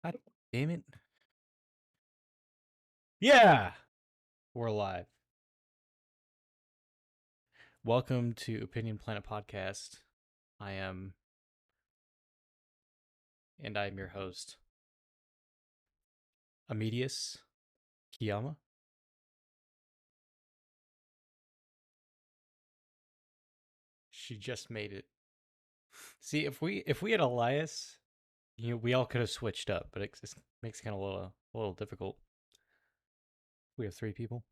God damn it. Yeah! We're live. Welcome to Opinion Planet Podcast. I'm your host, Amadeus Kyouma. She just made it. See, if we had Elias, we all could have switched up, but it just makes it kind of a little difficult. We have 3 people.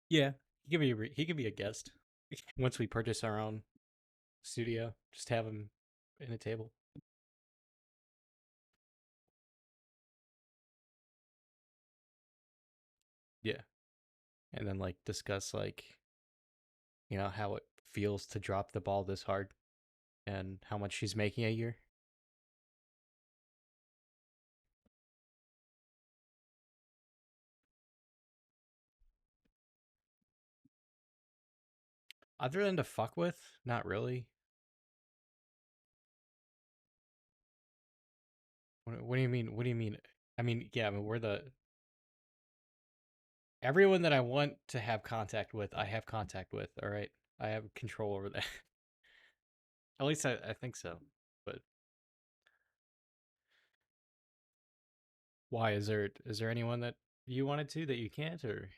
Yeah, he could be a guest once we purchase our own studio. Just have him in a table. Yeah, and then discuss how it feels to drop the ball this hard and how much she's making a year. Other than to fuck with, not really. What do you mean? What do you mean? I mean, yeah, we're the... Everyone that I want to have contact with, I have contact with, all right? I have control over that. At least I think so. But why? Is there anyone that you wanted to that you can't, or...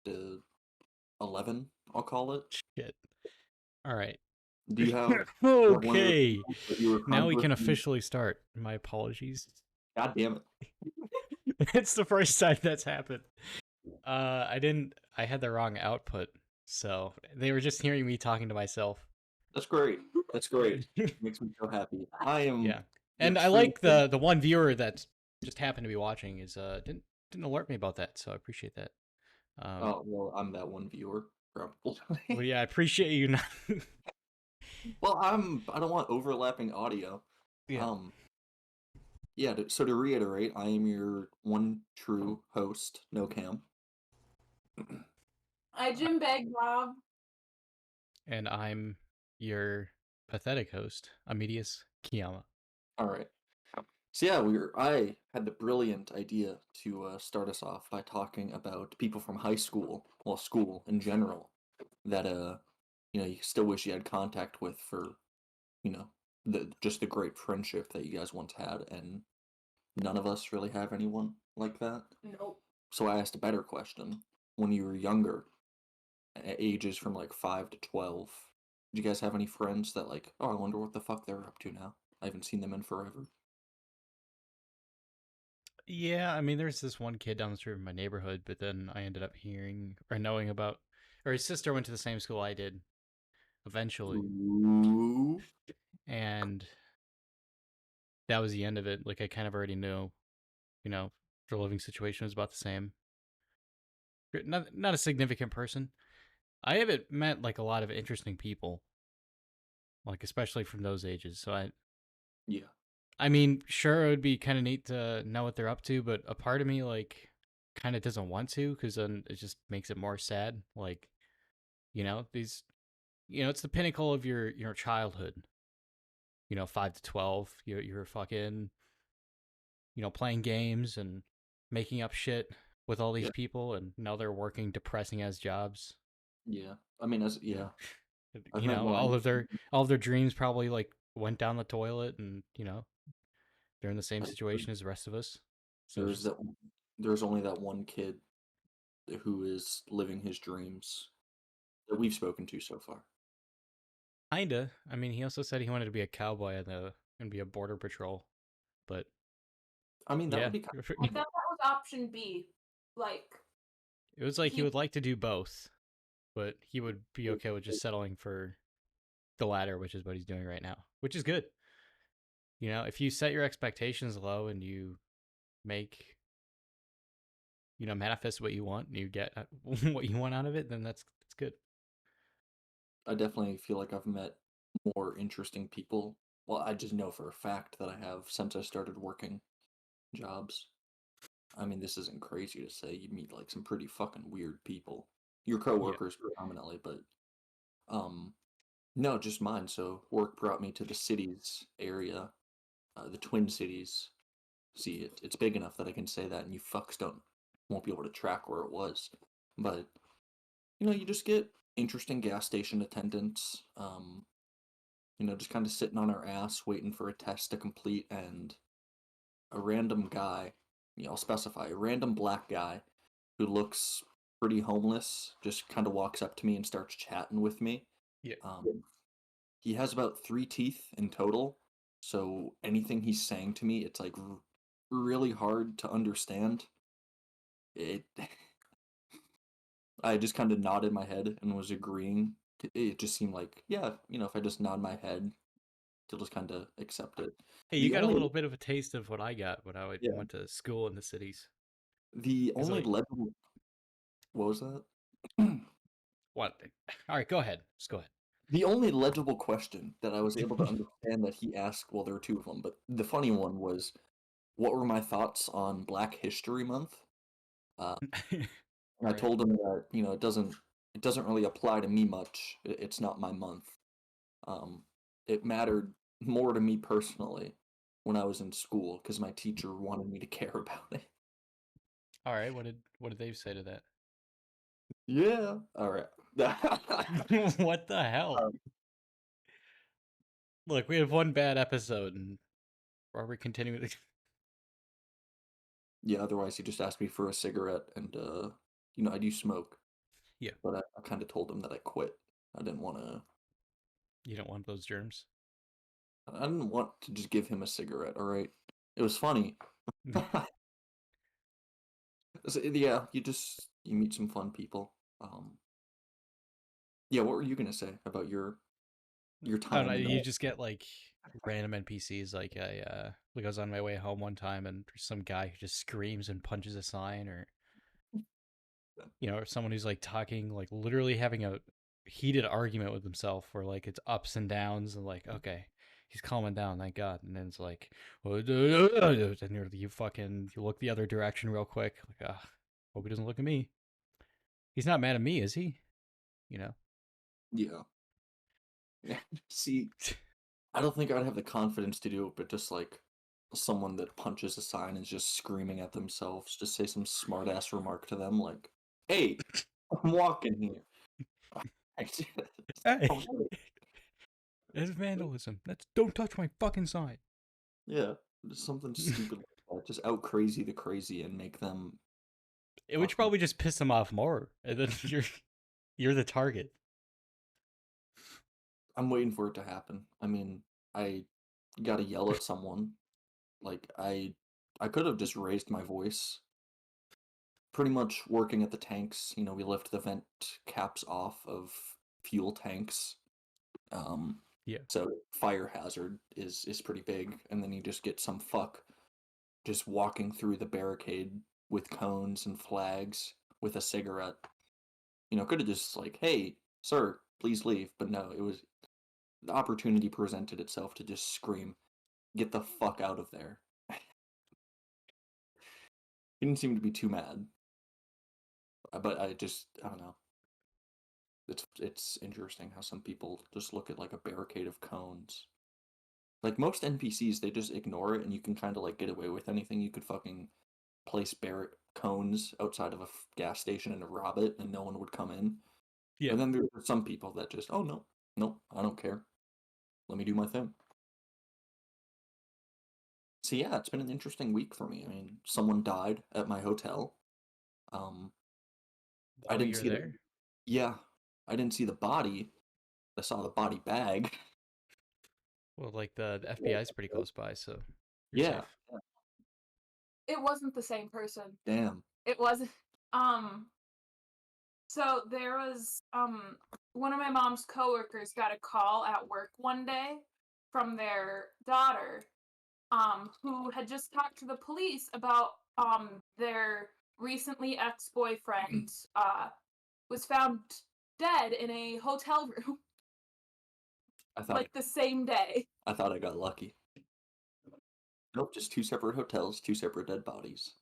To 11, I'll call it. Shit. All right. Do you have okay? you Now we can officially start. My apologies. God damn it. It's the first time that's happened. I had the wrong output, so they were just hearing me talking to myself. That's great. That's great. Makes me so happy. I am... Yeah. And I like the one viewer that just happened to be watching is didn't alert me about that, so I appreciate that. Oh, well, I'm that one viewer, probably. Well, yeah, I appreciate you not... Well, I don't want overlapping audio. Yeah. Yeah, so to reiterate, I am your one true host, Nocam. Hi, GymBagBob. And I'm your pathetic host, Amadeus Kyouma. All right. So yeah, I had the brilliant idea to start us off by talking about people from high school, well, school in general, that you still wish you had contact with for, just the great friendship that you guys once had, and none of us really have anyone like that. Nope. So I asked a better question. When you were younger, at ages from 5 to 12, did you guys have any friends that oh, I wonder what the fuck they're up to now? I haven't seen them in forever. Yeah, I mean, there's this one kid down the street in my neighborhood, but then I ended up hearing or knowing about, or his sister went to the same school I did, eventually. Ooh. And that was the end of it. I kind of already knew, their living situation was about the same. Not a significant person. I haven't met a lot of interesting people, especially from those ages. So Yeah. I mean, sure, it would be kind of neat to know what they're up to, but a part of me kind of doesn't want to, because then it just makes it more sad. These, it's the pinnacle of your childhood. 5 to 12, you're fucking, playing games and making up shit with all these people, and now they're working depressing ass jobs. Yeah, I mean, all of their dreams probably went down the toilet, and they're in the same situation as the rest of us. So there's only that one kid who is living his dreams that we've spoken to so far. Kinda. I mean, he also said he wanted to be a cowboy and be a border patrol, but I mean, that would be kind of I thought that was option B. It was he would like to do both, but he would be okay with just settling for the latter, which is what he's doing right now, which is good. If you set your expectations low and you make, manifest what you want and you get what you want out of it, then that's good. I definitely feel like I've met more interesting people well, I just know for a fact that I have since I started working jobs. I mean, this isn't crazy to say. You meet like some pretty fucking weird people. Your Yeah. coworkers predominantly, but um, no, just mine. So work brought me to the cities area, the Twin Cities. See, it's big enough that I can say that, and you fucks won't be able to track where it was. But you just get interesting gas station attendants. Just kind of sitting on our ass waiting for a test to complete, and a random guy, I'll specify, a random black guy who looks pretty homeless just kind of walks up to me and starts chatting with me. Yeah. He has about 3 teeth in total, so anything he's saying to me, it's like really hard to understand. It. I just kind of nodded my head and was agreeing. It just seemed like, yeah, if I just nod my head, he'll just kind of accept it. Hey, you The got a only, little bit of a taste of what I got when I yeah, went to school in the cities. the Cause only like, legible, what was that? what? All right, go ahead. Just go ahead. The only legible question that I was able to understand that he asked, well, there were two of them, but the funny one was, what were my thoughts on Black History Month? Uh, and All I right. told him that, it doesn't really apply to me much. It's not my month. Um, it mattered more to me personally when I was in school because my teacher wanted me to care about it. All right. What did they say to that? Yeah. All right. What the hell? Um, Look, we have one bad episode, and are we continuing? yeah. Otherwise, he just asked me for a cigarette, and I do smoke, Yeah, but I kind of told him that I quit. I didn't want to. you don't want those germs. I didn't want to just give him a cigarette. All right. It was funny. So, yeah. You meet some fun people. Yeah. What were you gonna say about your Oh no, time in you the? just get like random NPCs. Like I was on my way home one time, and there's some guy who just screams and punches a sign, or or someone who's like talking, like literally having a heated argument with himself, where like it's ups and downs, and like okay, he's calming down, thank God, and then it's like, and you look the other direction real quick, like hope he doesn't look at me. He's not mad at me, is he? You know. Yeah. Yeah. See, I don't think I'd have the confidence to do it, but just like someone that punches a sign and is just screaming at themselves, just say some smart ass remark to them like, "Hey, I'm walking here." Hey, Oh, really? that's vandalism. That's don't touch my fucking sign. Yeah, just something stupid like that. Just out crazy the crazy and make them It would fucking. probably just piss him off more, and then you're the target. I'm waiting for it to happen. I mean, I gotta yell at someone. Like I could have just raised my voice. Pretty much working at the tanks, we lift the vent caps off of fuel tanks. Um, Yeah, so fire hazard is pretty big, and then you just get some fuck just walking through the barricade with cones and flags with a cigarette. Could have just like, hey, sir, please leave. But no, it was the opportunity presented itself to just scream, get the fuck out of there. He didn't seem to be too mad, but I don't know. It's interesting how some people just look at like a barricade of cones. Like most NPCs, they just ignore it, and you can kind of like get away with anything. You could fucking place barrack cones outside of a gas station and rob it, and no one would come in. yeah. But then there are some people that just, oh no, no, I don't care. Let me do my thing. So yeah, it's been an interesting week for me. I mean, someone died at my hotel. Um, I While didn't you're see the, there, yeah, I didn't see the body. I saw the body bag. well, like the FBI is pretty close by, so you're Yeah, safe. It wasn't the same person. damn. It wasn't. Um. So there was one of my mom's coworkers got a call at work one day from their daughter who had just talked to the police about their recently ex-boyfriend was found dead in a hotel room. I thought like the same day. I thought I got lucky. Nope, just 2 separate hotels, 2 separate dead bodies.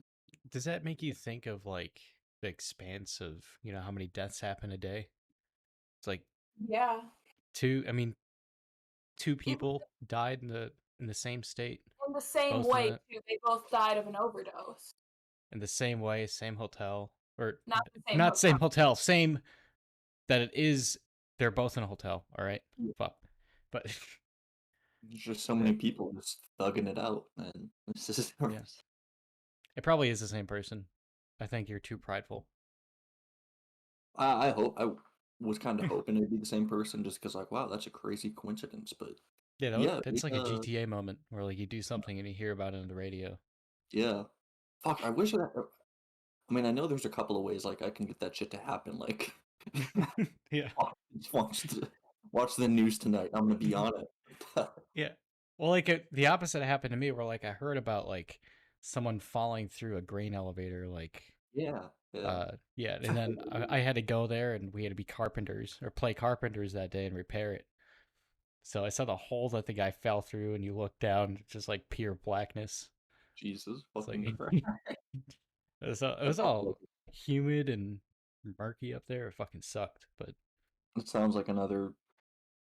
Does that make you think of like the expanse of, you know, how many deaths happen a day? It's like Yeah. two It was people died in the same state, in the same both way too. They both died of an overdose. in the same way, same hotel, or Not the same not hotel. same hotel, same that it is. They're both in a hotel. All right, fuck, but There's just so many people just thugging it out, man. This is yeah, it probably is the same person. I think you're too prideful. I hope I was kind of hoping it'd be the same person, just because like, wow, that's a crazy coincidence. But Yeah, yeah, that's like a GTA moment where like you do something and you hear about it on the radio. yeah. Fuck, I wish that. I mean, I know there's a couple of ways like I can get that shit to happen. Like, Yeah. just watch the news tonight. I'm gonna be on it. Yeah. Well, like the opposite happened to me, where like I heard about like someone falling through a grain elevator, like Yeah, yeah. yeah, and then I had to go there, and we had to be carpenters or play carpenters that day and repair it. So I saw the hole that the guy fell through, and you look down, just like pure blackness. Jesus It's like fucking Christ. it was all humid and murky up there. It fucking sucked, but It sounds like another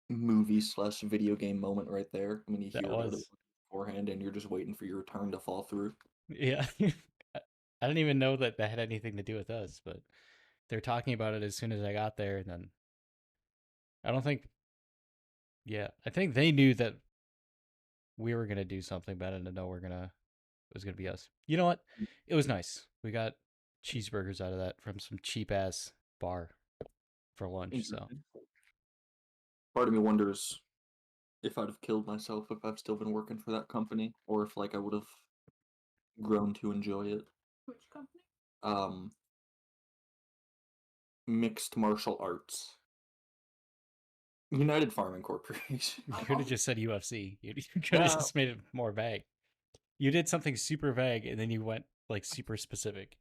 movie/video game moment right there. I mean, you that hear about it was beforehand, and you're just waiting for your turn to fall through. yeah. I didn't even know that had anything to do with us, but they're talking about it as soon as I got there, and then I don't think. Yeah, I think they knew that we were gonna do something, but I didn't know it was gonna be us. You know what? It was nice. We got cheeseburgers out of that from some cheap ass bar for lunch. So Interesting. Part of me wonders if I'd have killed myself if I've still been working for that company, or if like I would have grown to enjoy it. Which company? Um, Mixed martial arts. United Farming Corporation. you could have just said UFC. You could have Yeah. just made it more vague. You did something super vague, and then you went like super specific.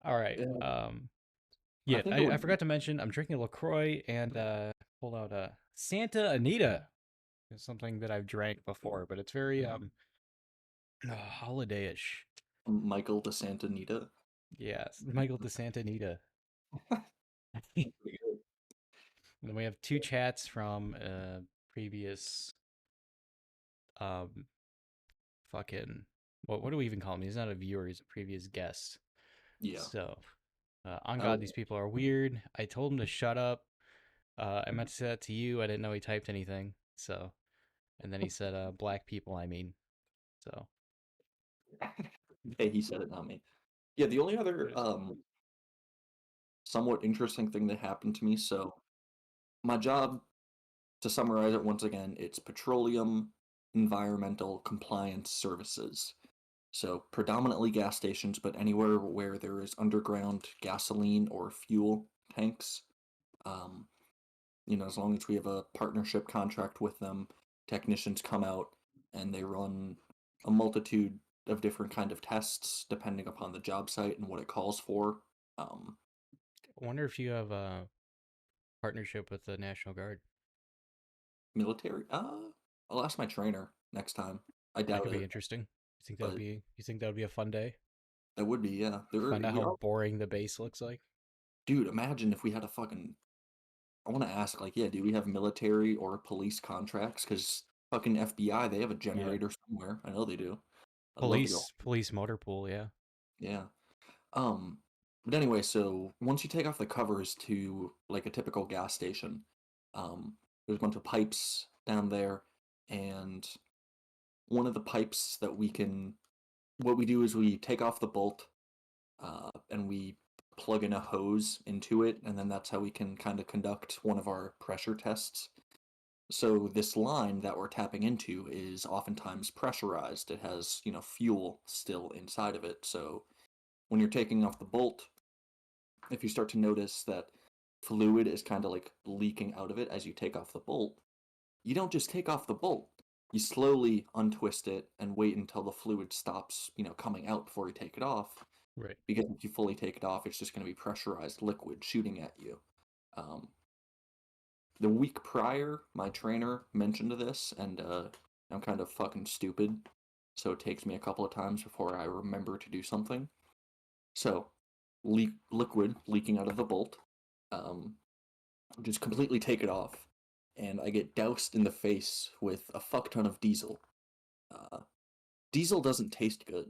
All right. Yeah. I Yeah, think it I would. forgot to mention I'm drinking LaCroix and pulled out Santa Anita. It's something that I've drank before, but it's very holiday-ish. Michael DeSantanita. Yeah, Michael de Santa Anita. And then we have two chats from previous um fucking what do we even call him? He's not a viewer, he's a previous guest. Yeah. So on I God, would- these people are weird. I told him to shut up. I meant to say that to you. I didn't know he typed anything. So, and then he said, "Black people." I mean, so Hey, he said it, not me. Yeah, the only other somewhat interesting thing that happened to me. So, my job, to summarize it once again, it's petroleum environmental compliance services. So, predominantly gas stations, but anywhere where there is underground gasoline or fuel tanks. Um, as long as we have a partnership contract with them, technicians come out and they run a multitude of different kind of tests depending upon the job site and what it calls for. Um, I wonder if you have a partnership with the National Guard. Military. I'll ask my trainer next time. I That doubt could be it, interesting. You think but you think that would be a fun day? that would be, yeah. Find out how boring the base looks like. Dude, imagine if we had a fucking. I want to ask, like, yeah, do we have military or police contracts? Because fucking FBI, they have a generator somewhere. I know they do. I'd love to go. Police motor pool, yeah. Yeah. Um, but anyway, so once you take off the covers to like a typical gas station, there's a bunch of pipes down there, and one of the pipes that what we do is we take off the bolt, and we plug in a hose into it, and then that's how we can kind of conduct one of our pressure tests. So this line that we're tapping into is oftentimes pressurized. It has, fuel still inside of it. So when you're taking off the bolt, if you start to notice that fluid is kind of like leaking out of it as you take off the bolt, you don't just take off the bolt. You slowly untwist it and wait until the fluid stops, coming out before you take it off. Right. Because if you fully take it off, it's just going to be pressurized liquid shooting at you. Um, the week prior, my trainer mentioned this, and I'm kind of fucking stupid, so it takes me a couple of times before I remember to do something. So, liquid leaking out of the bolt, um, just completely take it off, and I get doused in the face with a fuck ton of diesel. Uh, Diesel doesn't taste good.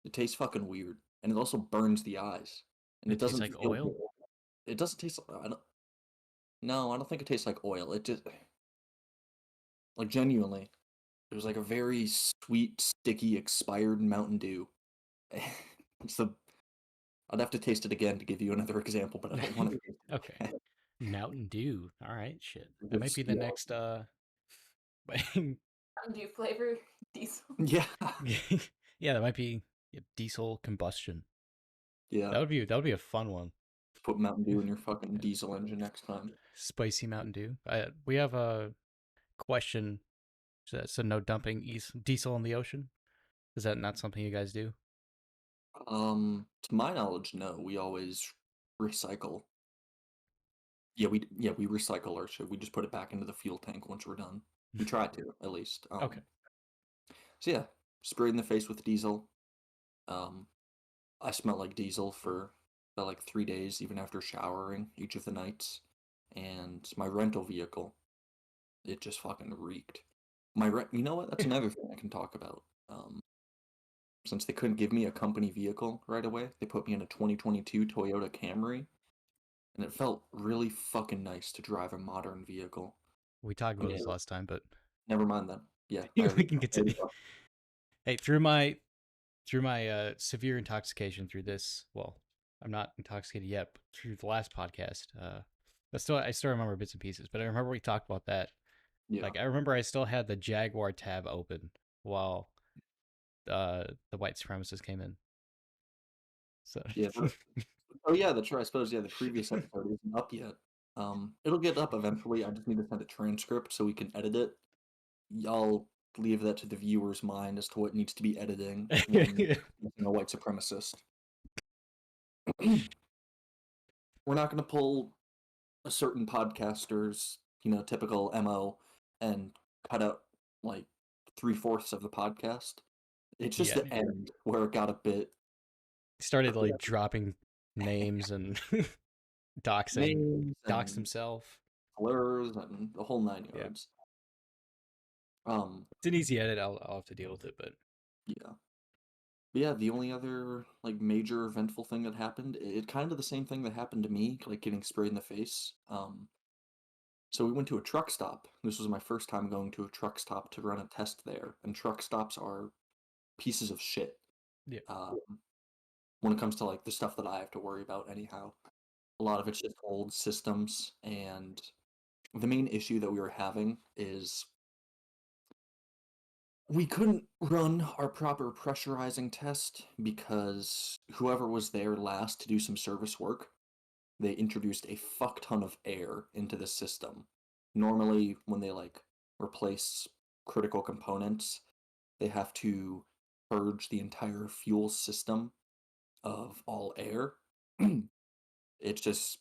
It tastes fucking weird, and it also burns the eyes, and it It tastes doesn't like feel oil. good. It doesn't taste. I don't. No, I don't think it tastes like oil. It just like genuinely. It was like a very sweet, sticky, expired Mountain Dew. It's the. I'd have to taste it again to give you another example, but I don't want to taste it Okay. again. Mountain Dew. All right, shit. That might Just be the next Mountain Dew flavor diesel. yeah, yeah, that might be diesel combustion. yeah. That would be a fun one. Put Mountain Dew in your fucking diesel engine next time. Spicy Mountain Dew. We have a question. So no dumping diesel in the ocean. Is that not something you guys do? To my knowledge, no. We always recycle. Yeah, we recycle our shit. We just put it back into the fuel tank once we're done. We try to, at least. Okay. So yeah, sprayed in the face with diesel. Um, I smelled like diesel for about like 3 days, even after showering each of the nights. And my rental vehicle, it just fucking reeked. You know what? That's another thing I can talk about. Since they couldn't give me a company vehicle right away, they put me in a 2022 Toyota Camry, and it felt really fucking nice to drive a modern vehicle. We talked about Yeah, this last time, but never mind that. Yeah, we can continue. Hey, through my severe intoxication through this, well, I'm not intoxicated yet, but through the last podcast, I still remember bits and pieces, but I remember we talked about that. yeah, Like I remember I still had the Jaguar tab open while the white supremacists came in. So yeah. Oh yeah, that's right. I suppose the previous episode isn't up yet. It'll get up eventually. I just need to send a transcript so we can edit it. I'll leave that to the viewer's mind as to what needs to be editing when using a white supremacist. We're not going to pull a certain podcaster's, typical MO and cut out like 3/4 of the podcast. It's just yeah, the end where it got a bit started like dropping names and names doxed and himself. slurs and the whole nine Yeah, yards. Um, it's an easy edit. I'll have to deal with it, but yeah. But yeah, the only other like major eventful thing that happened, it kind of the same thing that happened to me, like getting sprayed in the face. So we went to a truck stop. This was my first time going to a truck stop to run a test there, and truck stops are pieces of shit. yeah, Um, when it comes to like the stuff that I have to worry about, anyhow, a lot of it's just old systems, and the main issue that we were having is we couldn't run our proper pressurizing test because whoever was there last to do some service work, they introduced a fuck ton of air into the system. Normally, when they like replace critical components, they have to purge the entire fuel system of all air. It's just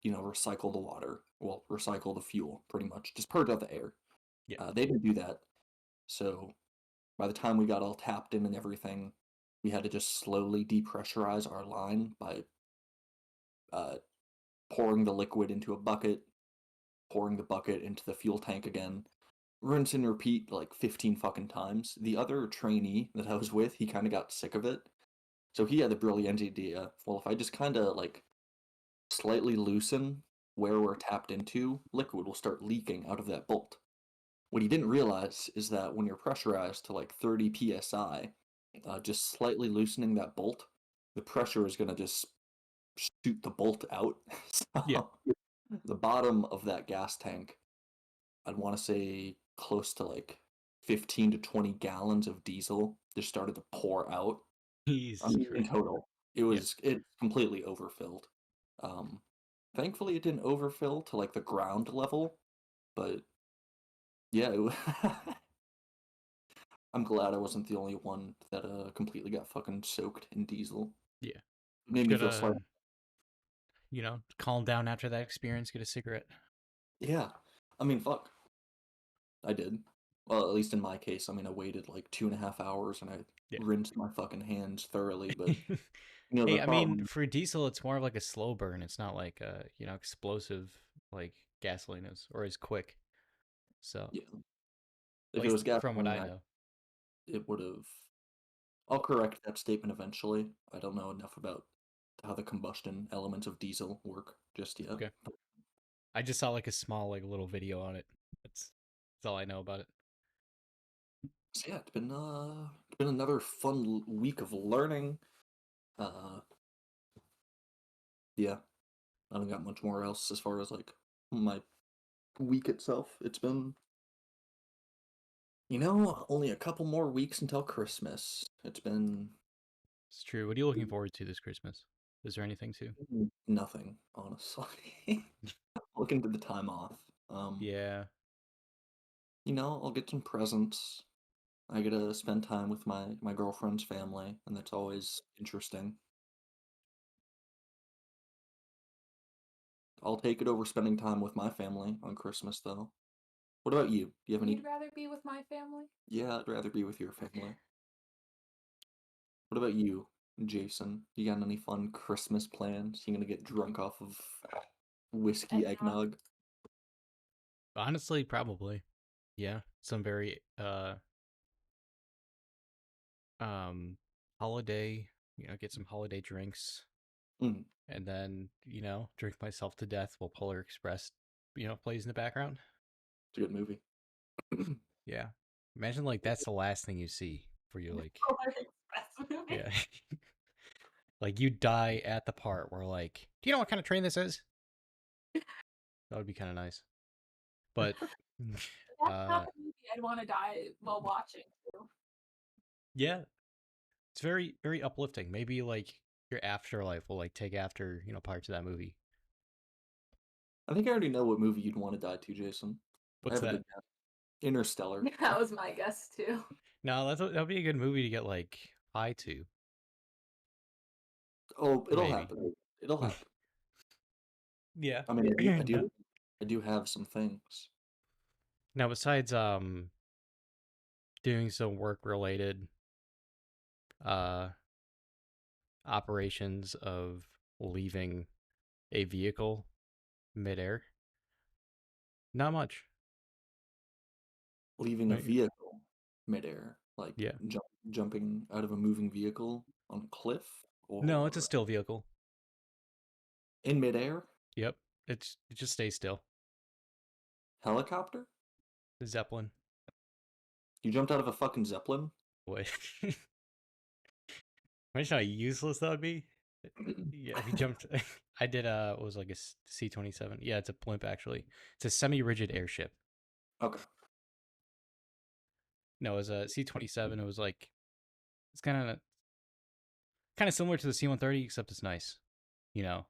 recycle the water, well, recycle the fuel, pretty much, just purge out the air. yeah. They didn't do that, so by the time we got all tapped in and everything, we had to just slowly depressurize our line by uh, pouring the liquid into a bucket, pouring the bucket into the fuel tank again, rinse and repeat like 15 fucking times. The other trainee that I was with, he kind of got sick of it. So he had the brilliant idea, well, if I just kind of like slightly loosen where we're tapped into, liquid will start leaking out of that bolt. What he didn't realize is that when you're pressurized to like 30 psi, just slightly loosening that bolt, the pressure is going to just shoot the bolt out. Yeah. So the bottom of that gas tank, I'd want to say close to like 15 to 20 gallons of diesel just started to pour out. Jesus In Christ. total, it completely overfilled. Um, Thankfully, it didn't overfill to like the ground level, but yeah, I'm glad I wasn't the only one that completely got fucking soaked in diesel. Yeah. It made me feel slight. Calm down after that experience, get a cigarette. Yeah, I mean, fuck. I did. Well, at least in my case, I mean, I waited like 2.5 hours and I Yeah. rinsed my fucking hands thoroughly. But the Hey, I mean, problem, for diesel, it's more of like a slow burn. It's not like explosive like gasoline is, or as quick. So, yeah, at if it least was from what gasoline, I know. it would have. I'll correct that statement eventually. I don't know enough about how the combustion elements of diesel work just yet. Okay. I just saw like a small like little video on it. That's all I know about it. So yeah, it's been another fun week of learning. Uh, yeah, I don't got much more else as far as like my week itself. It's been, only a couple more weeks until Christmas. It's been It's true. What are you looking forward to this Christmas? Is there anything too? nothing, honestly. Looking to the time off. Um, Yeah. I'll get some presents. I get to spend time with my girlfriend's family, and that's always interesting. I'll take it over spending time with my family on Christmas, though. What about you? Do you have any? You'd rather be with my family? Yeah, I'd rather be with your family. What about you, Jason? You got any fun Christmas plans? You gonna get drunk off of whiskey Eggnog. eggnog? Honestly, probably. Yeah. Some very um holiday, get some holiday drinks Mm, and then, drink myself to death while Polar Express, plays in the background. it's a good movie. Yeah. Imagine like that's the last thing you see for you like Polar Express movie. yeah. Like you die at the part where like, do you know what kind of train this is? That would be kind of nice. But That's not uh the movie I'd want to die while watching. Too. yeah, it's very very uplifting. Maybe like your afterlife will like take after, parts of that movie. I think I already know what movie you'd want to die to, Jason. I What's have a that? good guess. Interstellar. That was my guess too. No, that'll be a good movie to get like high to, Oh, it'll maybe. happen. It'll happen. Yeah. I mean, No. I do have some things. Now besides doing some work related uh operations of leaving a vehicle midair, not much. Leaving a Right? vehicle midair, like Yeah. jumping out of a moving vehicle on a cliff No, it's a or still vehicle. in midair. Yep. It just stays still. Helicopter? The Zeppelin. You jumped out of a fucking Zeppelin? Boy. Imagine how useless that would be. Yeah, if you jumped I did what was like a C-27. Yeah, it's a blimp actually. It's a semi-rigid airship. Okay. No, it was a C-27. It was like it's kind of similar to the C-130 except it's nice. You know,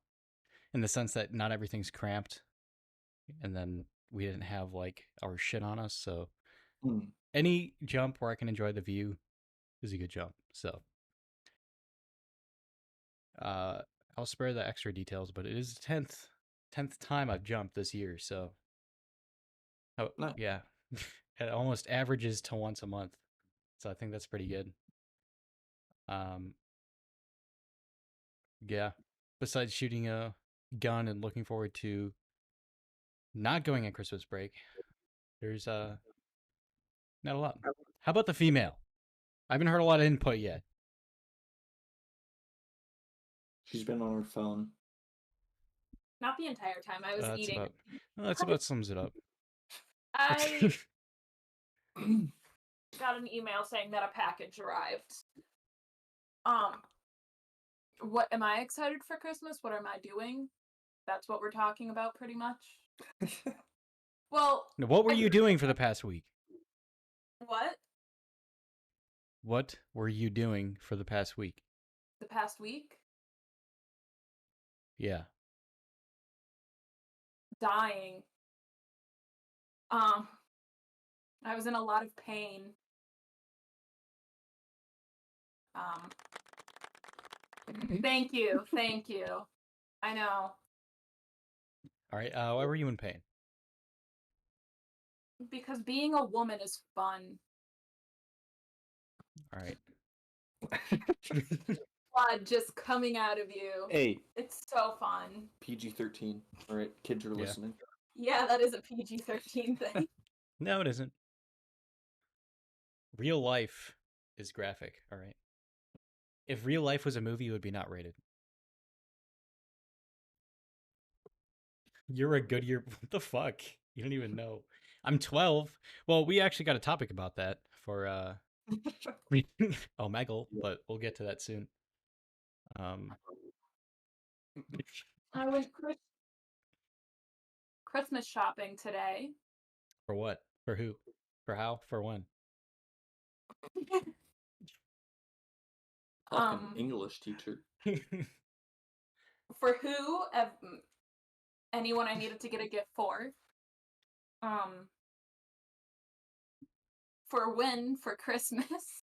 in the sense that not everything's cramped and then we didn't have like our shit on us, so Hmm. any jump where I can enjoy the view is a good jump. So, I'll spare the extra details, but it is the 10th time I've jumped this year, so oh, Nice. yeah. It almost averages to once a month. So I think that's pretty good. Um, yeah. Besides shooting a gun and looking forward to not going on Christmas break, there's not a lot. How about the female? I haven't heard a lot of input yet. She's been on her phone. Not the entire time. I was That's eating. about that's about sums it up. I got an email saying that a package arrived. What am I excited for Christmas? What am I doing? That's what we're talking about pretty much. Well, Now, what were you doing for the past week? what? What were you doing for the past week? The past week? Yeah. Dying. I was in a lot of pain. Thank you. Thank you. I know. All right. Why were you in pain? Because being a woman is fun. All right. Blood just coming out of you. Hey, It's so fun. PG-13. All right, kids are Yeah. listening. Yeah, that is a PG-13 thing. No, it isn't. Real life is graphic. All right. If real life was a movie, it would be not rated. You're a good year. What the fuck? You don't even know. I'm 12. Well, we actually got a topic about that for Omegle, but we'll get to that soon. I went Christmas shopping today. For what? For who? For how? For when? Fucking English teacher. For who? Anyone I needed to get a gift for. For when? For Christmas.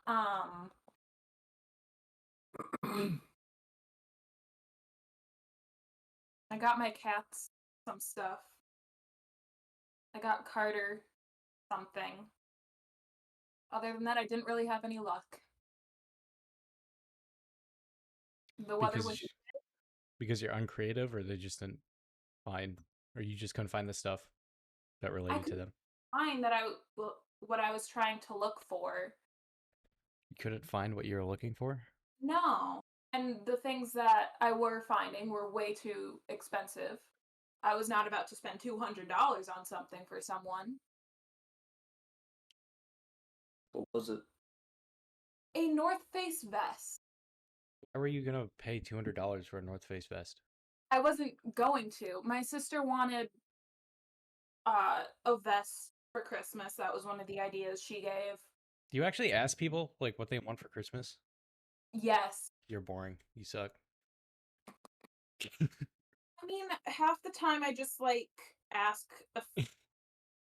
I got my cats some stuff. I got Carter something. Other than that, I didn't really have any luck. The weather was because you're uncreative, or they just didn't find, or you just couldn't find the stuff that related to them. find that what I was trying to look for. You couldn't find what you were looking for? No. And the things that I were finding were way too expensive. I was not about to spend $200 on something for someone. What was it? A North Face vest. How were you gonna pay $200 for a North Face vest? I wasn't going to. My sister wanted a vest for Christmas. That was one of the ideas she gave. Do you actually ask people like what they want for Christmas? Yes. You're boring. You suck. I mean, half the time I just like ask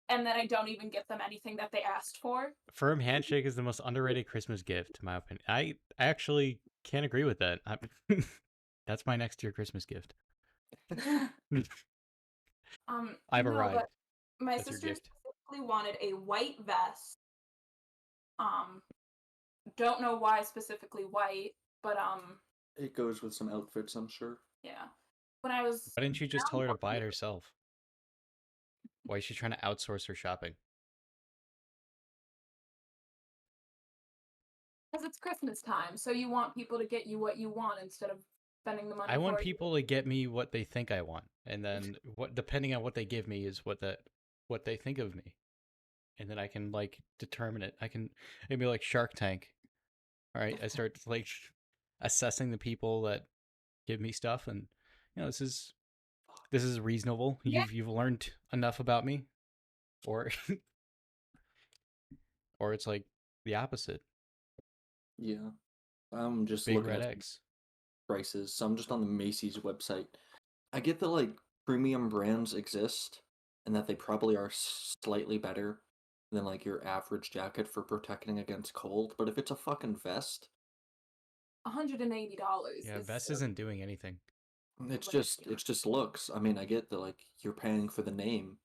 and then I don't even get them anything that they asked for. Firm handshake is the most underrated Christmas gift, in my opinion. I actually can't agree with that. That's my next year Christmas gift. I've arrived. My sister specifically wanted a white vest. Don't know why specifically white, but it goes with some outfits, I'm sure. Yeah. Why didn't you just tell her to buy it herself? Why is she trying to outsource her shopping? Because it's Christmas time, so you want people to get you what you want instead of spending the money. I want people to get me what they think I want, and then depending on what they give me is what they think of me, and then I can like determine it. It'd be like Shark Tank. All right, I start like assessing the people that give me stuff, and this is reasonable. Yeah. You've learned enough about me, or it's like the opposite. Yeah, I'm just big looking red at eggs prices. So I'm just on the Macy's website. I get that like premium brands exist, and that they probably are slightly better than like your average jacket for protecting against cold. But if it's a fucking vest, $180. Yeah, vest isn't doing anything. It's just looks. I mean, I get that like you're paying for the name.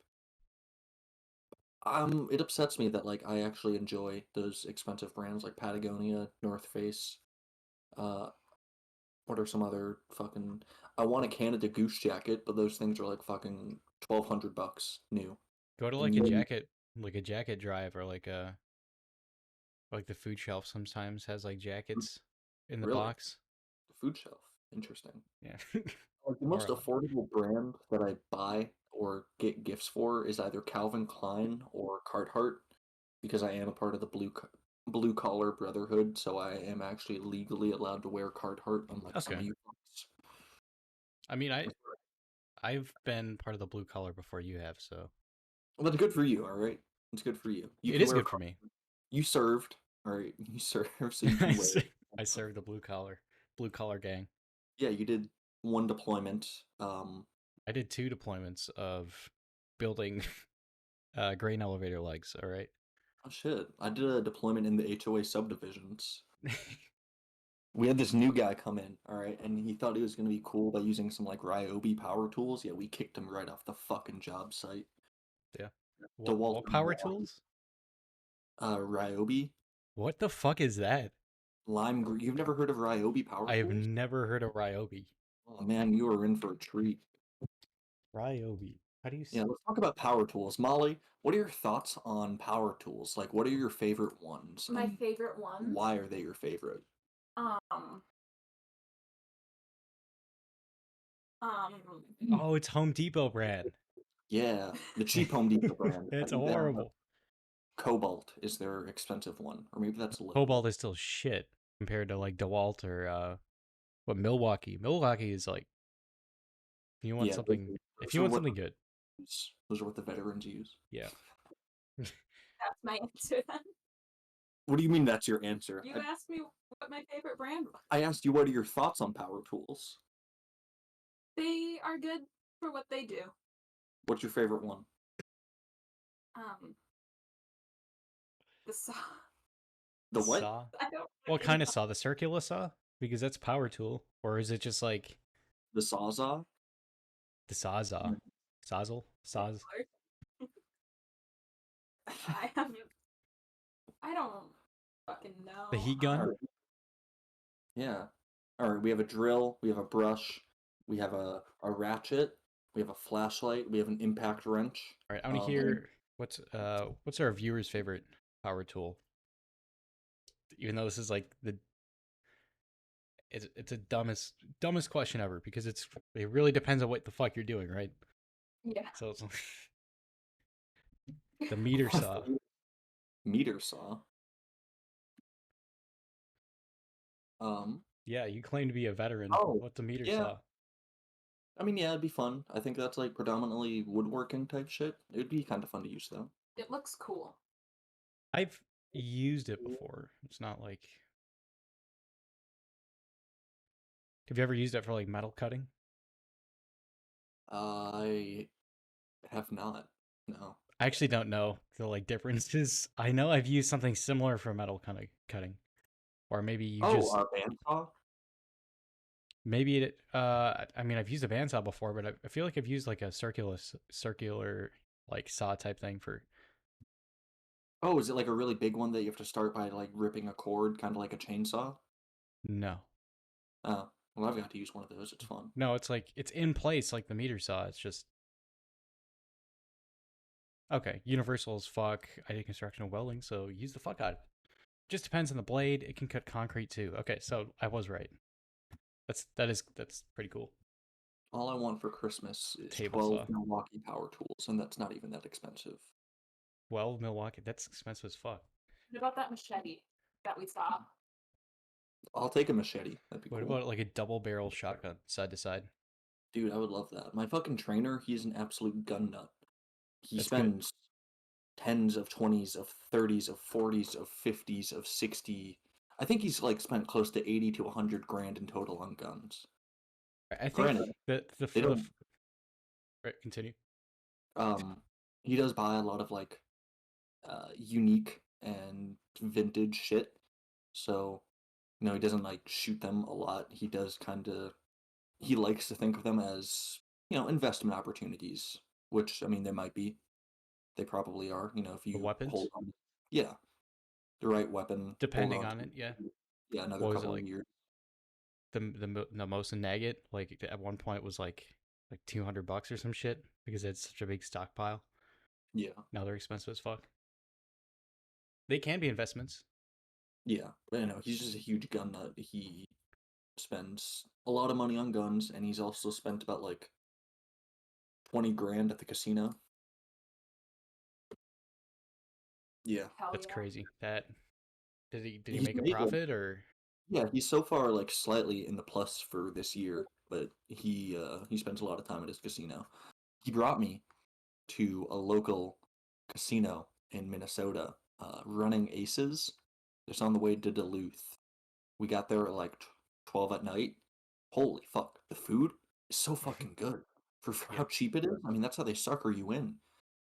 It upsets me that like I actually enjoy those expensive brands like Patagonia, North Face. What are some other fucking? I want a Canada Goose jacket, but those things are like fucking $1,200 new. Go to like a jacket drive, or like the food shelf sometimes has like jackets in the box. The food shelf, interesting. Yeah. Like the most affordable brand that I buy or get gifts for is either Calvin Klein or Carhartt, because I am a part of the blue collar brotherhood, so I am actually legally allowed to wear Carhartt, unlike some of you folks. I mean, I've been part of the blue collar before you have, so. Well, it's good for you, all right? It's good for you. It is good for me. You served, all right? You served, so you can wear it. I served the blue collar gang. Yeah, you did one deployment. I did 2 deployments of building grain elevator legs, all right? Oh shit, I did a deployment in the HOA subdivisions. we had this new guy come in, all right, and he thought he was gonna be cool by using some like Ryobi power tools. Yeah, we kicked him right off the fucking job site. Yeah. DeWalt What power tools? Ryobi, What the fuck is that? lime green. You've never heard of Ryobi power I have tools? never heard of Ryobi. Oh man, you are in for a treat. Ryobi. How do you? Yeah, let's talk about power tools. Molly, what are your thoughts on power tools? Like, what are your favorite ones? My and favorite ones. Why are they your favorite? Um. Oh, it's Home Depot brand. Yeah, the cheap Home Depot brand. I It's think they have horrible. Cobalt is their expensive one, or maybe that's a little. Cobalt is still shit compared to like DeWalt or what Milwaukee. Milwaukee is like if you want Yeah, something if you want something good. Those are what the veterans use. Yeah. That's my answer then. What do you mean that's your answer? You asked me what my favorite brand was. I asked you what are your thoughts on power tools? They are good for what they do. What's your favorite one? The saw. The what? Saw? I don't What kind of saw? The circular saw? Because that's power tool. Or is it just like The Sawzall? the sawzall? Sawzall? Saws? I don't fucking know. The heat gun? Alright. Yeah. Alright, we have a drill, we have a brush, we have a ratchet, we have a flashlight, we have an impact wrench. Alright, I want to hear what's our viewer's favorite power tool? Even though this is like it's a dumbest question ever because it really depends on what the fuck you're doing, right? Yeah. So it's the meter saw. Meter saw. Yeah, you claim to be a veteran. Oh, What's a meter yeah. saw? I mean, yeah, it'd be fun. I think that's like predominantly woodworking type shit. It would be kind of fun to use though. It looks cool. I've used it before. It's not like. Have you ever used it for like metal cutting? I have not. No. I actually don't know the like differences. I know I've used something similar for metal cutting, or maybe you just bandsaw. maybe it. I mean, I've used a bandsaw before, but I feel like I've used like a circular like saw type thing for. Oh, is it like a really big one that you have to start by like ripping a cord, kind of like a chainsaw? No, Oh, well, I've got to use one of those. It's fun. no, it's like it's in place like the meter saw. It's just okay. Universal as fuck. I did construction welding, so use the fuck out of it. Just depends on the blade. It can cut concrete too. Okay, so I was right. That's pretty cool. All I want for Christmas is Table 12 saw. Milwaukee power tools, and that's not even that expensive. Well, Milwaukee, that's expensive as fuck. What about that machete that we saw? I'll take a machete. That'd be What cool. about like a double barrel shotgun, side to side? Dude, I would love that. My fucking trainer, he's an absolute gun nut. He That's good. spends tens of 20s, of 30s, of 40s, of 50s, of 60. I think he's like spent close to 80 to 100 grand in total on guns. I think Granted, that they don't. Right, continue. He does buy a lot of like unique and vintage shit. So, he doesn't like shoot them a lot. He does he likes to think of them as, investment opportunities, which I mean they might be. They probably are, if The you weapons, hold on. Yeah, the right weapon. depending hold on it, yeah. Yeah, another What was it couple of like? years. The Mosin Nugget, like at one point was like $200 or some shit because it's such a big stockpile. Yeah. Now they're expensive as fuck. They can be investments. Yeah, but he's just a huge gun nut. He spends a lot of money on guns, and he's also spent about like 20 grand at the casino. Yeah. Hell That's yeah. crazy. That did he He's make a made, like- profit or? Yeah, he's so far like slightly in the plus for this year, but he spends a lot of time at his casino. He brought me to a local casino in Minnesota, running aces. It's on the way to Duluth. We got there at like 12 at night. Holy fuck, the food is so fucking good for how cheap it is. I mean, that's how they sucker you in.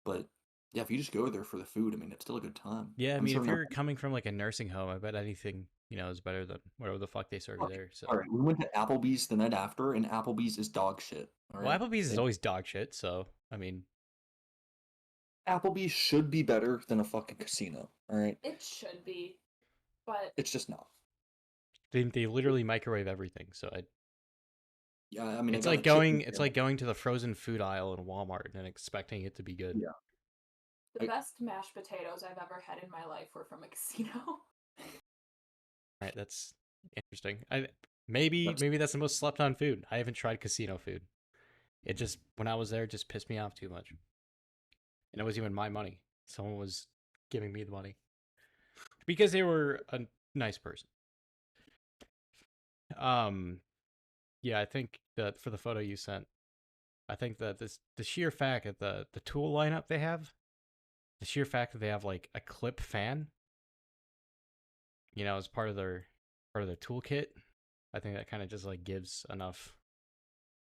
But yeah, if you just go there for the food, I mean, it's still a good time. Yeah, I I'm mean, sure if no- you're coming from like a nursing home, I bet anything is better than whatever the fuck they serve you there. So, All right, we went to Applebee's the night after, and Applebee's is dog shit. All well, right, Applebee's is always dog shit. So, I mean, Applebee's should be better than a fucking casino. All right, It should be, but it's just not. they literally microwave everything. So, Yeah, I mean, I it's got like a chicken it's sandwich. like going to the frozen food aisle in Walmart and expecting it to be good. Yeah. the I- best mashed potatoes I've ever had in my life were from a casino. Right, that's interesting. Maybe that's the most slept on food. I haven't tried casino food. It just when I was there, it just pissed me off too much. And it wasn't even my money. Someone was giving me the money because they were a nice person. Yeah, I think that for the photo you sent, I think that the sheer fact that the tool lineup they have, the sheer fact that they have like a clip fan, as part of their toolkit, I think that kind of just like gives enough.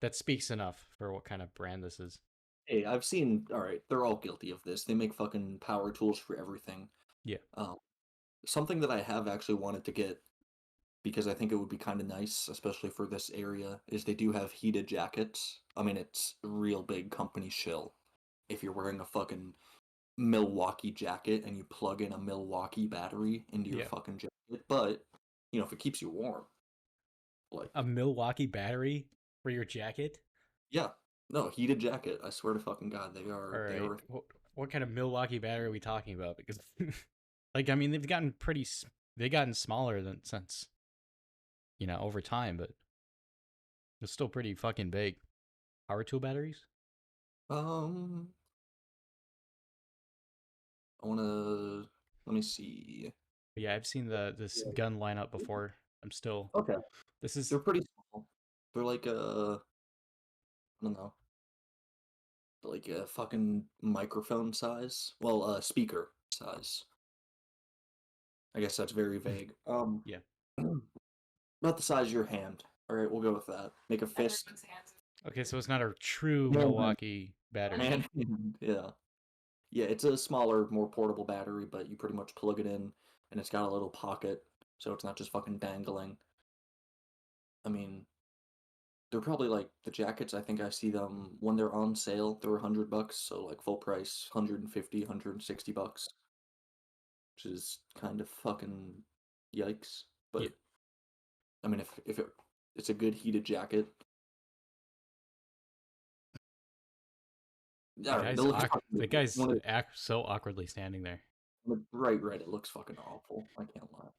That speaks enough for what kind of brand this is. Hey, I've seen. All right, they're all guilty of this. They make fucking power tools for everything. Yeah. Something that I have actually wanted to get because I think it would be kind of nice, especially for this area, is they do have heated jackets. I mean, it's a real big company shill. If you're wearing a fucking Milwaukee jacket and you plug in a Milwaukee battery into your Yeah. fucking jacket, but if it keeps you warm, like A Milwaukee battery for your jacket? yeah, no heated jacket. I swear to fucking God, they are. All They right. are. What kind of Milwaukee battery are we talking about? Because, like, I mean, they've gotten smaller than since, over time, but it's still pretty fucking big. Power tool batteries? Um, I wanna. Let me see. But yeah, I've seen this Yeah. gun lineup before. I'm still. Okay, This is they're pretty small. They're like I don't know, like a fucking microphone size. Well, speaker size. I guess that's very vague. yeah. About the size of your hand. All right, we'll go with that. Make a fist. Everyone's hands. Okay, so it's not a true No, Milwaukee battery. hand. Yeah. Yeah, it's a smaller, more portable battery, but you pretty much plug it in, and it's got a little pocket, so it's not just fucking dangling. I mean, they're probably like the jackets. I think I see them when they're on sale. They're $100, so like full price, 150, $160, which is kind of fucking yikes. But Yeah. I mean, if it's a good heated jacket. The All right, guy's it looks the guy's one of so awkwardly standing there. right. It looks fucking awful. I can't lie.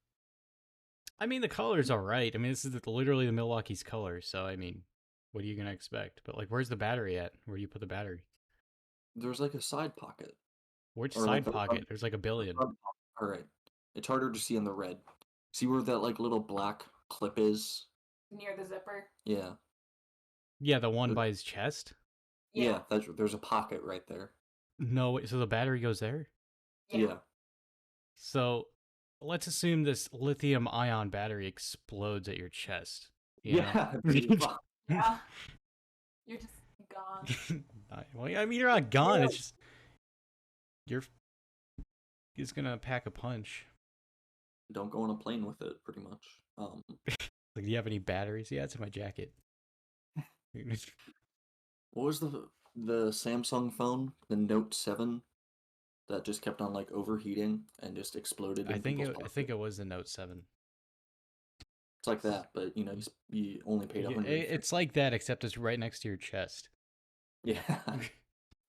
I mean, the color's all right. I mean, this is literally the Milwaukee's color, so I mean, what are you gonna expect? But like, where's the battery at? Where do you put the battery? There's like a side pocket Which or like side the front, pocket? There's like a billion. front pocket. All right, it's harder to see in the red. See where that like little black clip is? Near the zipper. Yeah, Yeah, the one by his chest. yeah. There's a pocket right there. No, so the battery goes there. Yeah. So let's assume this lithium ion battery explodes at your chest. Yeah. Yeah. You're just gone. Well, I mean, you're not gone. It's just he's gonna pack a punch. Don't go on a plane with it, pretty much. Like, do you have any batteries? Yeah, it's in my jacket. What was the Samsung phone, the Note 7, that just kept on like overheating and just exploded? I In think people's it was the Note 7. It's like that, but you only paid It's like that, except it's right next to your chest. Yeah,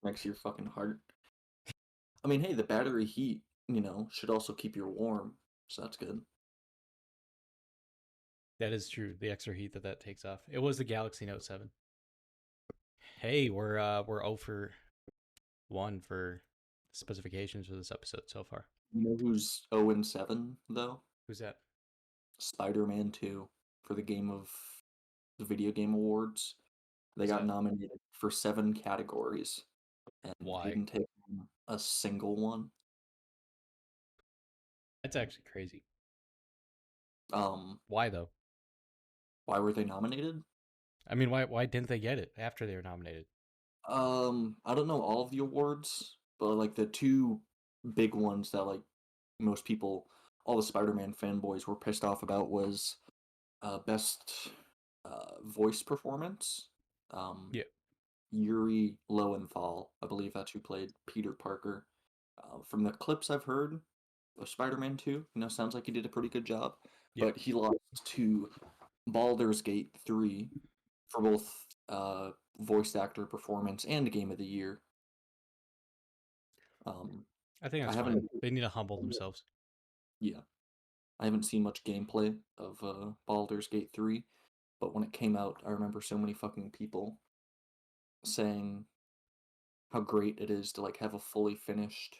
next to your fucking heart. I mean, hey, the battery heat, should also keep you warm, so that's good. That is true. The extra heat that takes off. It was the Galaxy Note 7. Hey, we're 0 for 1 for specifications for this episode so far. You know who's 0-7 though? Who's that? Spider-Man 2 for the video game awards. They got nominated for 7 categories and Why? didn't take a single one. That's actually crazy. Um, Why though? why were they nominated? I mean, why didn't they get it after they were nominated? I don't know all of the awards, but like the 2 big ones that like most people all the Spider-Man fanboys were pissed off about was best voice performance. Yeah. Yuri Lowenthal, I believe that's who played Peter Parker. From the clips I've heard of Spider-Man 2, sounds like he did a pretty good job. Yeah. But he lost to Baldur's Gate 3 for both voice actor performance and Game of the Year. I think that's fine. They need to humble themselves. Yeah. I haven't seen much gameplay of Baldur's Gate 3, but when it came out, I remember so many fucking people saying how great it is to like have a fully finished,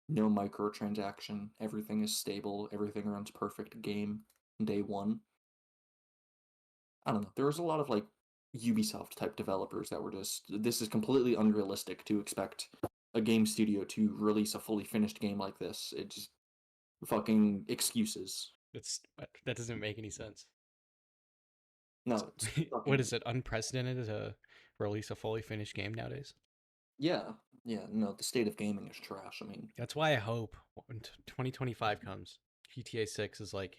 no microtransaction, everything is stable, everything runs perfect game day one. I don't know. There was a lot of like Ubisoft type developers that were just, this is completely unrealistic to expect a game studio to release a fully finished game like this. It just fucking excuses. That doesn't make any sense. No, what is it? Unprecedented to release a fully finished game nowadays? Yeah, no, the state of gaming is trash. I mean, that's why I hope when 2025 comes, GTA 6 is like,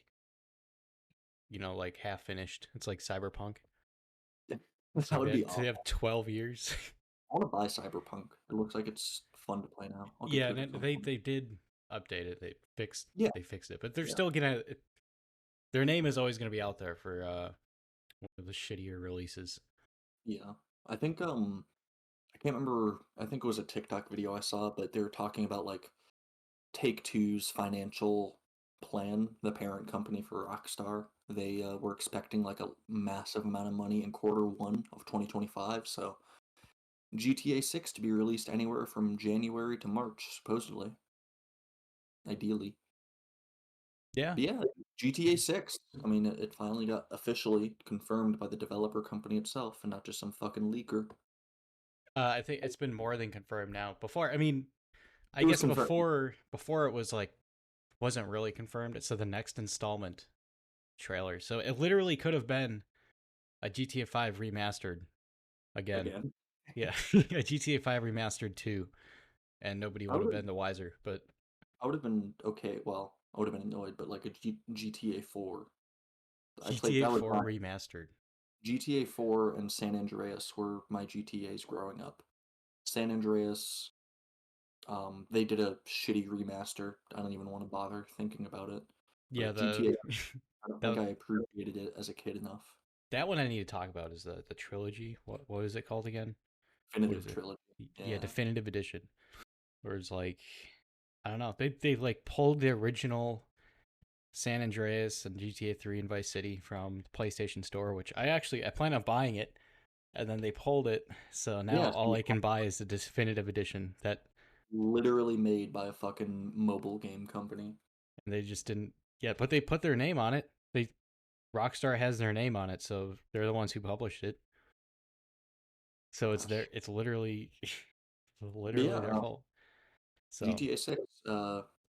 like half finished. It's like Cyberpunk. that would be awesome. They have 12 years. I want to buy Cyberpunk. It looks like it's fun to play now. Yeah, and they did update it. They fixed it, but they're still gonna. Their name is always gonna be out there for one of the shittier releases. Yeah, I think I can't remember. I think it was a TikTok video I saw, but they were talking about like Take-Two's financial plan, the parent company for Rockstar. They were expecting like a massive amount of money in Q1 of 2025. So GTA 6 to be released anywhere from January to March, supposedly. Ideally. Yeah. But yeah, GTA 6. I mean, it finally got officially confirmed by the developer company itself and not just some fucking leaker. I think it's been more than confirmed now. Before, I mean, I guess before it was like, wasn't really confirmed. It said the next installment trailer. So it literally could have been a GTA 5 remastered again. Yeah, a GTA 5 remastered 2, and nobody would have been the wiser. But I would have been okay. Well, I would have been annoyed, but like a GTA 4. GTA 4 remastered. GTA 4 and San Andreas were my GTAs growing up. San Andreas, they did a shitty remaster. I don't even want to bother thinking about it. Yeah, GTA. I don't think I appreciated it as a kid enough. That one I need to talk about is the trilogy. What is it called again? Definitive Trilogy. Yeah, Definitive Edition. Where it's like, I don't know. They like pulled the original San Andreas and GTA 3 and Vice City from the PlayStation Store, which I plan on buying it, and then they pulled it. So now all I can buy is the Definitive Edition that literally made by a fucking mobile game company. And they just didn't. Yeah, but they put their name on it. Rockstar has their name on it, so they're the ones who published it. So it's literally their fault. So GTA 6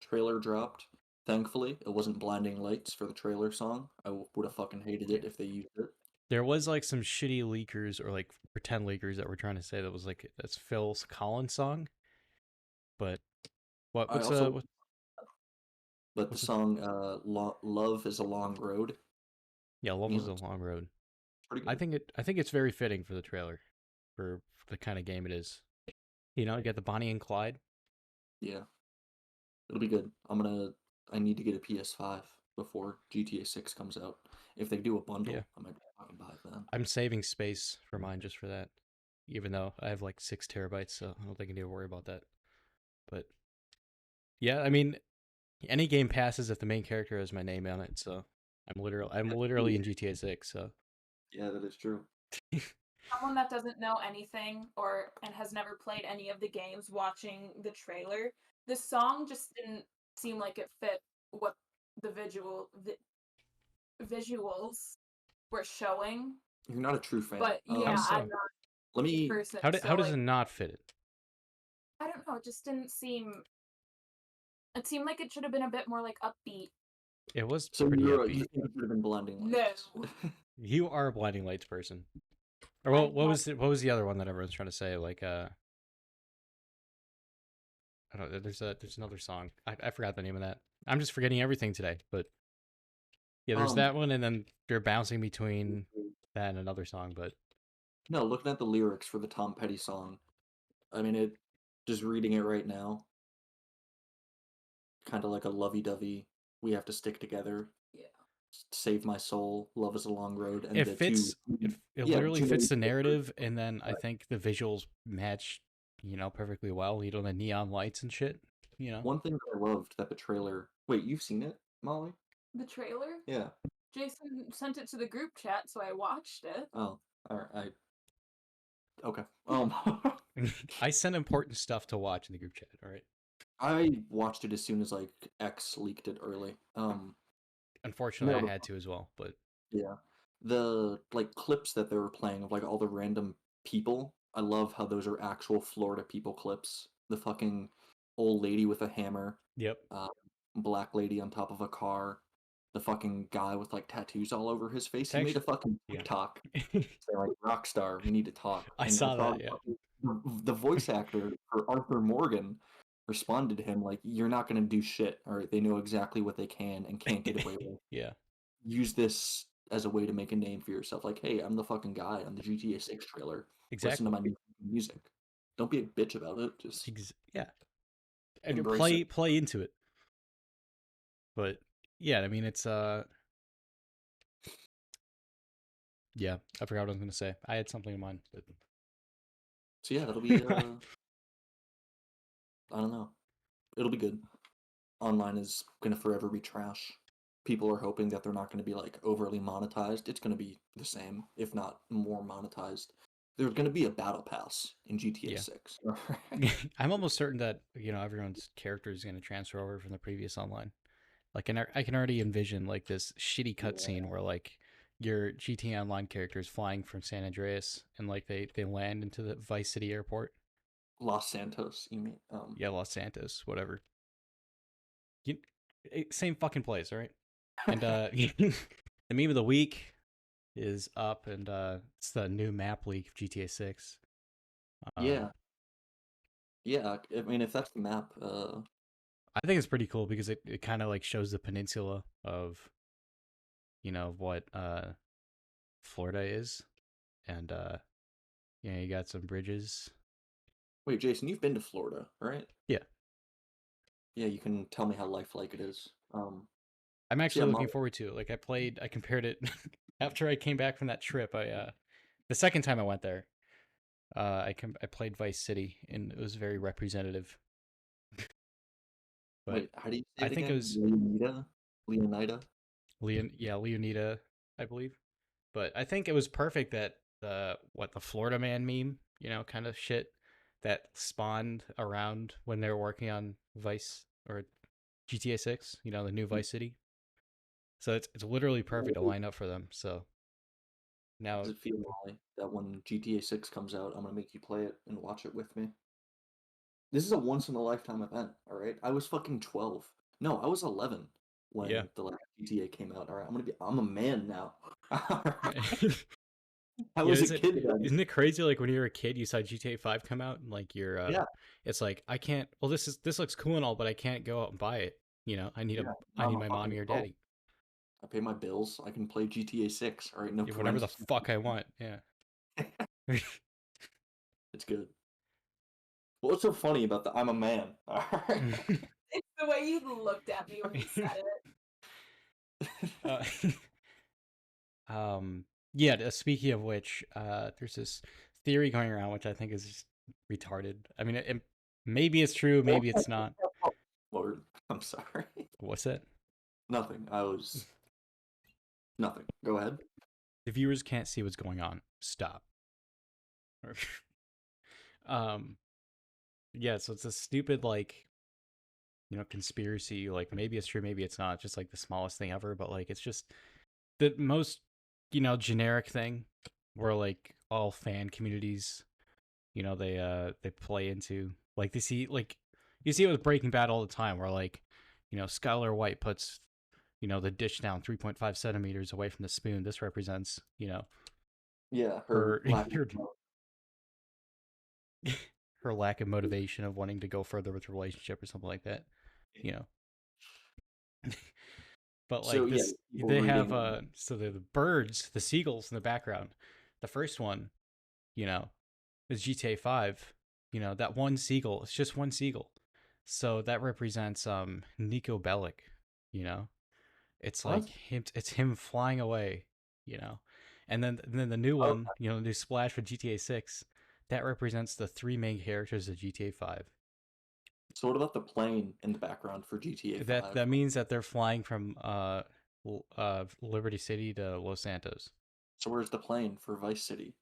trailer dropped. Thankfully, it wasn't Blinding Lights for the trailer song. I would have fucking hated it if they used it. There was like some shitty leakers or like pretend leakers that were trying to say that was like that's Phil Collins' song. But but the song Love is a Long Road. Yeah, Love is a Long Road. Pretty good. I think it's very fitting for the trailer for the kind of game it is. You get the Bonnie and Clyde. Yeah. It'll be good. I need to get a PS5 before GTA 6 comes out. If they do a bundle, I might fucking buy it then. I'm saving space for mine just for that. Even though I have like 6 terabytes, so I don't think I need to worry about that. But yeah, I mean, any game passes if the main character has my name on it, so I'm literally in GTA 6, so. Yeah, that is true. Someone that doesn't know anything and has never played any of the games watching the trailer, the song just didn't seem like it fit what the visuals were showing. You're not a true fan. But yeah, I'm not. Let me. How does it not fit it? I don't know. It just didn't seem. It seemed like it should have been a bit more like upbeat. It was pretty upbeat. You think it should have been Blinding Lights? No. You are a Blinding Lights person. Or what was the other one that everyone's trying to say? Like I don't know. There's another song. I forgot the name of that. I'm just forgetting everything today. But yeah, there's that one, and then they're bouncing between that and another song. But no, looking at the lyrics for the Tom Petty song, I mean, it. Just reading it right now, kind of like a lovey-dovey. We have to stick together. Yeah. Save my soul. Love is a long road, and it the two. fits. It Yeah, literally two fits ladies the with her. narrative, and then I think the visuals match. Perfectly well. The neon lights and shit. One thing that I loved that the trailer. Wait, you've seen it, Molly? The trailer? Yeah. Jason sent it to the group chat, so I watched it. Oh, all right. Okay. I send important stuff to watch in the group chat. All right. I watched it as soon as like X leaked it early. Unfortunately, I No, had to as well, but yeah. The like clips that they were playing of like all the random people, I love how those are actual Florida people clips. The fucking old lady with a hammer, yep. uh, black lady on top of a car, the fucking guy with like tattoos all over his face. It's He made a actually fucking yeah. TikTok saying like Rockstar, we need to talk. I And I saw saw that. Yeah. the voice actor for Arthur Morgan responded to him like, "You're not gonna do shit. All right, they know exactly what they can and can't get away with. Yeah. Use this as a way to make a name for yourself. Like, hey, I'm the fucking guy on the GTA 6 trailer. Listen to Exactly. my new music. Don't be a bitch about it. Just Yeah. And embrace it." play into it. But yeah, I mean it's yeah, I forgot what I was gonna say. I had something in mind, but So yeah, that'll be I don't know. It'll be good. Online is gonna forever be trash. People are hoping that they're not gonna be like overly monetized. It's gonna be the same, if not more monetized. There's gonna be a battle pass in GTA yeah. 6. I'm almost certain that everyone's character is gonna transfer over from the previous online. Like, I can already envision like this shitty cutscene where like your GTA Online character is flying from San Andreas and like they land into the Vice City airport. Los Santos, you mean? Yeah, Los Santos, whatever. You, same fucking place, all right? And the meme of the week is up, and it's the new map leak of GTA 6. Yeah. Yeah, I mean, if that's the map, I think it's pretty cool because it kind of like shows the peninsula of what Florida is, and you got some bridges. wait, Jason, you've been to Florida, right? Yeah, Yeah, you can tell me how lifelike it is. I'm So yeah, actually looking forward to it. Like I compared it after I came back from that trip. The second time I went there, I played Vice City, and it was very representative. But wait, how do you say I it think it again? was Leonida? Leonida, I believe. But I think it was perfect that the Florida Man meme, kind of shit that spawned around when they were working on Vice or GTA 6, the new Vice City. So it's literally perfect to line up for them. So How now does it feel, Molly, that when GTA 6 comes out, I'm gonna make you play it and watch it with me? This is a once in a lifetime event, all right? I was fucking 12. No, I was 11 yeah. when the last GTA came out. All right, I'm a man now. I Yeah, was a kid then. isn't it crazy like when you were a kid you saw GTA 5 come out and like you're Yeah, it's like I can't well this looks cool and all but I can't go out and buy it. yeah. I Now I'm need a my fucking mommy or adult. daddy. I pay my bills. I can play GTA 6. All right, no Yeah, whatever the parental fuck I want. Yeah. It's good. What's so funny about the I'm a man? All right. It's the way you looked at me when you said it. uh, yeah, speaking of which, there's this theory going around which I think is just retarded. I mean, maybe it's true, maybe it's not. Lord, I'm sorry. What's that? Nothing. Nothing. Go ahead. The viewers can't see what's going on. Stop. um, yeah, so it's a stupid like conspiracy. Like maybe it's true, maybe it's not. Just like the smallest thing ever, but like it's just the most generic thing where like all fan communities they play into. Like they see like you see it with Breaking Bad all the time where like Skylar White puts the dish down 3.5 centimeters away from the spoon. This represents Yeah, her her lack her of her lack of motivation of wanting to go further with the relationship or something like that. You know. But So like yeah, this, people they have reading. so the birds, the seagulls in the background. The first one, you know, is GTA 5. You know, that one seagull, it's just one seagull. So that represents Nico Bellic, you know. It's like What? him flying away, you know. And then the new Oh, one, you know, the new splash with GTA 6, that represents the three main characters of GTA 5. so what about the plane in the background for GTA That 5? that means that they're flying from Liberty City to Los Santos. So where's the plane for Vice City?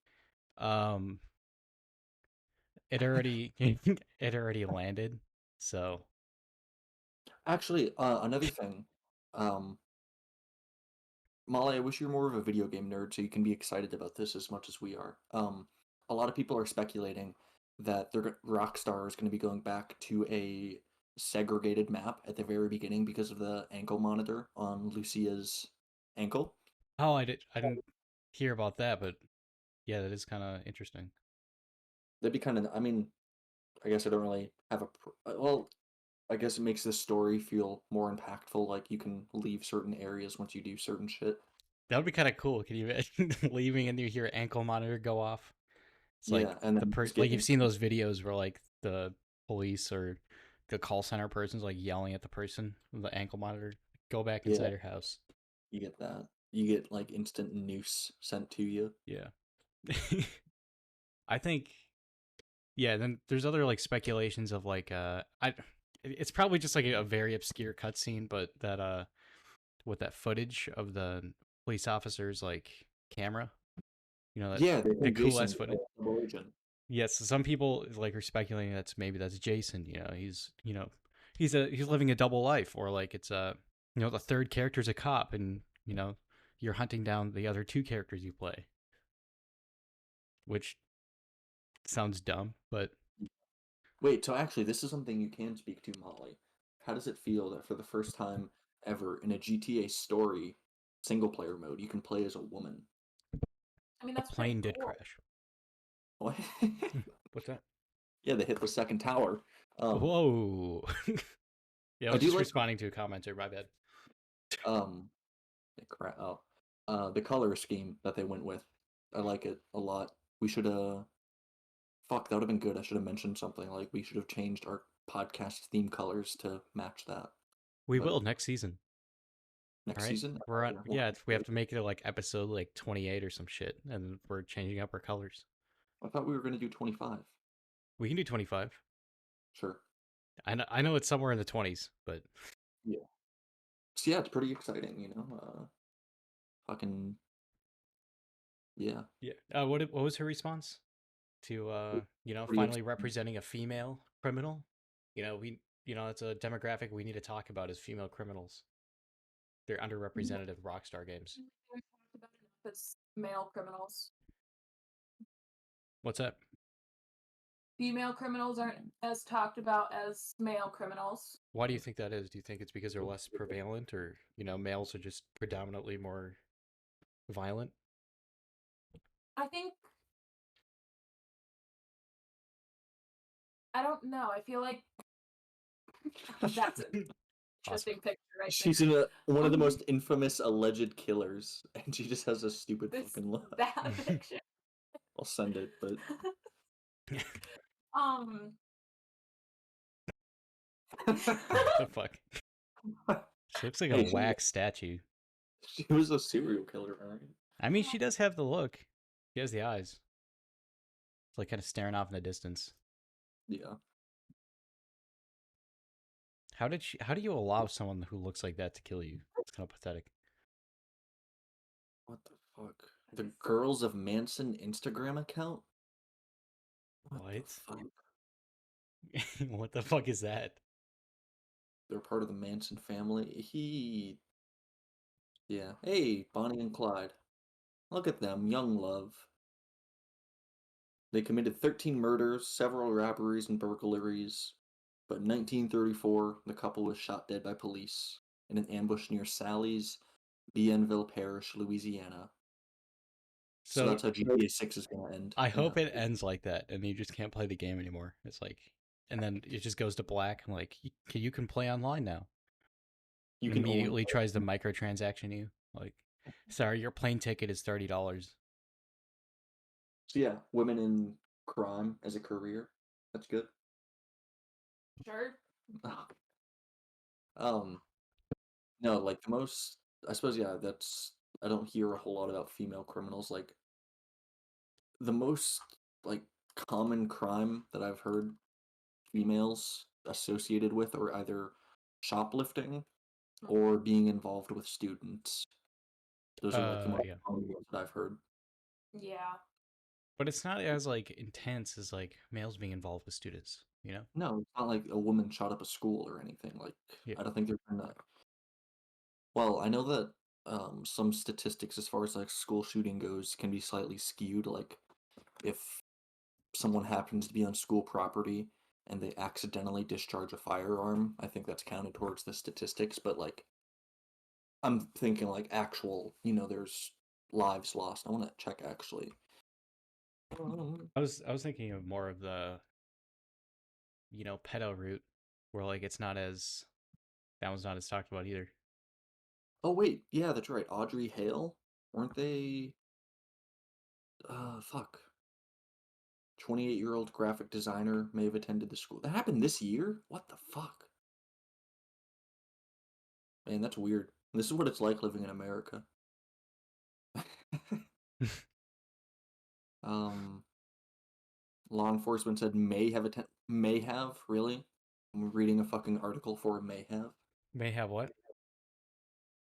Um it already it already landed. So Actually, another thing, um, Molly, I wish you were more of a video game nerd so you can be excited about this as much as we are. A lot of people are speculating that Rockstar is going to be going back to a segregated map at the very beginning because of the ankle monitor on Lucia's ankle. oh, I didn't hear about that, but yeah, that is kind of interesting. That'd be kind of, I mean, I guess I don't really have well, I guess it makes the story feel more impactful. Like you can leave certain areas once you do certain shit. That would be kind of cool. Can you imagine leaving and you hear ankle monitor go off? It's Yeah, like and the then just like get you've seen instant. those videos where like the police or the call center person's like yelling at the person with the ankle monitor, go back Yeah, inside your house. you get that. You get like instant noose sent to you. Yeah. I think yeah, then there's other like speculations of like it's probably just like a very obscure cutscene, but that with that footage of the police officer's like camera, you know, that Yeah, they the think cool ass Jason footage. double agent. Yes, some people like are speculating that's Jason. You know, he's living a double life, or like it's you know the third character's a cop, and you know you're hunting down the other two characters you play, which sounds dumb, but Wait, so actually, this is something you can speak to, Molly. How does it feel that for the first time ever in a GTA story single player mode, you can play as a woman? I mean, a that's pretty plane did cool. crash. What? What's that? Yeah, they hit the second tower. Um, Whoa. Yeah, I I was do just like responding to a commenter. My bad. um, the color scheme that they went with. I like it a lot. We should fuck, that would have been good. I should have mentioned something like we should have changed our podcast theme colors to match that. We But will next season. All next right, season, we're on. yeah, Yeah, we have to make it like episode like 28 or some shit, and we're changing up our colors. I thought we were gonna do 25. We can do 25. Sure. I know it's somewhere in the 20s, but Yeah. So yeah, it's pretty exciting, fucking yeah. yeah. What was her response to you know Pretty finally exciting. representing a female criminal? You know it's a demographic we need to talk about as female criminals. They're underrepresented in Rockstar games. They're talked about enough as male criminals. What's that? Female criminals aren't as talked about as male criminals. Why do you think that is? Do you think it's because they're less prevalent, or you know males are just predominantly more violent? I think I don't know. I feel like that's an Awesome. interesting picture right there. She's in one of the Um, most infamous alleged killers, and she just has a stupid this fucking look. that picture. I'll send it, but um What the fuck? She looks like a hey, she wax statue. she was a serial killer, right? I mean, she does have the look. She has the eyes. It's like kind of staring off in the distance. Yeah. How do you allow someone who looks like that to kill you? It's kind of pathetic. What the fuck? The Girls of Manson Instagram account? What the What? fuck? What the fuck is that? They're part of the Manson family. Yeah. Hey, Bonnie and Clyde. Look at them, young love. They committed 13 murders, several robberies and burglaries, but in 1934, the couple was shot dead by police in an ambush near Sally's, Bienville Parish, Louisiana. So So that's how GTA 6 is gonna end. I Yeah. hope it ends like that, and you just can't play the game anymore. It's like, and then it just goes to black. I'm like, you can play online now. You And can only immediately tries to microtransaction you. Like, sorry, your plane ticket is $30. So yeah, women in crime as a career. That's good. Sure. Um, no, like the most, I suppose, yeah, that's, I don't hear a whole lot about female criminals. Like the most like common crime that I've heard females associated with are either shoplifting or being involved with students. Those are like the most Yeah, common ones that I've heard. Yeah. but it's not as like intense as like males being involved with students. You know? No, it's not like a woman shot up a school or anything. Like Yeah. I don't think they're gonna. Well, I know that some statistics as far as like school shooting goes can be slightly skewed. Like if someone happens to be on school property and they accidentally discharge a firearm, I think that's counted towards the statistics. But like I'm thinking like actual, there's lives lost. I want to check actually. I was thinking of more of the pedo route, where like it's not as that one's not as talked about either. Oh wait, yeah, that's right. Audrey Hale, weren't they? Fuck. 28-year-old graphic designer may have attended the school. That happened this year? What the fuck? Man, that's weird. This is what it's like living in America. um, Law enforcement said may have, really? I'm reading a fucking article for may have. May have what?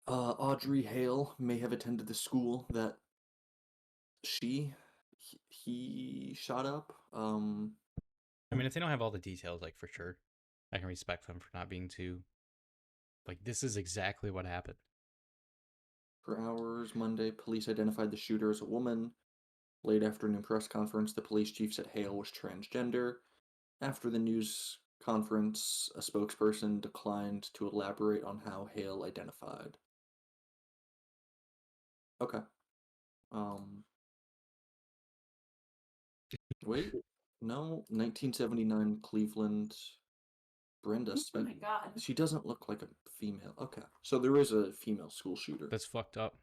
Audrey Hale may have attended the school that she he shot up. I mean, if they don't have all the details, like for sure, I can respect them for not being too like this is exactly what happened. For hours Monday, police identified the shooter as a woman. Late afternoon press conference, the police chief said Hale was transgender. After the news conference, a spokesperson declined to elaborate on how Hale identified. Okay. Um. Wait. No. 1979 Cleveland. Brenda Oh Smith. my god. She doesn't look like a female. Okay. So there is a female school shooter. That's fucked up.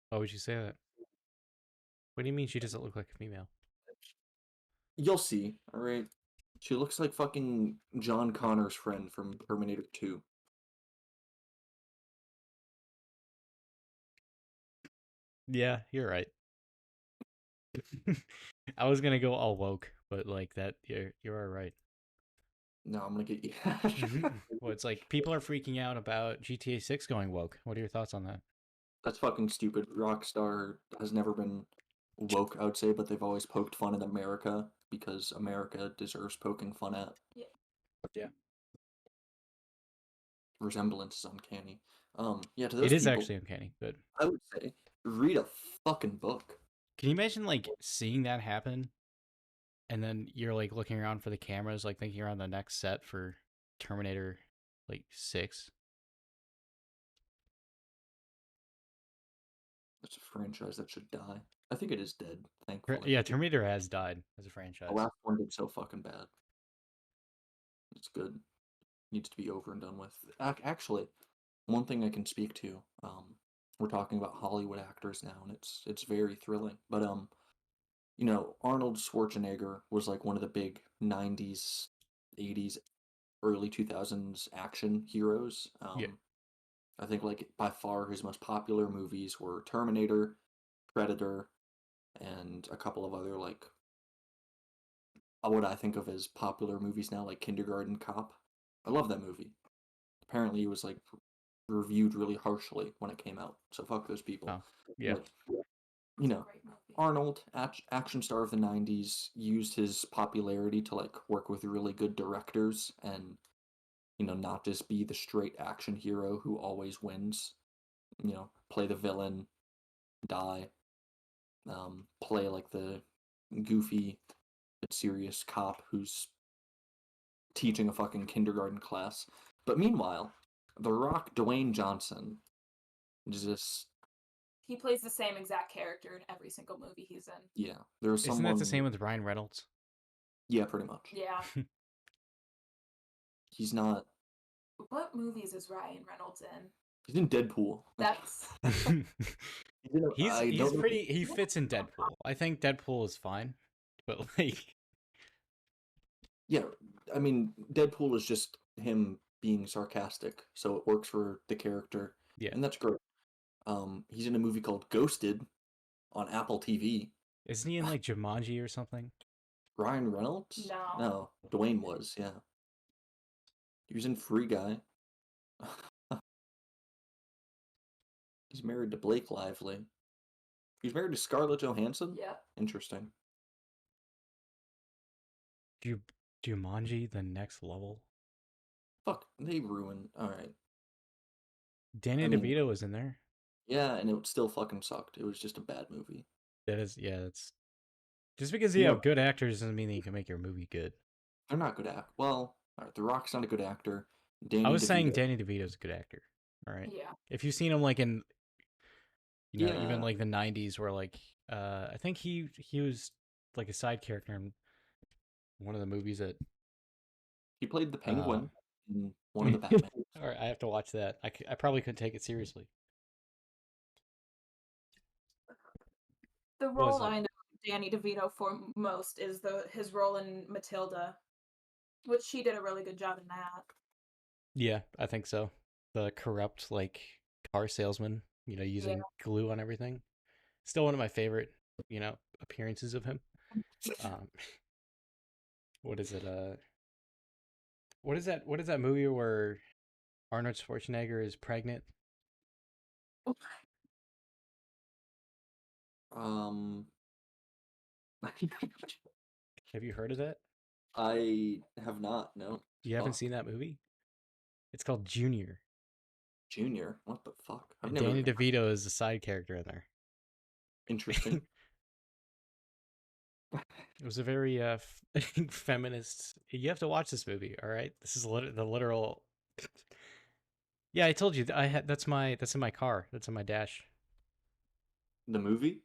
Why would you say that? What do you mean she doesn't look like a female? You'll see. All right. She looks like fucking John Connor's friend from Terminator 2. Yeah, you're right. I was gonna go all woke, but like that, you're all right. No, I'm gonna get you. Well, it's like people are freaking out about GTA 6 going woke. What are your thoughts on that? That's fucking stupid. Rockstar has never been woke, I would say, but they've always poked fun at America because America deserves poking fun at. Yeah. Yeah. Resemblance is uncanny. Yeah, to It those is people, actually uncanny, but I would say read a fucking book. can you imagine like seeing that happen and then you're like looking around for the cameras, like thinking around the next set for Terminator like 6? It's a franchise that should die. I think it is dead, thankfully. Yeah, Terminator has died as a The franchise. last one did so fucking bad. It's good. Needs to be over and done with. Actually, one thing I can speak to, we're talking about Hollywood actors now, and it's very thrilling. But Arnold Schwarzenegger was like one of the big '90s, '80s, early 2000s action heroes. Yeah. I think like by far his most popular movies were Terminator, Predator, and a couple of other like what I think of as popular movies now, like Kindergarten Cop. I love that movie. Apparently, it was like reviewed really harshly when it came out. So fuck those people. Oh, yeah. But Arnold, action star of the '90s, used his popularity to like work with really good directors and not just be the straight action hero who always wins. Play the villain, die. Play like the goofy but serious cop who's teaching a fucking kindergarten class. But meanwhile, The Rock, Dwayne Johnson, just He plays the same exact character in every single movie he's in. Yeah, there was Isn't that the someone. same with Ryan Reynolds? Yeah, pretty much. Yeah. He's not. What movies is Ryan Reynolds in? He's in Deadpool. That's I He's don't know. pretty. He fits in Deadpool. I think Deadpool is fine, but like, Yeah, I mean, Deadpool is just him being sarcastic, so it works for the character, yeah, and that's great. He's in a movie called Ghosted on Apple TV. isn't he in like Jumanji or something? Ryan Reynolds? No. No, Dwayne was, yeah. He was in Free Guy. He's married to Blake Lively. He's married to Scarlett Johansson? yeah. Interesting. Jumanji: The Next Level. Fuck, they ruined. Alright. Danny I mean- DeVito was in there. Yeah, and it still fucking sucked. It was just a bad movie. That is, yeah. That's just because you You know- have good actors doesn't mean that you can make your movie good. They're not good act. Well, alright, The Rock's not a good actor. Danny I was saying DeVito- Danny DeVito's a good actor. All right. Yeah. If you've seen him like in, even Yeah. like the '90s, where like I think he was like a side character in one of the movies that. He played the Penguin in one of the Batman. All right, I have to watch that. I probably couldn't take it seriously. The was role it? I know Danny DeVito for most is his role in Matilda, which she did a really good job in that. Yeah, I think so. The corrupt like car salesman, using glue on everything. Still one of my favorite, appearances of him. What is it? What is that? What is that movie where Arnold Schwarzenegger is pregnant? Have you heard of that? I have not. No. You haven't Fuck. seen that movie? It's called Junior. Junior. What the fuck? I've And never. Danny DeVito is the side character in there. Interesting. It was a very feminist. You have to watch this movie. All right, this is the literal. Yeah, I told you I had. That's in my car. That's in my dash. The movie?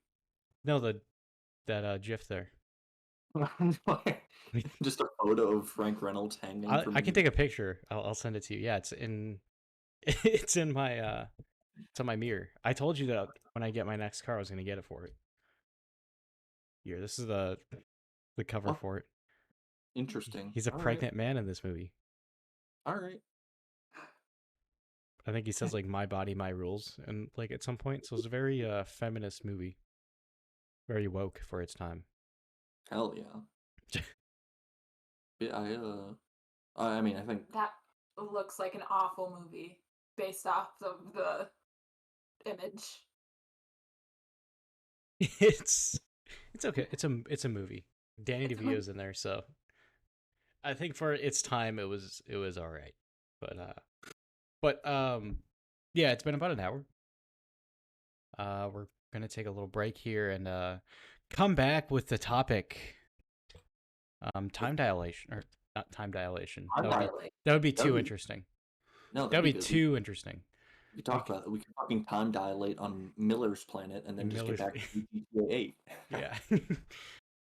No, that GIF there. Just a photo of Frank Reynolds hanging. I can take a picture. I'll send it to you. Yeah, it's in. It's in my it's on my mirror. I told you that when I get my next car, I was gonna get it for it. Here, this is the cover Oh, for it. Interesting. He's a All right. pregnant man in this movie. All right. I think he says like "my body, my rules," and like at some point. So it's a very feminist movie, very woke for its time. Hell yeah. Yeah, I mean, I think That looks like an awful movie based off of the image. It's okay. It's a movie. Danny It's a movie. DeVito's in there, so I think for its time it was all right. But yeah, it's been about an hour. We're gonna take a little break here and come back with the topic. Time dilation, or not time dilation. Time dilation. That would be That would too be- interesting. no, That would be good. too interesting. We could talk about it. We could fucking time dilate on Miller's planet and then just get back to GTA 8. Yeah.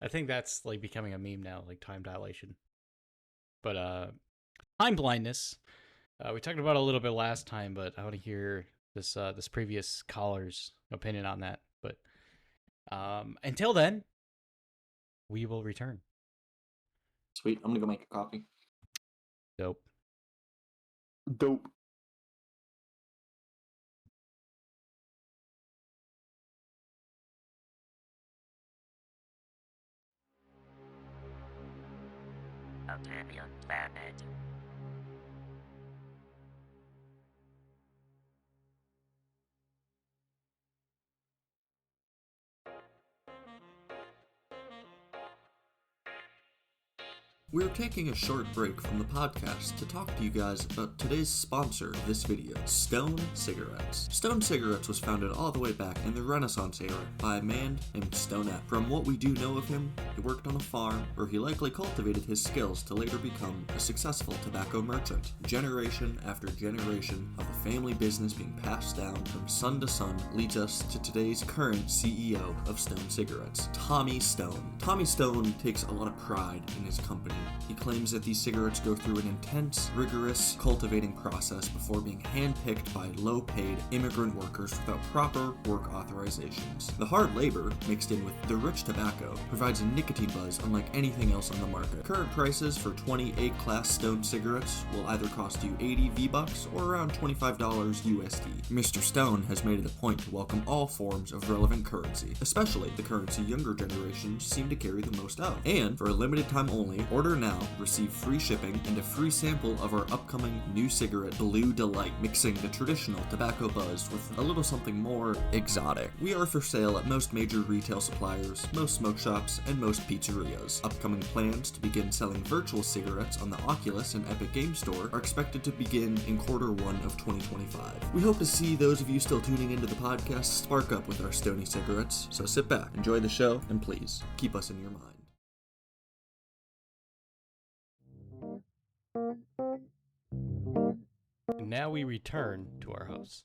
I think that's like becoming a meme now, like time dilation. But time blindness. We talked about it a little bit last time, but I want to hear this previous caller's opinion on that. But until then, we will return. Sweet. I'm gonna go make a coffee. Dope. Dope. Amadeus Planet. We're taking a short break from the podcast to talk to you guys about today's sponsor of this video, Stone Cigarettes. Stone Cigarettes was founded all the way back in the Renaissance era by a man named Stonette. From what we do know of him, he worked on a farm where he likely cultivated his skills to later become a successful tobacco merchant. Generation after generation of the family business being passed down from son to son leads us to today's current CEO of Stone Cigarettes, Tommy Stone. Tommy Stone takes a lot of pride in his company. He claims that these cigarettes go through an intense, rigorous cultivating process before being handpicked by low-paid immigrant workers without proper work authorizations. The hard labor, mixed in with the rich tobacco, provides a nicotine buzz unlike anything else on the market. Current prices for 20 A-class Stone cigarettes will either cost you 80 V-Bucks or around $25 USD. Mr. Stone has made it a point to welcome all forms of relevant currency, especially the currency younger generations seem to carry the most of. And for a limited time only, order now, receive free shipping, and a free sample of our upcoming new cigarette, Blue Delight, mixing the traditional tobacco buzz with a little something more exotic. We are for sale at most major retail suppliers, most smoke shops, and most pizzerias. Upcoming plans to begin selling virtual cigarettes on the Oculus and Epic Game Store are expected to begin in Q1 of 2025. We hope to see those of you still tuning into the podcast spark up with our Stony cigarettes, so sit back, enjoy the show, and please, keep us in your mind. And now we return to our hosts.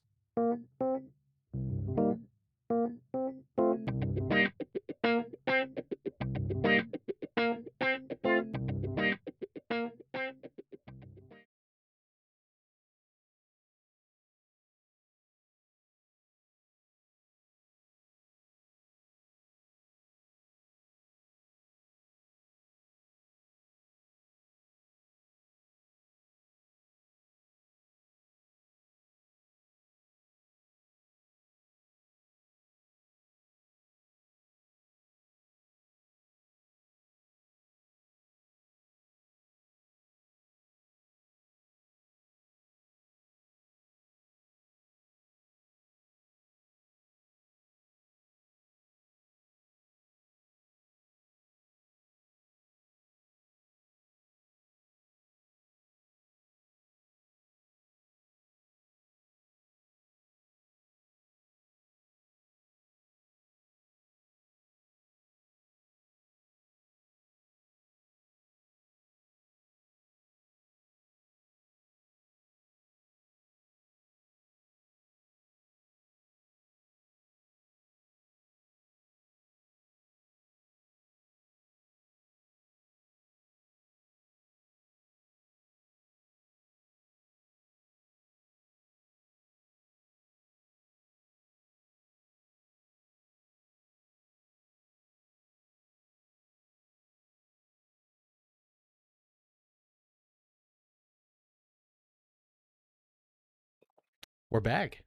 We're back.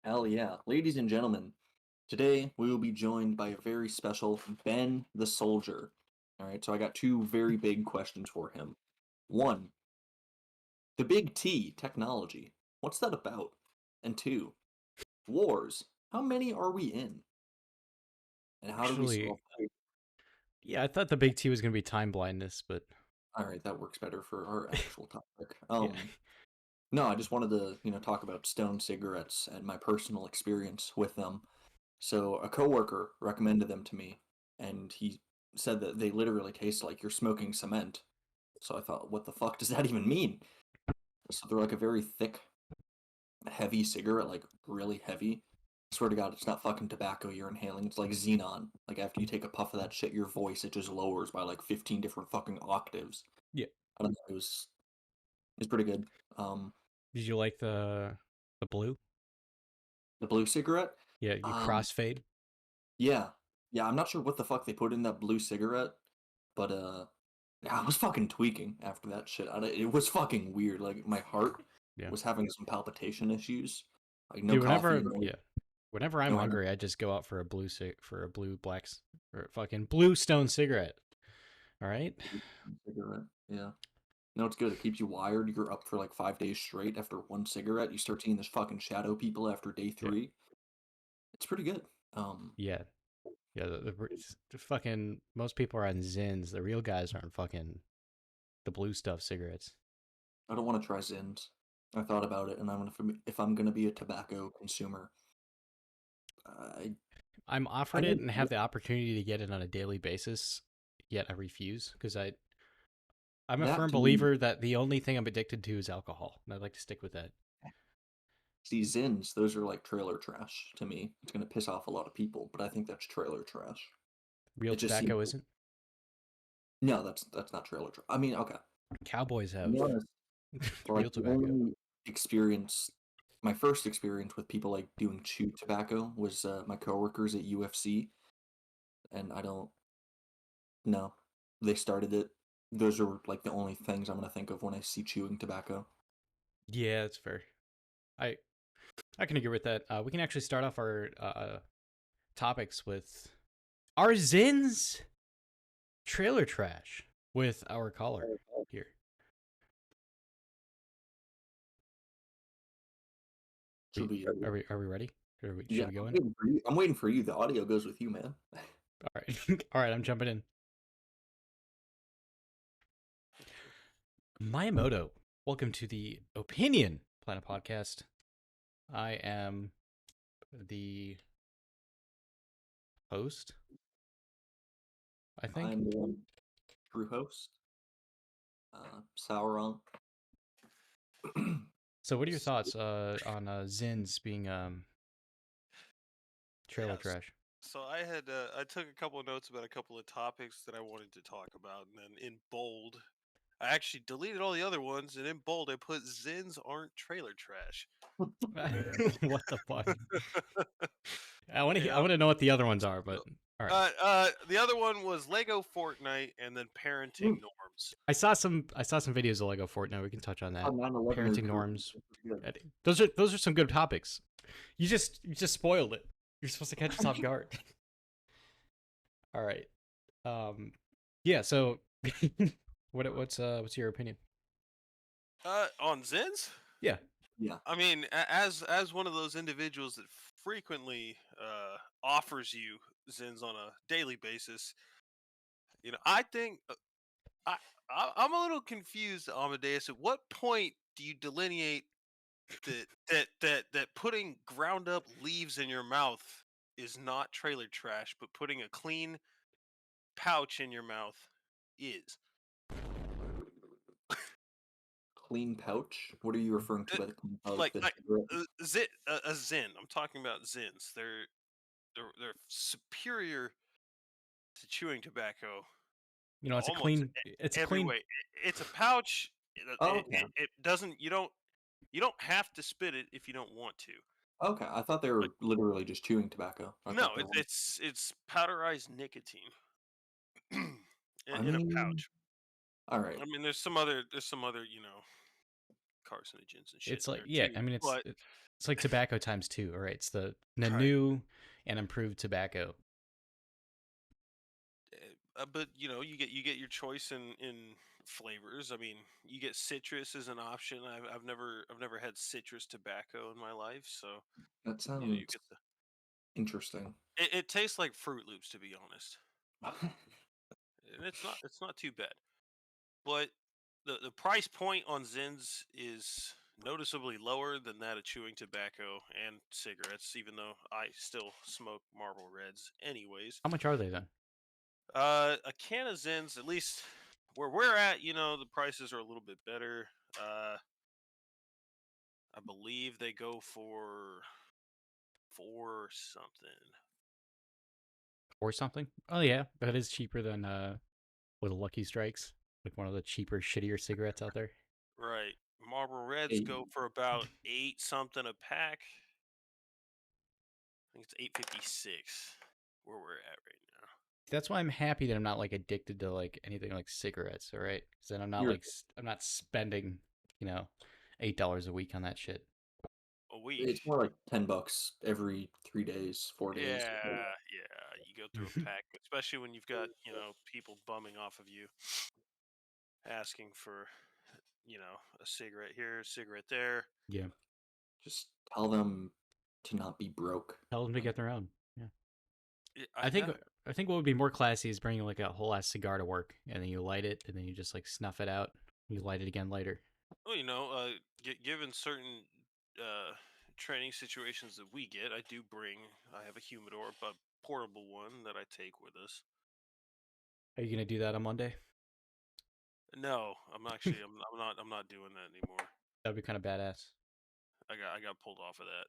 Hell yeah. Ladies and gentlemen, today we will be joined by a very special Ben the Soldier. All right, so I got two very big questions for him. One, the big T, technology. What's that about? And two, wars. How many are we in? And how do we Actually, solve that? yeah, I thought the big T was going to be time blindness, but All right, that works better for our actual topic. yeah. No, I just wanted to, talk about Stone cigarettes and my personal experience with them. So a coworker recommended them to me, and he said that they literally taste like you're smoking cement. So I thought, what the fuck does that even mean? So they're like a very thick, heavy cigarette, like really heavy. I swear to God, it's not fucking tobacco you're inhaling. It's like xenon. Like after you take a puff of that shit, your voice it just lowers by like 15 different fucking octaves. Yeah. I don't know. It was pretty good. Did you like the blue? The blue cigarette. Yeah, you Um, crossfade. yeah, yeah. I'm not sure what the fuck they put in that blue cigarette, but yeah, I was fucking tweaking after that shit. It was fucking weird. Like my heart Yeah. was having some palpitation issues. Like no Dude, coffee. whenever I'm No, I know. hungry, I just go out for a or fucking blue Stone cigarette. All right. Cigarette. Yeah. No, it's good. It keeps you wired. You're up for like 5 days straight after one cigarette. You start seeing this fucking shadow people after day Yeah. 3. It's pretty good. Yeah. Yeah, the fucking most people are on Zins. The real guys are on fucking the blue stuff cigarettes. I don't want to try Zins. I thought about it, and if I'm gonna be a tobacco consumer, I'm offered it and have the opportunity to get it on a daily basis, yet I refuse because I'm a that firm to me, believer that the only thing I'm addicted to is alcohol, and I'd like to stick with that. see Zins, those are like trailer trash to me. It's gonna piss off a lot of people, but I think that's trailer trash. Real It just seems tobacco isn't. no, that's not trailer trash. I mean, okay, Cowboys to have be honest, like real the tobacco. only experience, my first experience with people like doing chew tobacco was my coworkers at UFC, and I don't know. They started it. Those are like the only things I'm gonna think of when I see chewing tobacco. Yeah, that's fair. I I can agree with that. We can actually start off our topics with our Zins trailer trash with our caller here. Should we? Are we ready? Yeah, Should we go I'm in? waiting for you. I'm waiting for you. The audio goes with you, man. All right. All right, I'm jumping in. Miyamoto, welcome to the Opinion Planet Podcast. I am the host, I think. I'm the true host, Sauron. So, what are your thoughts on Zins being trailer Yes. trash? So I took a couple of notes about a couple of topics that I wanted to talk about, and then in bold, I actually deleted all the other ones, and in bold I put Zins aren't trailer trash. What the fuck? I want to Yeah. know what the other ones are, but all right. The other one was Lego Fortnite, and then parenting norms. I saw some videos of Lego Fortnite. We can touch on that. 9/11 Parenting is norms. good. Those are some good topics. You just spoiled it. You're supposed to catch us off guard. All right. Yeah, so what's your opinion? On Zins? Yeah. Yeah. I mean, as one of those individuals that frequently offers you Zins on a daily basis, I think I'm a little confused, Amadeus. At what point do you delineate that putting ground up leaves in your mouth is not trailer trash, but putting a clean pouch in your mouth is? Clean pouch? What are you referring to by the clean pouch? Like, The like cigarette? a Zin. I'm talking about Zins. They're superior to chewing tobacco. You know, it's Almost it's a every clean way. It's a pouch. Oh, okay. It doesn't. You don't have to spit it if you don't want to. Okay, I thought they were literally just chewing tobacco. I No, thought they were. it's powderized nicotine I in a mean, pouch. all right. I mean, there's some other carcinogens and shit it's in like there too. I mean But it's like tobacco times 2, all right? It's the Right. new and improved tobacco. but you get your choice in flavors. I mean, you get citrus as an option. I've never had citrus tobacco in my life, so That you sounds get the. interesting. It tastes like Fruit Loops, to be honest, and it's not too bad. But the price point on Zins is noticeably lower than that of chewing tobacco and cigarettes, even though I still smoke Marlboro Reds anyways. How much are they then? A can of Zins, at least where we're at, the prices are a little bit better. I believe they go for something. Or something? Oh yeah, that is cheaper than with Lucky Strikes, like one of the cheaper, shittier cigarettes out there. Right. Marlboro Reds Hey, go for about 8 something a pack. I think it's 8.56 where we're at right now. That's why I'm happy that I'm not like addicted to like anything like cigarettes, all right? Because then I'm not You're- I'm not spending, $8 a week on that shit. A week. it's more like $10 every 3 days, 4 days. Yeah. You go through a pack, especially when you've got, people bumming off of you, asking for, a cigarette here, a cigarette there. Yeah. Just tell them to not be broke. Tell them to get their own. Yeah. I think what would be more classy is bringing like a whole ass cigar to work, and then you light it, and then you just like snuff it out. You light it again later. Well, given certain training situations that we get, I do bring. I have a humidor, a portable one that I take with us. Are you gonna do that on Monday? No, I'm actually. I'm not doing that anymore. That'd be kind of badass. I got pulled off of that.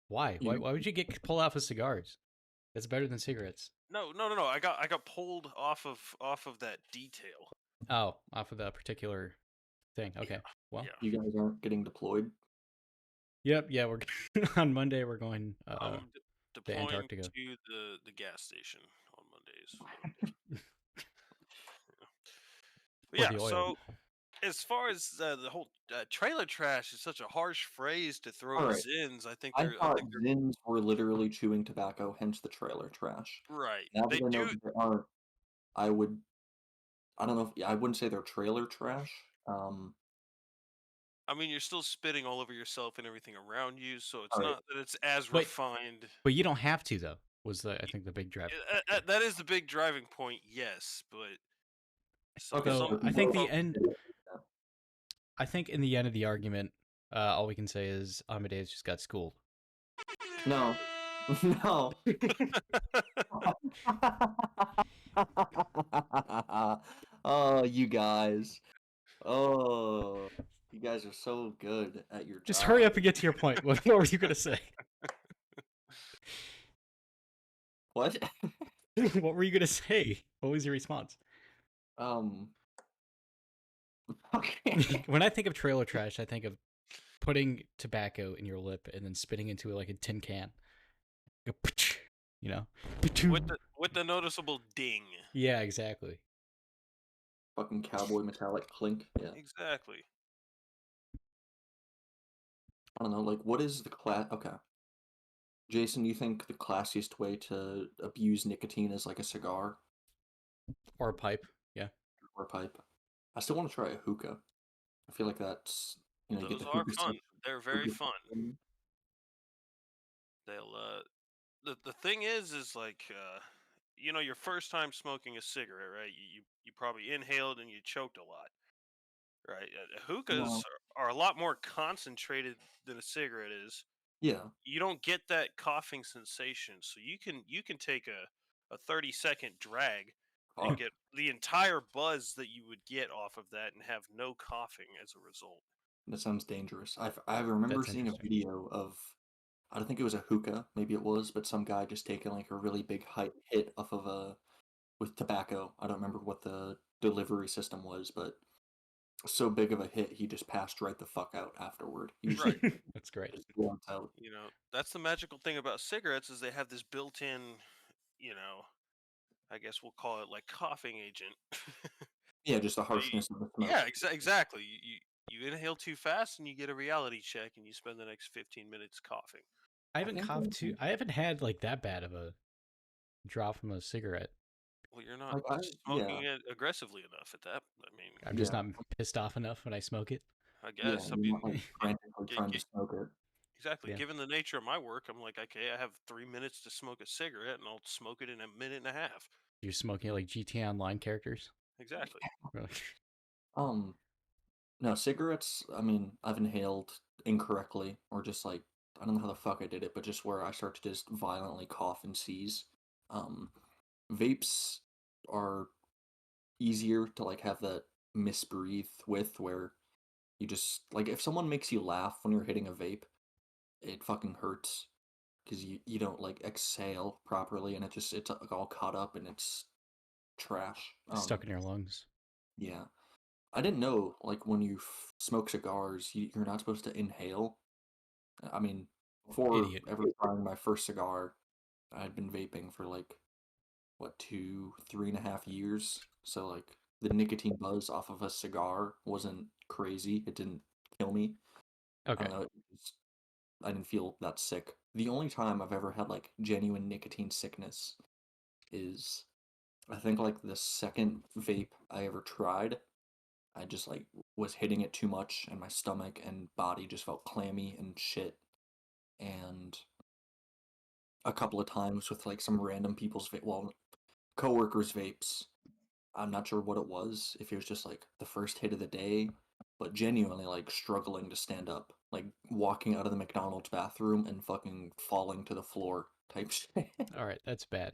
Why? Why would you get pulled off of cigars? That's better than cigarettes. No. I got pulled off of that detail. Oh, off of that particular thing. Okay. Well. Yeah. You guys aren't getting deployed? Yep. Yeah. We're on Monday. We're going I'm to deploying Antarctica. to the gas station on Mondays. But For yeah. the oil. So as far as the whole trailer trash is such a harsh phrase to throw All at right. Zins. I think I they're thought Zins were literally chewing tobacco, hence the trailer trash. right. Now that They I know do. that they are, I don't know if I wouldn't say they're trailer trash. I mean, you're still spitting all over yourself and everything around you, so it's All right. not that it's as But- refined. But you don't have to though. Was I think the big drive. That is the big driving point, yes, but Okay, So I think the end. I think in the end of the argument, all we can say is Amadeus just got schooled. No. No. Oh, you guys. Oh, you guys are so good at your Just job. hurry up and get to your point. What were you gonna say? What? What were you gonna say? What was your response? Okay. When I think of trailer trash, I think of putting tobacco in your lip and then spitting into it like a tin can. You know? with the noticeable ding. Yeah, exactly. Fucking cowboy metallic clink. Yeah. Exactly. I don't know, like, what is the class? Okay. Jason, you think the classiest way to abuse nicotine is like a cigar Or a pipe. Yeah. or a pipe? I still want to try a hookah. I feel like that's, you get Those the are hookah fun. stuff. They're very hookah fun. stuff. They'll the thing is like your first time smoking a cigarette, right? You probably inhaled and you choked a lot, right? Hookahs No. are a lot more concentrated than a cigarette is. Yeah. You don't get that coughing sensation, so you can take a 30-second drag and Fuck. get the entire buzz that you would get off of that and have no coughing as a result. That sounds dangerous. I remember That's seeing a interesting. video of, I don't think it was a hookah, maybe it was, but some guy just taking like a really big hit off of with tobacco. I don't remember what the delivery system was, but so big of a hit, he just passed right the fuck out afterward. He was Right. That's great. just blowing out. That's the magical thing about cigarettes is they have this built-in, I guess we'll call it like coughing agent. Yeah, just the harshness of the smoke. Yeah, exactly. You inhale too fast and you get a reality check and you spend the next 15 minutes coughing. I haven't think coughed I- I haven't had like that bad of a drop from a cigarette. Well, you're not Like, smoking it aggressively enough at that. I mean, I'm just Yeah. not pissed off enough when I smoke it. I Yeah, guess. I you're mean, not like frantically trying to smoke it. exactly. Yeah. Given the nature of my work, I'm like, okay, I have 3 minutes to smoke a cigarette, and I'll smoke it in a minute and a half. You're smoking like GTA Online characters. Exactly. Really? No, cigarettes, I mean, I've inhaled incorrectly, or just like, I don't know how the fuck I did it, but just where I start to just violently cough and seize. Vapes are easier to like have that misbreathe with, where you just, like, if someone makes you laugh when you're hitting a vape, it fucking hurts, because you don't like exhale properly, and it's like, all caught up, and it's trash. Stuck in your lungs. Yeah. I didn't know, like, when you smoke cigars, you're not supposed to inhale. I mean, before Idiot. ever trying my first cigar, I'd been vaping for, like, what, 3.5 years? So, like, the nicotine buzz off of a cigar wasn't crazy. It didn't kill me. Okay. I don't know, I didn't feel that sick. The only time I've ever had, like, genuine nicotine sickness is, I think, like, the second vape I ever tried. I just like was hitting it too much, and my stomach and body just felt clammy and shit. And a couple of times with like some random people's coworkers' vapes. I'm not sure what it was, if it was just like the first hit of the day, but genuinely like struggling to stand up, like walking out of the McDonald's bathroom and fucking falling to the floor type shit. All right, that's bad.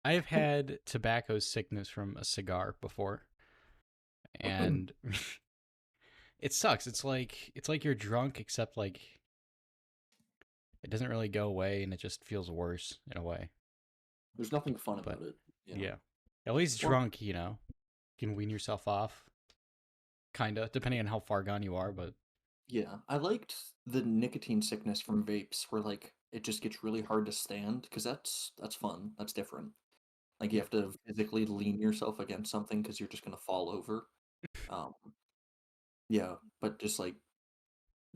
I've had tobacco sickness from a cigar before, and it sucks. It's like you're drunk, except like it doesn't really go away, and it just feels worse in a way. There's nothing fun But about it. yeah, at least Or- drunk, you can wean yourself off, kinda, depending on how far gone you are. But Yeah, I liked the nicotine sickness from vapes, where like it just gets really hard to stand, because that's fun. That's different. Like you have to physically lean yourself against something because you're just gonna fall over. Um, yeah, but just like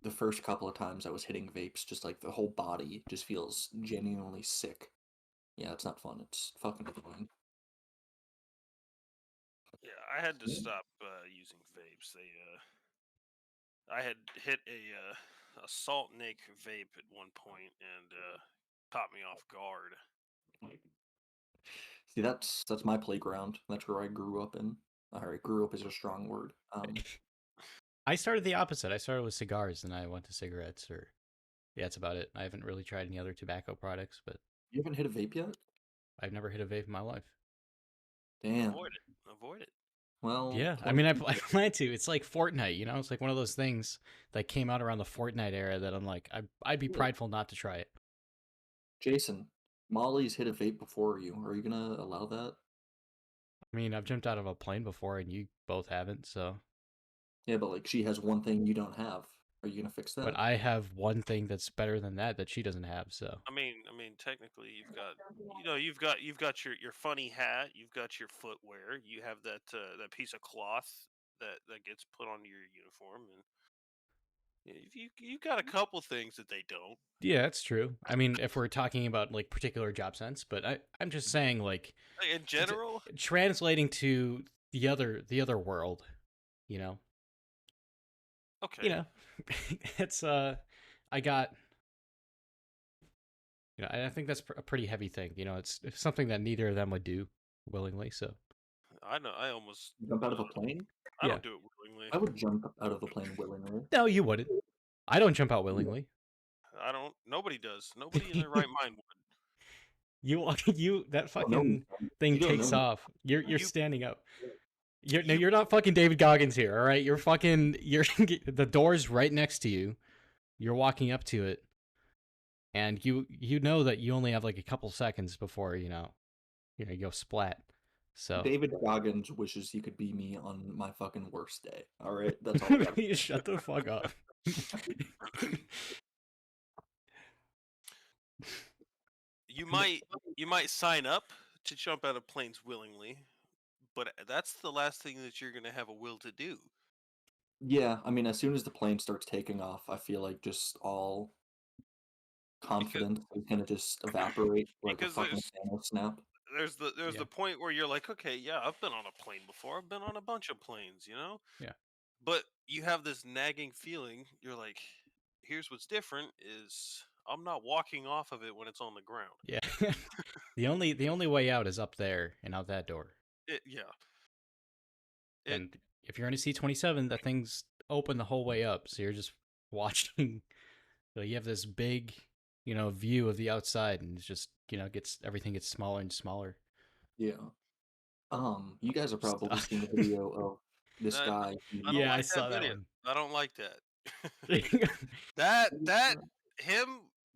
the first couple of times I was hitting vapes, just like the whole body just feels genuinely sick. Yeah, it's not fun. It's fucking annoying. Yeah, I had to stop using vapes. I had hit a Salt Nick vape at one point and caught me off guard. See, that's my playground. That's where I grew up in. All right, grew up is a strong word. I started the opposite. I started with cigars, and I went to cigarettes. Or yeah, that's about it. I haven't really tried any other tobacco products, but You haven't hit a vape yet? I've never hit a vape in my life. Damn. Avoid it. Avoid it. Well, Yeah, I mean, I plan to. It's like Fortnite, It's like one of those things that came out around the Fortnite era that I'm like, I'd be Yeah. prideful not to try it. Jason, Molly's hit a vape before you. Are you gonna allow that? I mean, I've jumped out of a plane before, and you both haven't, so. Yeah, but like she has one thing you don't have. Are you gonna fix that? But I have one thing that's better than that she doesn't have, so. I mean, technically, you've got your funny hat, you've got your footwear, you have that piece of cloth that gets put onto your uniform, and you've got a couple things that they don't. Yeah, that's true. I mean, if we're talking about like particular job sense, but I'm just saying like In general, translating to the other world, you know. okay. It's I got I think that's a pretty heavy thing. It's something that neither of them would do willingly. So I know. I almost Jump out of a plane? I Yeah. don't do it willingly. I would jump out of the plane willingly. no, you wouldn't. I don't jump out willingly. I don't. Nobody does. Nobody in their right mind would. You that Oh, no, fucking thing you don't takes know. off. You're You- standing up. You're not fucking David Goggins here, all right? You're the door's right next to you. You're walking up to it, and you know that you only have like a couple seconds before you go splat. So David Goggins wishes he could be me on my fucking worst day. All right, that's all. I got. you shut the fuck up. You might sign up to jump out of planes willingly, but that's the last thing that you're gonna have a will to do. Yeah, I mean, as soon as the plane starts taking off, I feel like just all confidence is gonna just evaporate like a because fucking Thanos snap. There's Yeah. the point where you're like, okay, yeah, I've been on a plane before. I've been on a bunch of planes, Yeah. But you have this nagging feeling. You're like, here's what's different is I'm not walking off of it when it's on the ground. Yeah. the only way out is up there and out that door. Yeah. And if you're in a C-27, that thing's open the whole way up, so you're just watching. So you have this big, view of the outside, and it's just, everything gets smaller and smaller. Yeah. You guys have probably Stop. seen the video of this I- guy. I don't Yeah, like I saw that video. one. I don't like that. that him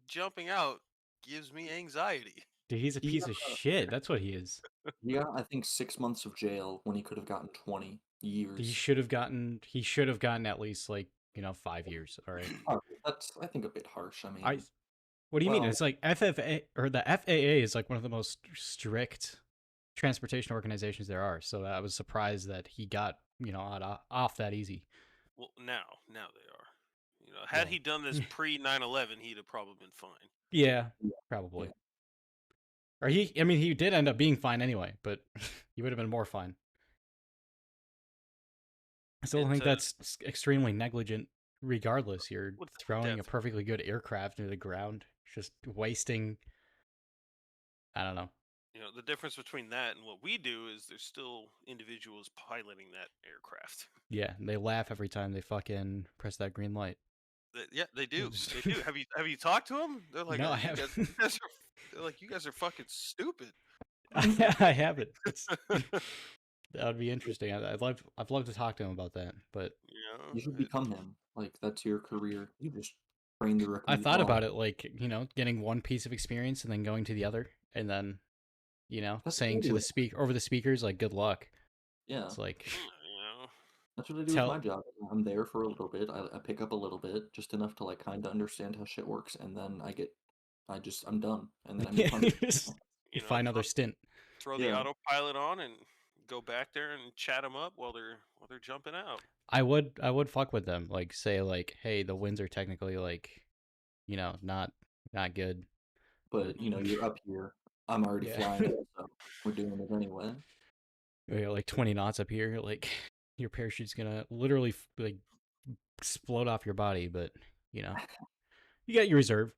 jumping out gives me anxiety. Dude, he's a He piece of shit. That's what he is. He got, I think, 6 months of jail when he could have gotten 20 years. He should have gotten at least 5 years. All right. That's, I think, a bit harsh. I mean, What do you mean? Well- It's like FFA or the FAA is like one of the most strict transportation organizations there are. So I was surprised that he got off that easy. Well, now they are. Had Well, he done this pre 9/11, he'd have probably been fine. Yeah, probably. Yeah. Or he did end up being fine anyway, but he would have been more fine. I still think that's extremely negligent. Regardless, you're Well, throwing a definitely. perfectly good aircraft into the ground, just wasting I don't know. The difference between that and what we do is there's still individuals piloting that aircraft. Yeah, and they laugh every time they fucking press that green light. Yeah, they do. They do. Have you talked to them? They're like, No, I you guys, haven't. they're like, you guys are fucking stupid. I haven't. That would be interesting. I'd love to talk to him about that, but You should become him. Like, that's your career. You just train the I recruit. thought about it, like, getting one piece of experience and then going to the other, and then, That's saying what I to do. over the speakers, like, good luck. Yeah, It's like, that's what I do with my job. I'm there for a little bit. I pick up a little bit, just enough to like kind of understand how shit works, and then I'm done, and then I move on. you find another stint. Throw the autopilot on and go back there and chat them up while they're jumping out. I would fuck with them, like say like, hey, the winds are technically like, not good. But you're up here. I'm already flying it, so we're doing it anyway. You're like 20 knots up here, like your parachute's gonna literally like explode off your body, but you got your reserve.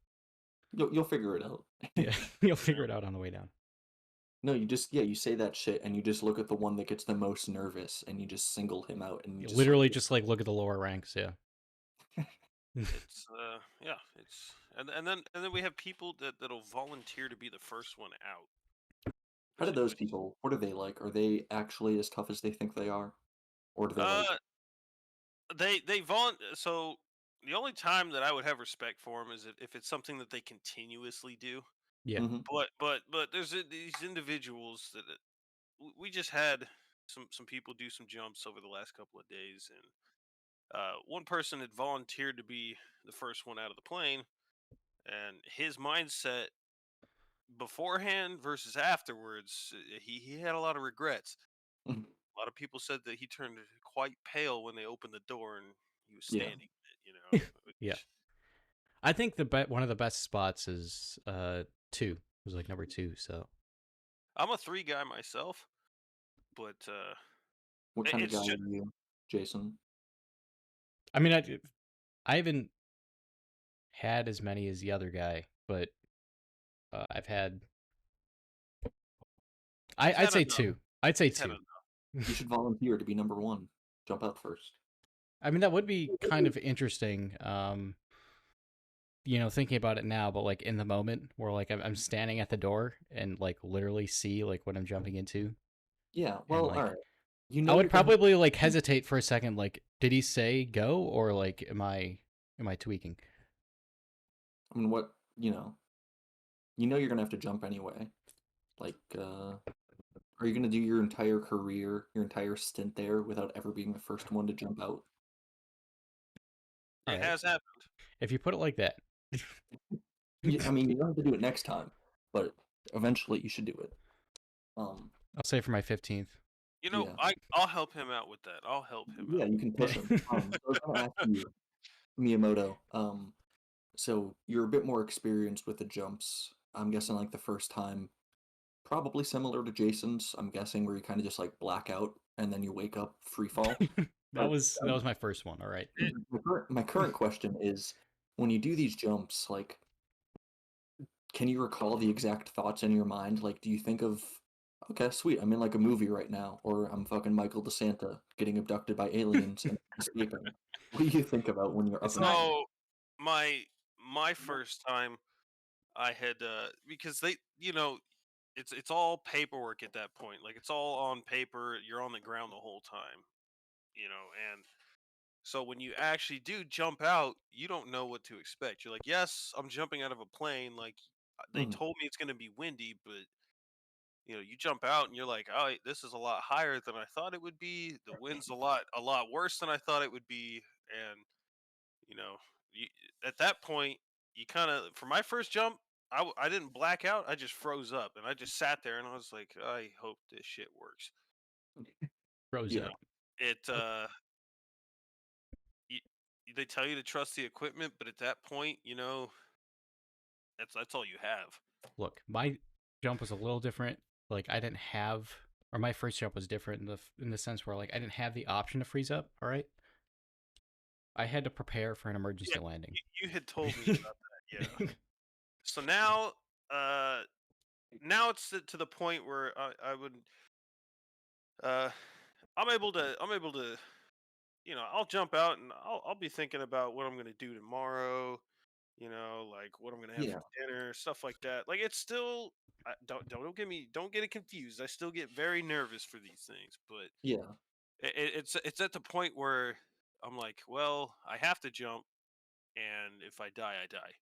You'll figure it out. Yeah, you'll figure it out on the way down. No, you say that shit and you just look at the one that gets the most nervous and you just single him out and you literally just like look at the lower ranks. Yeah. It's and then we have people that'll volunteer to be the first one out. How do those people? What are they like? Are they actually as tough as they think they are, or do they like? They So the only time that I would have respect for them is if it's something that they continuously do. Yeah. Mm-hmm. But there's these individuals that we just had some people do some jumps over the last couple of days, and one person had volunteered to be the first one out of the plane, and his mindset beforehand versus afterwards, he had a lot of regrets. Mhm. A lot of people said that he turned quite pale when they opened the door and he was Yeah. standing. Yeah. I think one of the best spots is 2. It was like number 2. So I'm a 3 guy myself, but What kind of it's guy just are you, Jason? I mean, I haven't had as many as the other guy, but I've had. I'd say 2. I'd say 2. You should volunteer to be number 1. Jump out first. I mean, that would be kind of interesting. Thinking about it now, but like in the moment where like I'm standing at the door and like literally see like what I'm jumping into. Yeah, well, like, all right. I would probably like hesitate for a second. Like, did he say go, or like am I tweaking? I mean, what you're gonna have to jump anyway. Like, are you gonna do your entire career, your entire stint there without ever being the first one to jump out? It has happened. If you put it like that. I mean, you don't have to do it next time, but eventually you should do it. I'll say for my 15th. I'll help him out with that. I'll help him out. Yeah, you can push him. I was gonna ask you, Miyamoto. So you're a bit more experienced with the jumps. I'm guessing like the first time, probably similar to Jason's. I'm guessing where you kind of just like black out and then you wake up free fall. That was my first one. All right. My current question is, when you do these jumps, like, can you recall the exact thoughts in your mind? Like, do you think of, okay, sweet, I'm in like a movie right now, or I'm fucking Michael DeSanta getting abducted by aliens and escaping? What do you think about when you're up? So my first time, I had because they it's all paperwork at that point. Like it's all on paper. You're on the ground the whole time, and so when you actually do jump out, you don't know what to expect. You're like, yes, I'm jumping out of a plane. Like they told me it's going to be windy, but you jump out and you're like, oh, this is a lot higher than I thought it would be. The wind's a lot worse than I thought it would be, and you, at that point, you kind of for my first jump, I didn't black out. I just froze up and I just sat there and I was like, I hope this shit works. Froze up. It they tell you to trust the equipment, but at that point, that's all you have. Look, my jump was a little different. Like I didn't have, or my first jump was different in the sense where like I didn't have the option to freeze up. All right, I had to prepare for an emergency landing. You had told me about that. Yeah. So now, now it's to the point where I would uh I'm able to I'll jump out and I'll be thinking about what I'm gonna do tomorrow. Like what I'm gonna have for Yeah, dinner, stuff like that. Like it's still don't get it confused. I still get very nervous for these things, but yeah, it's at the point where I'm like, well, I have to jump, and if I die, I die.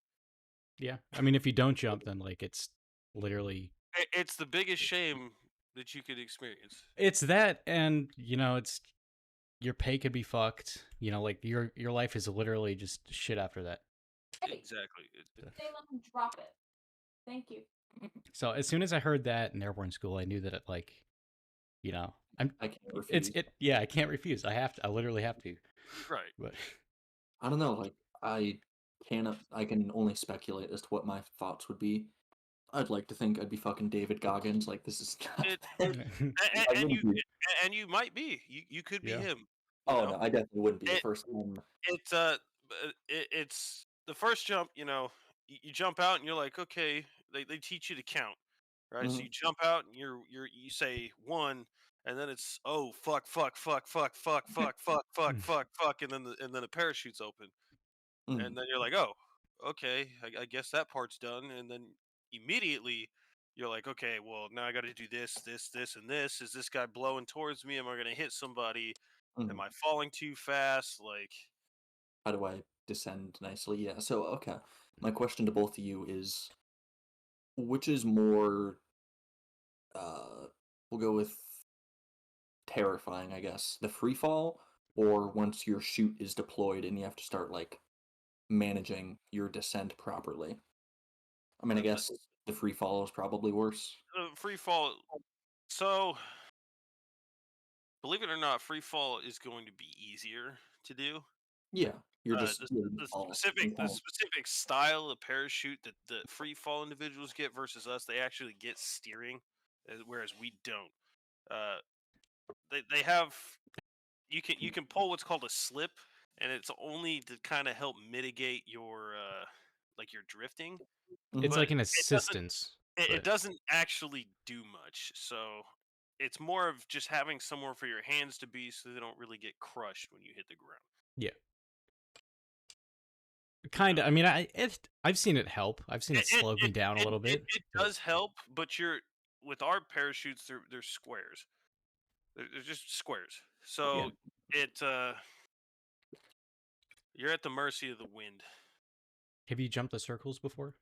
Yeah. I mean, if you don't jump, then like it's literally It's the biggest shame that you could experience. it's that, and it's your pay could be fucked. Like your life is literally just shit after that. Hey, Exactly. they let him drop it. Thank you. So as soon as I heard that in airborne school, I knew that I'm I can't refuse. yeah, I can't refuse. I literally have to. Right. But I don't know, like I can only speculate as to what my thoughts would be. I'd like to think I'd be fucking David Goggins. Like this is not. It, I and wouldn't you be. and you might be. You could be yeah. him. Oh no, I definitely wouldn't be the It, first time. it's it's the first jump. You jump out and you're like, okay. They teach you to count, right? So Mhm, you jump out and you say one, and then it's oh fuck fuck fuck fuck fuck fuck fuck fuck fuck fuck, and then the parachute's open, mhm, and then you're like, oh, okay, I guess that part's done, and then immediately you're like, okay, well now I got to do this, this, this, and this. Is this guy blowing towards me? Am I gonna hit somebody? Am mhm. I falling too fast? Like, How do I descend nicely? Yeah. So okay, my question to both of you is, which is more? We'll go with terrifying, I guess. The free fall, or once your chute is deployed and you have to start like managing your descent properly. I mean, I the, guess the free fall is probably worse. the free fall. So believe it or not, free fall is going to be easier to do. Yeah, you're Uh, just the, really the fall specific and the fall. specific style of parachute that the free fall individuals get versus us, they actually get steering, whereas we don't. Uh, they have you can pull what's called a slip, and it's only to kind of help mitigate your like your drifting, It's Mhm. but like an assistance, it but doesn't actually do much. So it's more of just having somewhere for your hands to be, so they don't really get crushed when you hit the ground. yeah. You Kind know, of. I mean, I've seen it help. I've seen it slow me down a little bit, it but does help, but you're with our parachutes, they're squares. They're just squares. yeah. So it you're at the mercy of the wind. Have you jumped the circles before?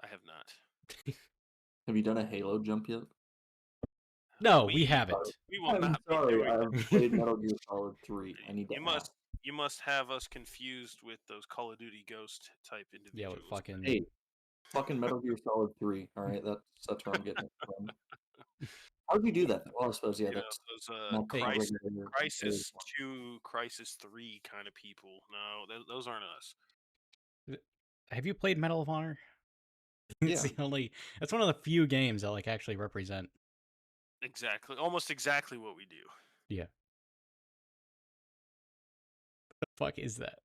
I have not. Have you done a Halo jump yet? No, we We haven't. will I'm not be sorry, doing. I've played Metal Gear Solid 3. I need to You ask. must have us confused with those Call of Duty Ghost type Yeah, with individuals. fucking Hey, fucking Metal Gear Solid 3. All right, that's where I'm getting it from. How'd you do that? Well, I suppose yeah, that's Those not Hey, quite regular. Crisis 2, Crisis 3 kind of people. No, those aren't us. have you played Medal of Honor? Yeah, That's one of the few games that like actually represent. Exactly, almost exactly what we do. Yeah. The fuck is that?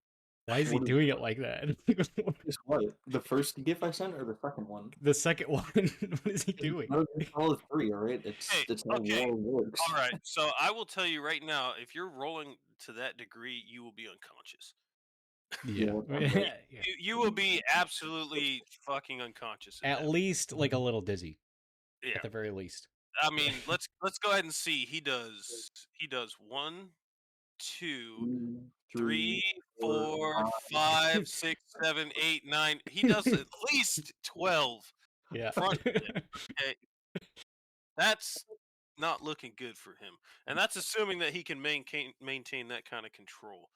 Why is he What is doing it like that? is what? The first GIF I sent or the second one? The second one. What is he doing? Metal Gear Solid 3. All right, Hey, it's how okay, war works. all right. So I will tell you right now, if you're rolling to that degree, you will be unconscious. Yeah. Yeah. Yeah. You will be absolutely fucking unconscious at At that. least like a little dizzy. Yeah. At the very least. I mean, let's go ahead and see. He does 1, 2, 2, 3, 3, 4, 4, 5. 5, 6, 7, 8, 9. He does at least 12 Yeah. front flips. Okay, that's not looking good for him, and that's assuming that he can maintain that kind of control.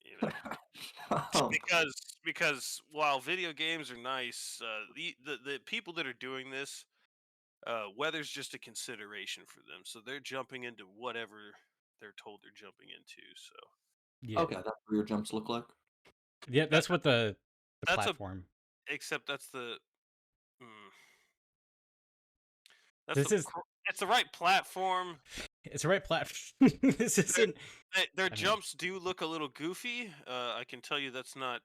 You know, Oh, because while video games are nice, the people that are doing this, weather's just a consideration for them, so they're jumping into whatever they're told they're jumping into. So Yeah. okay, that's what your jumps look like. Yeah, that that's what the that's a platform. except that's the mm, that's This is it's the right platform. it's the right platform. This Their, isn't their I don't know. jumps do look a little goofy. I can tell you that's not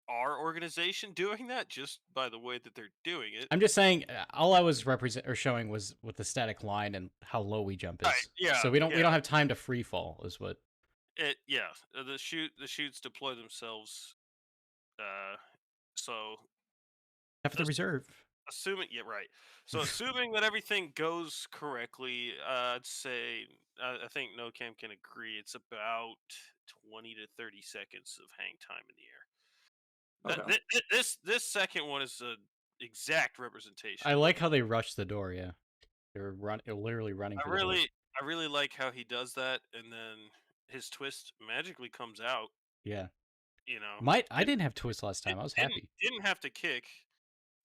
our organization doing that just by the way that they're doing it. I'm just saying, all I was showing was with the static line and how low we jump Right, is. yeah, So we don't yeah. have time to free fall, is what. The shoots deploy themselves. So Half of the as- reserve. assuming right. So assuming that everything goes correctly, I'd say I think Nocam can agree. It's about 20 to 30 seconds of hang time in the air. Okay. This second one is an exact representation. I of like how they rush the door. Yeah, they're literally running for the door. I really like how he does that, and then his twist magically comes out. Yeah. You know, I didn't have twist last time. I was happy. Didn't have to kick.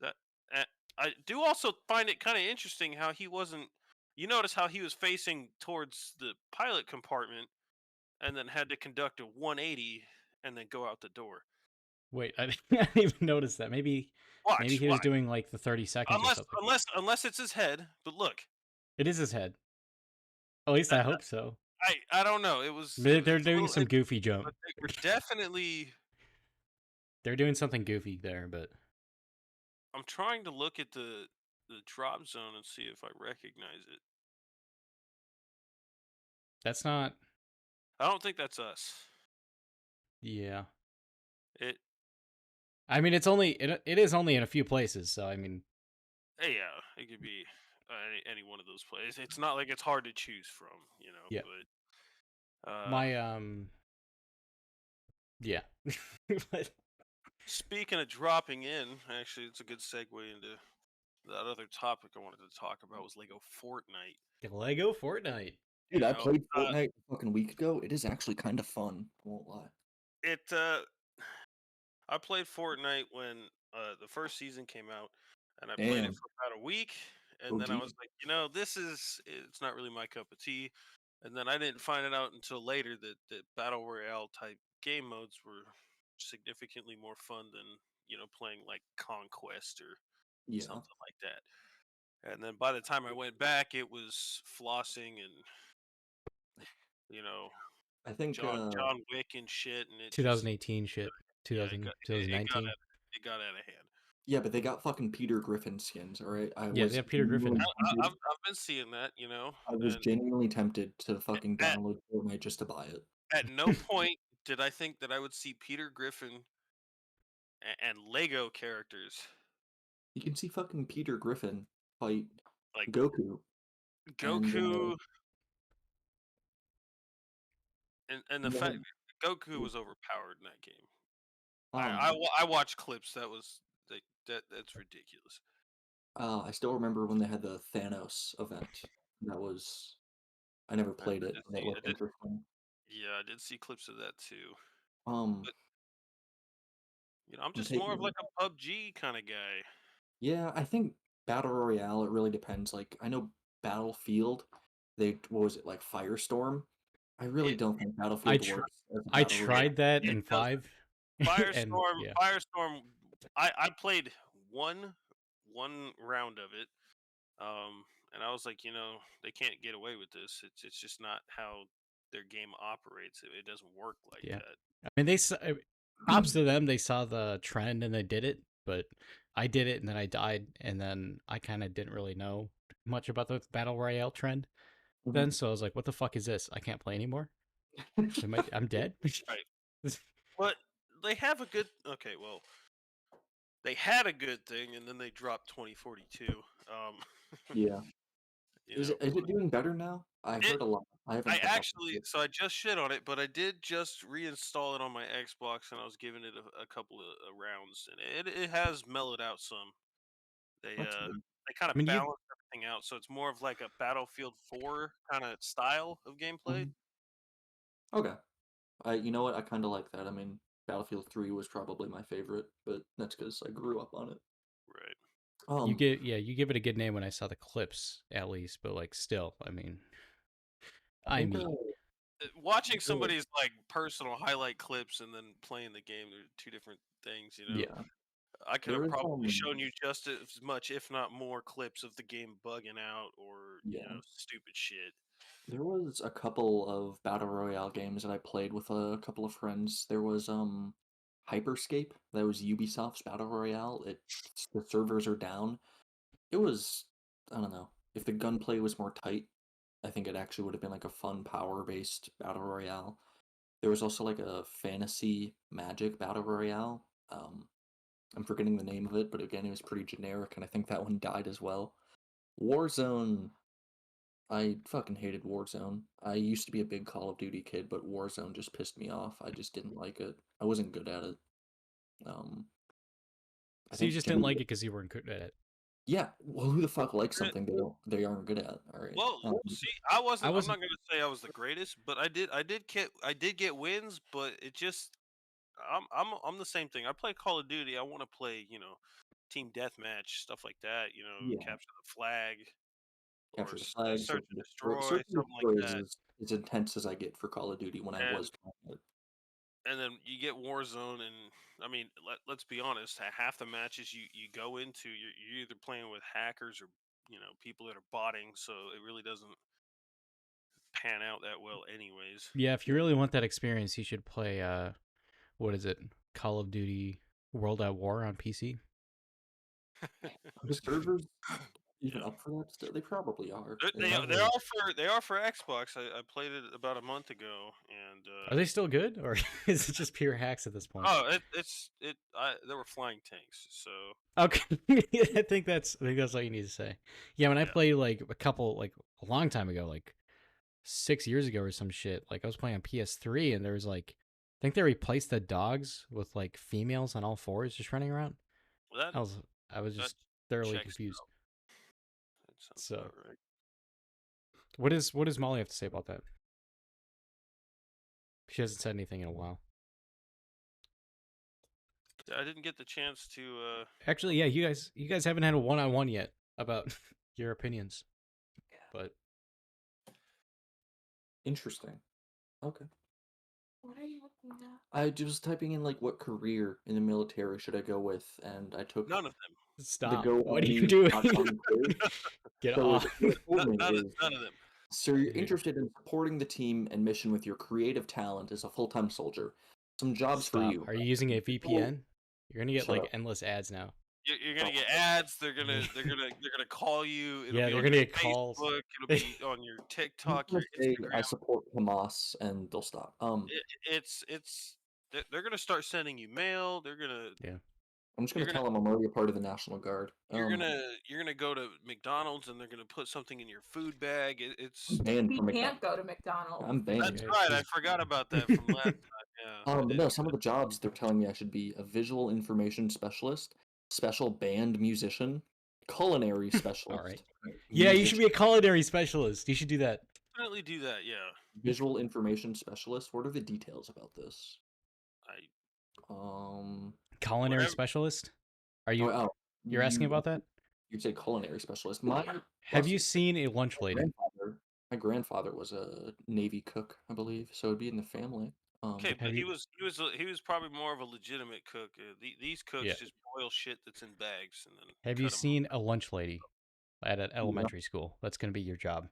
That I do also find it kind of interesting how he wasn't. You notice how he was facing towards the pilot compartment, and then had to conduct a 180 and then go out the door. Wait, I didn't even notice that. Maybe he was doing like the 30 seconds or something. Unless it's his head. But look, it is his head. At least I hope so. I don't know. It was. They're doing some goofy jump. But they were definitely. They're doing something goofy there, but I'm trying to look at the drop zone and see if I recognize it. That's not. I don't think that's us. Yeah. I mean, it is only in a few places, so I mean. Yeah, it could be any one of those places. It's not like it's hard to choose from, you know. Yeah. But my Yeah. But speaking of dropping in, actually, it's a good segue into that other topic I wanted to talk about was Lego Fortnite. Lego Fortnite. Dude, I played Fortnite a fucking week ago. It is actually kind of fun. I won't lie. I played Fortnite when the first season came out, and I played it for about a week, and then I was like, it's not really my cup of tea. And then I didn't find it out until later that Battle Royale type game modes were significantly more fun than, playing like Conquest or something like that. And then by the time I went back, it was flossing and, I think John Wick and shit, and it 2018 shit. 2019. It got out of hand. Yeah, but they got fucking Peter Griffin skins, all right? They have Peter Griffin. I've been seeing that, I was genuinely tempted to fucking download Fortnite just to buy it. At no point did I think that I would see Peter Griffin and Lego characters. You can see fucking Peter Griffin fight like Goku. And the fact Goku was overpowered in that game. I watched clips. That's ridiculous. I still remember when they had the Thanos event. I never played it. That looked interesting. Yeah, I did see clips of that too. But, I'm just more of like a PUBG kind of guy. Yeah, I think Battle Royale, it really depends. Like, I know Battlefield, what was it, like Firestorm? I really don't think Battlefield works. I tried that in 5. Firestorm. I played one round of it, and I was like, they can't get away with this. It's just not how their game operates. It doesn't work like that. I mean, props to them. They saw the trend and they did it, but I did it and then I died, and then I kind of didn't really know much about the Battle Royale trend then, so I was like, what the fuck is this? I can't play anymore? I'm dead? Right. But they have a good... Okay, well, they had a good thing, and then they dropped 2042. Yeah. Is it doing better now? I heard a lot. I just shit on it, but I did just reinstall it on my Xbox, and I was giving it a couple of rounds, and it has mellowed out some. They kind of balance everything out, so it's more of like a Battlefield 4 kind of style of gameplay. Okay. You know what? I kind of like that. I mean, Battlefield 3 was probably my favorite, but that's because I grew up on it. Right. You give it a good name when I saw the clips, at least, but like still, I mean, watching somebody's like personal highlight clips and then playing the game, they're two different things, Yeah. I could have probably shown you just as much, if not more, clips of the game bugging out or stupid shit. There was a couple of Battle Royale games that I played with a couple of friends. There was Hyperscape. That was Ubisoft's battle royale. The servers are down. It was, I don't know, if the gunplay was more tight, I think it actually would have been like a fun power-based battle royale. There was also like a fantasy magic battle royale. I'm forgetting the name of it, but again, it was pretty generic, and I think that one died as well. Warzone, I fucking hated Warzone. I used to be a big Call of Duty kid, but Warzone just pissed me off. I just didn't like it. I wasn't good at it. I So you think just didn't like it because you weren't good at it. Yeah, well, who the fuck likes something they aren't good at? All right. Well, see, I wasn't. I'm wasn't- not gonna say I was the greatest, but I did get wins. But it just, I'm the same thing. I play Call of Duty. I want to play, team deathmatch stuff like that. Yeah. Capture the flag, Capture or the flag, search and destroy. destroy, Search and something destroy like that. is as intense as I get for Call of Duty when I was playing it. And then you get Warzone, and I mean, let's be honest. Half the matches you go into, you're either playing with hackers or people that are botting. So it really doesn't pan out that well, anyways. Yeah, if you really want that experience, you should play what is it? Call of Duty World at War on PC. The servers even up for that still? They probably are. They are for Xbox. I played it about a month ago, and Are they still good, or is it just pure hacks at this point? oh, there were flying tanks, so Okay, I think that's all you need to say. Yeah, when I played like a long time ago, like 6 years ago or some shit, like I was playing on PS3 and there was like, I think they replaced the dogs with like females on all fours just running around. that I was just thoroughly checks confused. out. That sounds So, about right. what does Molly have to say about that? She hasn't said anything in a while. I didn't get the chance to. Actually, yeah, you guys haven't had a one-on-one yet about your opinions, but Interesting. Okay. What are you looking at? I was typing in like what career in the military should I go with, and I took None of them. stop. Go What are you on doing? the quiz. Get So off. what it told me None is, of them. so you're interested in supporting the team and mission with your creative talent as a full-time soldier. Some jobs for Stop. you. Are you using a VPN? You're gonna get Shut like up. endless ads now. You're gonna get ads. They're gonna call you. It'll Yeah, be they're on gonna your get calls. Facebook. It'll be on your I'm TikTok, gonna your say I Instagram. support Hamas, and they'll stop. They're gonna start sending you mail. They're gonna I'm just you're gonna tell them I'm already a part of the National Guard. you're gonna go to McDonald's and they're gonna put something in your food bag. It's banned We from can't McDonald's. go to McDonald's. I'm banned. That's Yeah, right. I he's- forgot about that from last time. Yeah. I No, did. some of the jobs they're telling me I should be a visual information specialist, special band musician, culinary specialist. Yeah, you should be a musician, culinary specialist. You should do that. Definitely do that. Yeah. visual information specialist. What are the details about this? I Culinary Whatever. specialist? Are you? You're asking about that? You'd say culinary specialist. Have you seen a lunch lady? My grandfather was a Navy cook, I believe, so it'd be in the family. Okay, but Have he you- was probably more of a legitimate cook. These cooks Yeah. just boil shit that's in bags and then. Have cut you 'em seen a lunch lady at an elementary school? That's gonna be your job. up,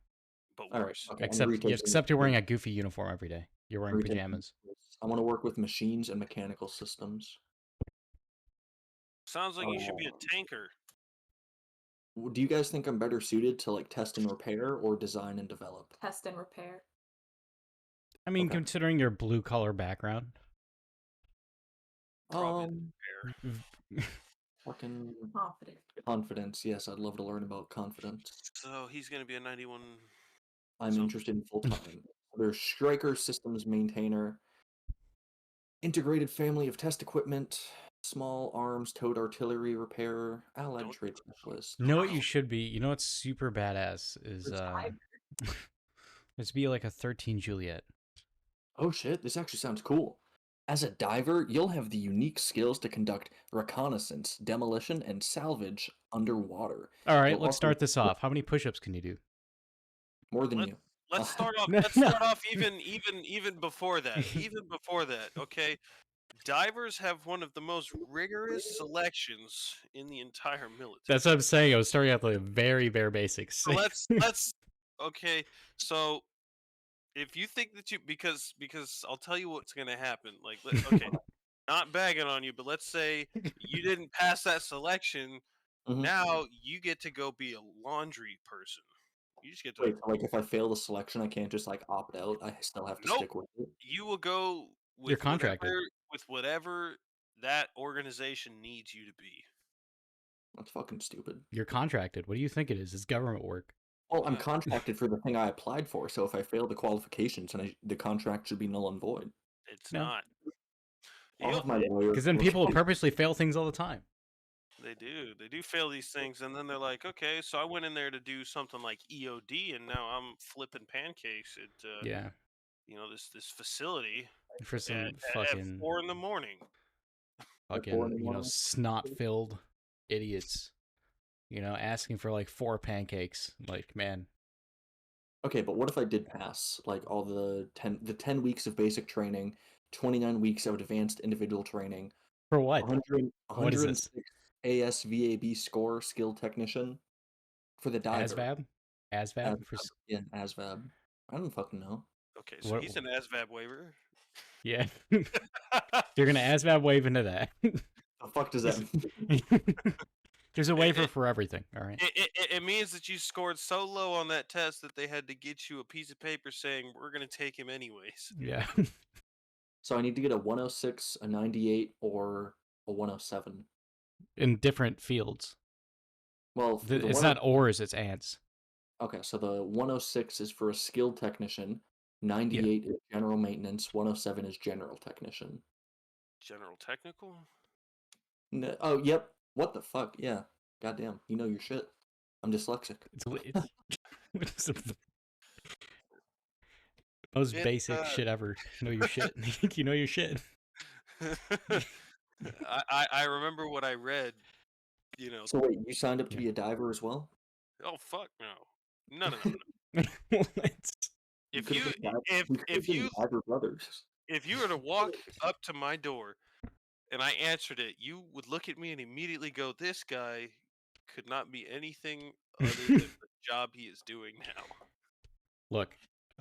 but All right, worse. okay, I'm Except retaking- you're wearing a goofy uniform every day. You're wearing retaking pajamas. this. I want to work with machines and mechanical systems. Sounds like you should be a tanker. Do you guys think I'm better suited to like test and repair or design and develop? Test and repair. I mean, Okay. considering your blue collar background. Probably Fucking Confident. confidence. Yes, I'd love to learn about confidence. So he's gonna be a 91. I'm So- interested in full time. There's Striker systems maintainer, integrated family of test equipment, small arms towed artillery repairer, allied Don't- trade specialist. You know what you should be? You know what's super badass is is be like a 13 Juliet. Oh shit, this actually sounds cool. As a diver, you'll have the unique skills to conduct reconnaissance, demolition, and salvage underwater. All right, You'll let's also- start this off. How many push-ups can you do? More than Let- you. Let's start off. No, Let's no. start off even before that. Even before that, okay. Divers have one of the most rigorous selections in the entire military. That's what I'm saying. I was starting out with the very bare basics. So let's okay. So if you think that because I'll tell you what's gonna happen. Like okay, not bagging on you, but let's say you didn't pass that selection. Mhm. Now you get to go be a laundry person. You just get to Wait, so, like if I fail the selection, I can't just like opt out. I still have to nope. stick with it. You will go You're with contracted. whatever that organization needs you to be. That's fucking stupid. You're contracted. What do you think it is? It's government work. Well, I'm Uh, contracted for the thing I applied for, so if I fail the qualifications, then the contract should be null and void. It's No. not. I'll You'll- have my lawyer. Because then look people into it. purposely fail things all the time. They do. They do fail these things, and then they're like, okay, so I went in there to do something like EOD, and now I'm flipping pancakes at Yeah. this facility For some at fucking 4 in the morning. At 4 in the morning. snot-filled idiots. Asking for like 4 pancakes. Like, man. Okay, but what if I did pass like all the 10 weeks of basic training, 29 weeks of advanced individual training, For what? 100, What is this? 106 ASVAB score skill technician for the diver. ASVAB? ASVAB? Yeah, ASVAB. I don't fucking know. Okay, so What- he's an ASVAB waiver. Yeah. You're going to ASVAB wave into that. The fuck does that mean? There's a waiver for everything, all right? It means that you scored so low on that test that they had to get you a piece of paper saying we're going to take him anyways. Yeah. So I need to get a 106, a 98, or a 107. In different fields. Well, It's not ors, it's ants. Okay, so the 106 is for a skilled technician, 98 is general maintenance, 107 is general technician. General technical? No, oh, yep. What the fuck? Yeah. Goddamn. You know your shit. I'm dyslexic. It's the most basic shit ever. Know your shit. You know your shit. I remember what I read. So wait, you signed up to be a diver as well? Oh fuck no. No. You could've been diver brothers. If you were to walk up to my door and I answered it, you would look at me and immediately go, "This guy could not be anything other than the job he is doing now." Look,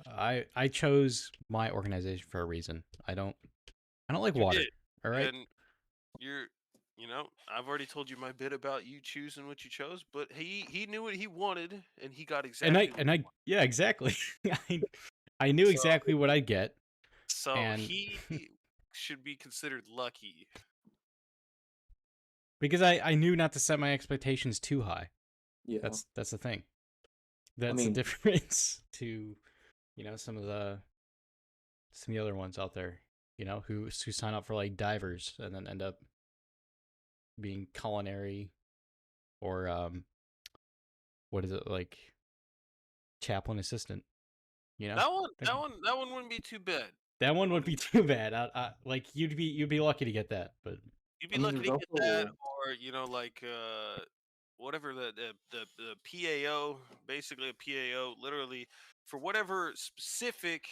I chose my organization for a reason. I don't like You water. did, All right. And I've already told you my bit about you choosing what you chose, but he knew what he wanted and he got exactly. Yeah, exactly. I knew exactly what I'd get. So and he should be considered lucky. Because I knew not to set my expectations too high. Yeah. That's the thing. That's the difference to some of the other ones out there, who sign up for like divers and then end up being culinary or what is it, like chaplain assistant, That one wouldn't be too bad. That one wouldn't be too bad. Like you'd be lucky to get that, but You'd be lucky to get that, or like whatever the PAO, basically a PAO, literally for whatever specific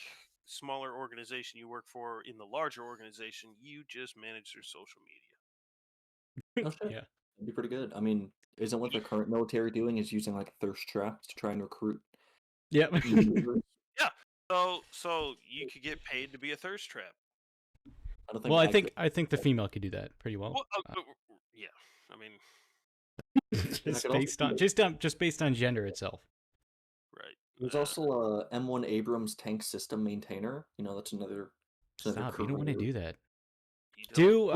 smaller organization you work for in the larger organization, you just manage their social media. Oh, shit. yeah, That'd be pretty good. I mean, isn't what the current military doing is using like thirst traps to try and recruit? yep. Yeah. So you could get paid to be a thirst trap. I don't think. Well, I think the female could do that pretty well. Yeah, I mean, just based on gender itself. right. There's also a M1 Abrams tank system maintainer. That's another. Stop! You don't want to do that. Do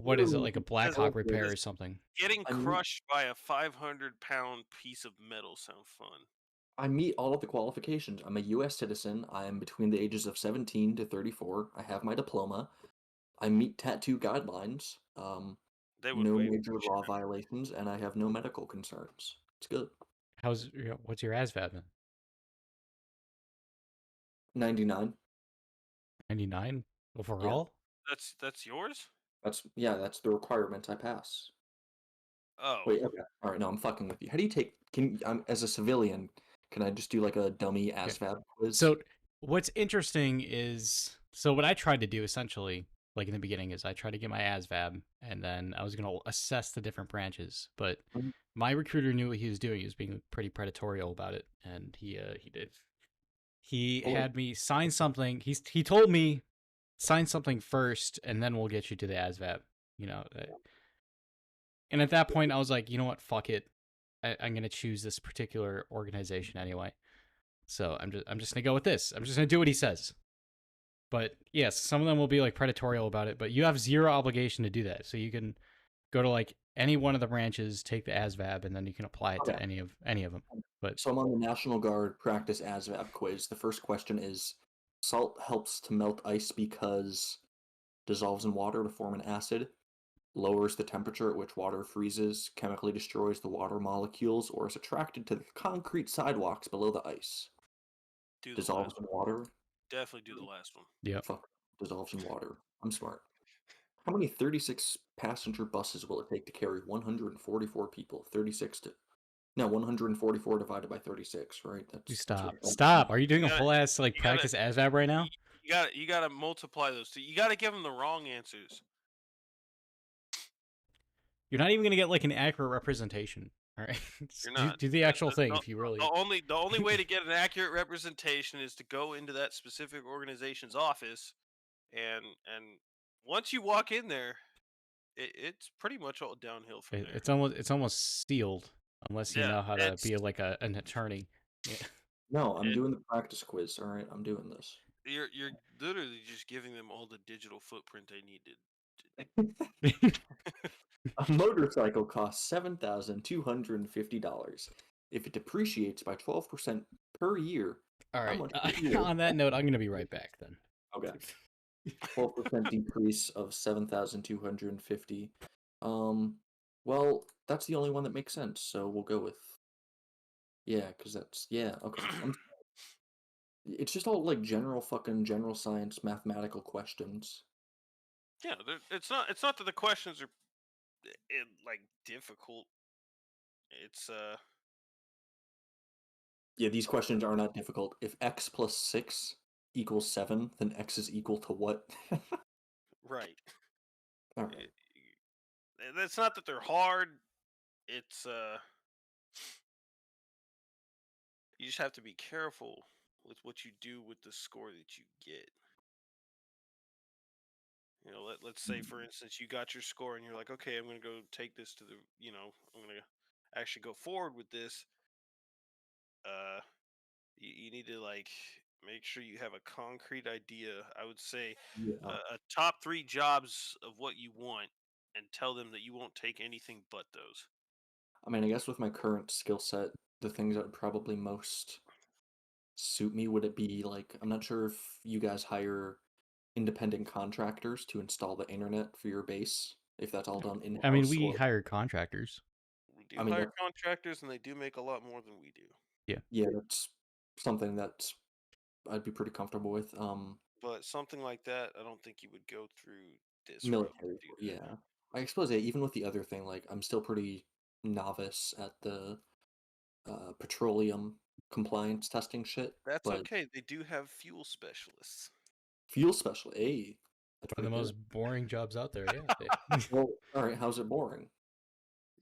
what is it, like a Blackhawk repair or something? Getting crushed by a 500-pound piece of metal sound fun. I meet all of the qualifications. I'm a U.S. citizen. I am between the ages of 17 to 34. I have my diploma. I meet tattoo guidelines. No major law violations, and I have no medical concerns. It's good. What's your ASVAB then? 99. 99 overall? That's yours? That's the requirement I pass. Oh. Wait, okay. All right, no, I'm fucking with you. How do you take? As a civilian, can I just do like a dummy ASVAB quiz? So what's interesting is, what I tried to do essentially, like in the beginning, is I tried to get my ASVAB, and then I was going to assess the different branches. But my recruiter knew what he was doing. He was being pretty predatory about it, and he did. He had me sign something. He told me sign something first, and then we'll get you to the ASVAB. You know, and at that point, I was like, you know what, fuck it, I'm gonna choose this particular organization anyway. So I'm just gonna go with this. I'm just gonna do what he says. But yes, some of them will be like predatory about it, but you have zero obligation to do that. So you can go to like any one of the branches, take the ASVAB, and then you can apply it to any of them. But So I'm on the National Guard practice ASVAB quiz. The first question is: salt helps to melt ice because dissolves in water to form an acid, lowers the temperature at which water freezes, chemically destroys the water molecules, or is attracted to the concrete sidewalks below the ice. Do the Dissolves last in one. water. Definitely do the last one. yeah, Fuck. Dissolves in water. I'm smart. How many 36 passenger buses will it take to carry 144 people? 36 to 144 divided by 36, right? stop. Are you doing You a gotta- full ass like you gotta- practice ASVAB right now? You gotta multiply those two. You gotta give them the wrong answers. You're not even gonna get like an accurate representation. All right, You're not. do the actual thing if you really. The only way to get an accurate representation is to go into that specific organization's office, and once you walk in there, it's pretty much all downhill from there. It's almost sealed unless you know how to be like an attorney. Yeah. No, I'm doing the practice quiz. All right, I'm doing this. You're literally just giving them all the digital footprint they needed. A motorcycle costs $7,250. If it depreciates by 12% per year, All how right. much would it be worth? On that note, I'm gonna be right back then. Okay. 12% decrease of 7,250. Well, that's the only one that makes sense, so we'll go with because that's okay. It's just all like general science mathematical questions. Yeah, it's not that the questions are like difficult. It's Yeah, these questions are not difficult. If x plus 6 equals 7, then x is equal to what? right. All right. That's not that they're hard. It's you just have to be careful with what you do with the score that you get. You know, let's say for instance you got your score and you're like, okay, I'm going to go take this to the, I'm going to actually go forward with this. You need to like make sure you have a concrete idea. I would say a top 3 jobs of what you want, and tell them that you won't take anything but those. I mean, I guess with my current skill set, the things that would probably most suit me, would it be like, I'm not sure if you guys hire independent contractors to install the internet for your base, if that's all done in-house. I mean, we hire contractors. We do hire contractors, and they do make a lot more than we do. Yeah, that's something that I'd be pretty comfortable with. But something like that, I don't think you would go through this military. Yeah, I suppose even with the other thing, like I'm still pretty novice at the petroleum compliance testing shit. That's but okay. They do have fuel specialists. Fuel specialist, hey, that's One of the most boring jobs out there. Yeah. Well, all right. How's it boring?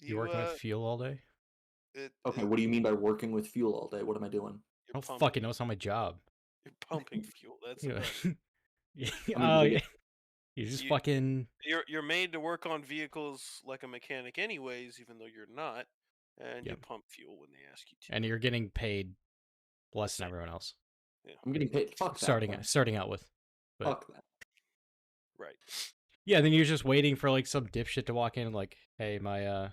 You working with fuel all day? Okay, what do you mean by working with fuel all day? What am I doing? I don't fucking know. It's not my job. You're pumping fuel. That's yeah. You just fucking. You're made to work on vehicles like a mechanic, anyways, even though you're not, and you pump fuel when they ask you to. And you're getting paid less than everyone else. Yeah. I'm getting paid. Fuck that. Starting out with. But, fuck that. Right. Yeah, then you're just waiting for like some dipshit to walk in and like, hey, my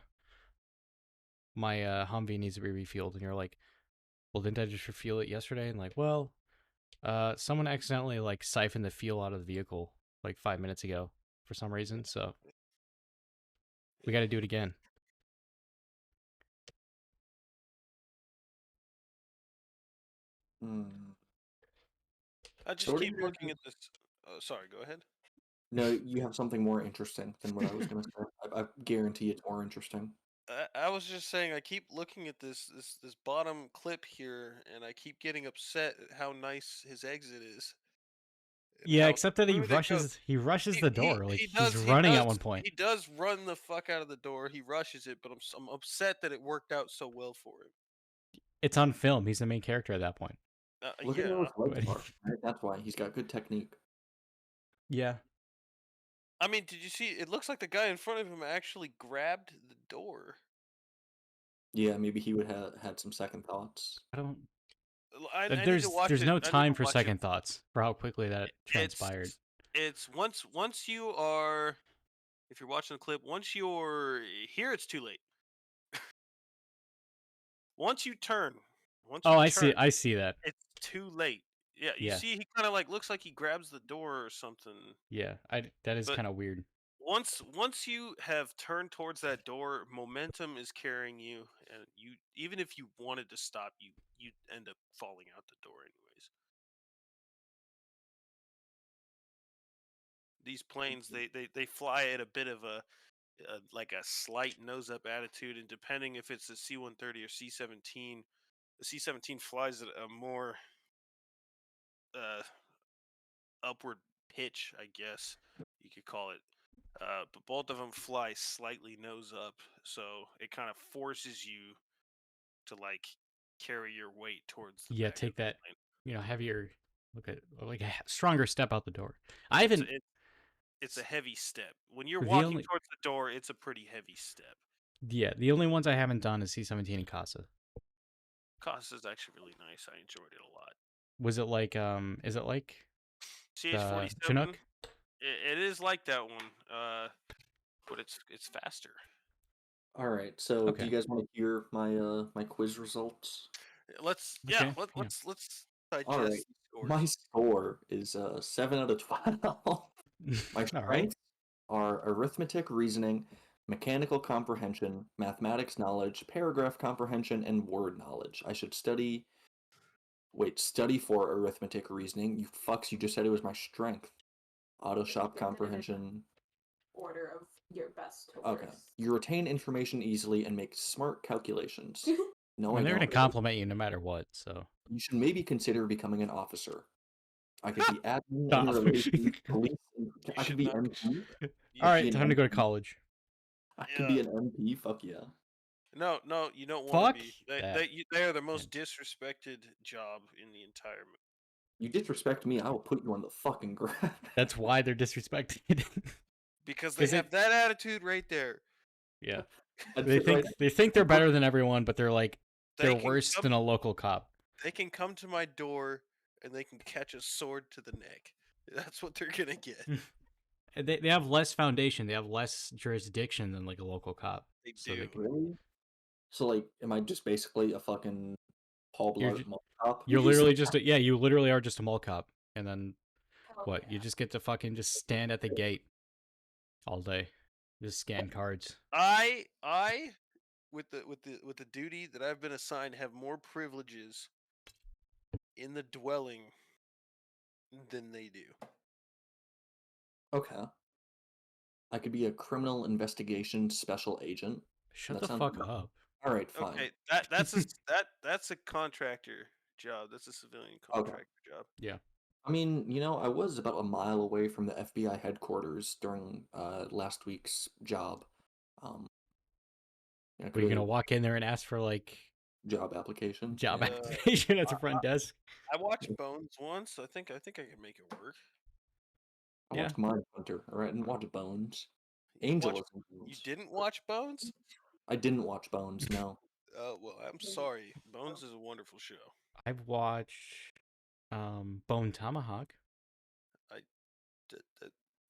Humvee needs to be refueled, and you're like, well, didn't I just refuel it yesterday? And like, well, someone accidentally like siphoned the fuel out of the vehicle like 5 minutes ago for some reason, so we got to do it again. I just keep looking at this. Sorry, go ahead. No, you have something more interesting than what I was going to say. I guarantee it's more interesting. I was just saying, I keep looking at this bottom clip here, and I keep getting upset at how nice his exit is. Yeah, except that he rushes the door. He's running at one point. He does run the fuck out of the door. He rushes it, but I'm upset that it worked out so well for him. It's on film. He's the main character at that point. Look at those legs are. Right? That's why he's got good technique. Yeah. I mean, did you see? It looks like the guy in front of him actually grabbed the door. Yeah, maybe he would have had some second thoughts. I don't. I need to watch There's it. no I need to time for watch it. second thoughts for how quickly that transpired. It's once you are, if you're watching the clip, once you're here, it's too late. Once you turn, Oh, I see that. it's too late. Yeah, you Yeah. see, he kind of like looks like he grabs the door or something. Yeah, that is But kind of weird. once you have turned towards that door, momentum is carrying you, and you, even if you wanted to stop, you end up falling out the door anyways. These planes, they fly at a bit of like a slight nose up attitude, and depending if it's a C-130 or C-17, the C-17 flies at a more uh, upward pitch, I guess you could call it. But both of them fly slightly nose up, so it kind of forces you to like carry your weight towards the Yeah, back of take the that, plane. heavier, like a stronger step out the door. I It's haven't. a, it, it's a heavy step. When you're The walking only towards the door, it's a pretty heavy step. the only ones I haven't done is C-17 and Casa. Cost is actually really nice. I enjoyed it a lot. Was it like is it like the CH-47, Chinook? it is like that one, but it's faster. All right. So, do Okay. you guys want to hear my quiz results? Let's Okay, yeah. let's All right. digest these My scores. score is 7 out of 12. My All right. strengths are arithmetic, reasoning, mechanical comprehension, mathematics knowledge, paragraph comprehension, and word knowledge. I should study. Wait, study for arithmetic, reasoning. You fucks, you just said it was my strength. Auto shop comprehension. Order of your best to Okay. worst. You retain information easily and make smart calculations. No, I I mean, they're gonna don't. compliment you no matter what. So. You should maybe consider becoming an officer. I could be admin and Stop. relations, police. I could should be not- MP. You All I right, could be time an to go to MP. college. I could be an MP. Fuck yeah. No, you don't want to Fuck be. that. They are the most disrespected job in the entire. You disrespect me, I will put you on the fucking ground. That's why they're disrespected. Because they 'Cause have that attitude right there. Yeah. That's They it, think right? they think they're better than everyone, but they're like They they're can worse come- than a local cop. They can come to my door and they can catch a sword to the neck. That's what they're gonna get. And they have less foundation. They have less jurisdiction than like a local cop. They So do. they can, Really? So, like, am I just basically a fucking Paul You're Blart ju- mall cop? you're literally just yeah, you literally are just a mall cop. And then Hell what? yeah. You just get to fucking just stand at the gate all day. Just scan cards. I with the duty that I've been assigned have more privileges in the dwelling than they do. Okay. I could be a criminal investigation special agent. Shut That the sounds fuck good. up. All right, fine. Okay, that's a contractor job. That's a civilian contractor job. Yeah. I mean, I was about a mile away from the FBI headquarters during last week's job. I Were you gonna could've- walk in there and ask for like job application? job Yeah. application at the front desk? I watched Bones once. I think I can make it work. I Yeah. watched Mindhunter, all right, and watched Bones. You Angel watch- is in You Bones. didn't watch Bones? I didn't watch Bones, no. Oh well, I'm sorry. Bones is a wonderful show. I've watched Bone Tomahawk.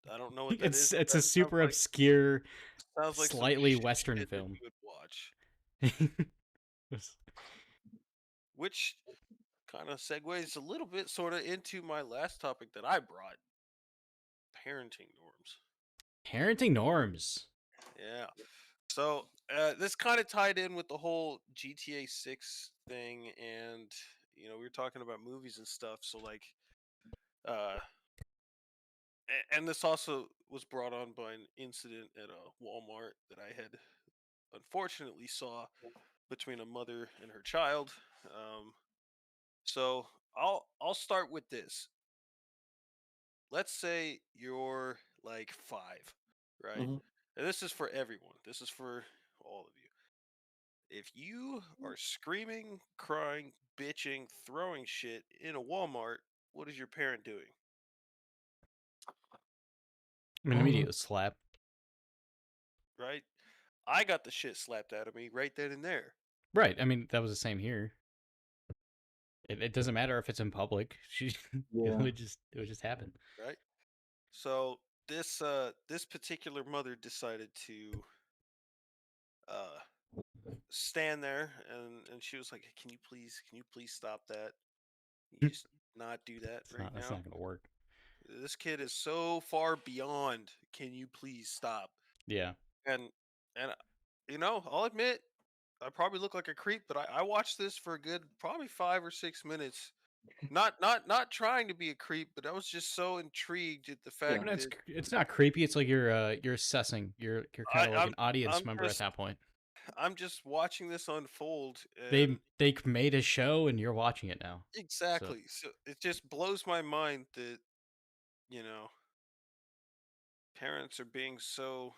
I don't know what that is. It's That a super obscure, sounds like some slightly shit Western that film. you would watch. It's- Which kind of segues a little bit sort of into my last topic that I brought. Parenting norms. Parenting norms. Yeah. So this kind of tied in with the whole GTA 6 thing, and we were talking about movies and stuff. So like, and this also was brought on by an incident at a Walmart that I had unfortunately saw between a mother and her child. So I'll start with this. Let's say you're like 5, right? Mhm. And this is for everyone. This is for all of you. If you are screaming, crying, bitching, throwing shit in a Walmart, what is your parent doing? I mean, immediate slap. right? I got the shit slapped out of me right then and there. Right. I mean, that was the same here. It doesn't matter if it's in public. It Yeah. would just happen. Right. So this this particular mother decided to stand there and she was like, can you please stop that? You just not do that right That's now. not gonna work. This kid is so far beyond. Can you please stop? Yeah. And you know, I'll admit, I probably look like a creep, but I watched this for a good probably 5 or 6 minutes. Not trying to be a creep, but I was just so intrigued at the Yeah. fact No, that it's not creepy. It's like you're assessing. You're kind of like an audience I'm member at just that point. I'm just watching this unfold, and They made a show and you're watching it now. exactly. So it just blows my mind that, you know, parents are being so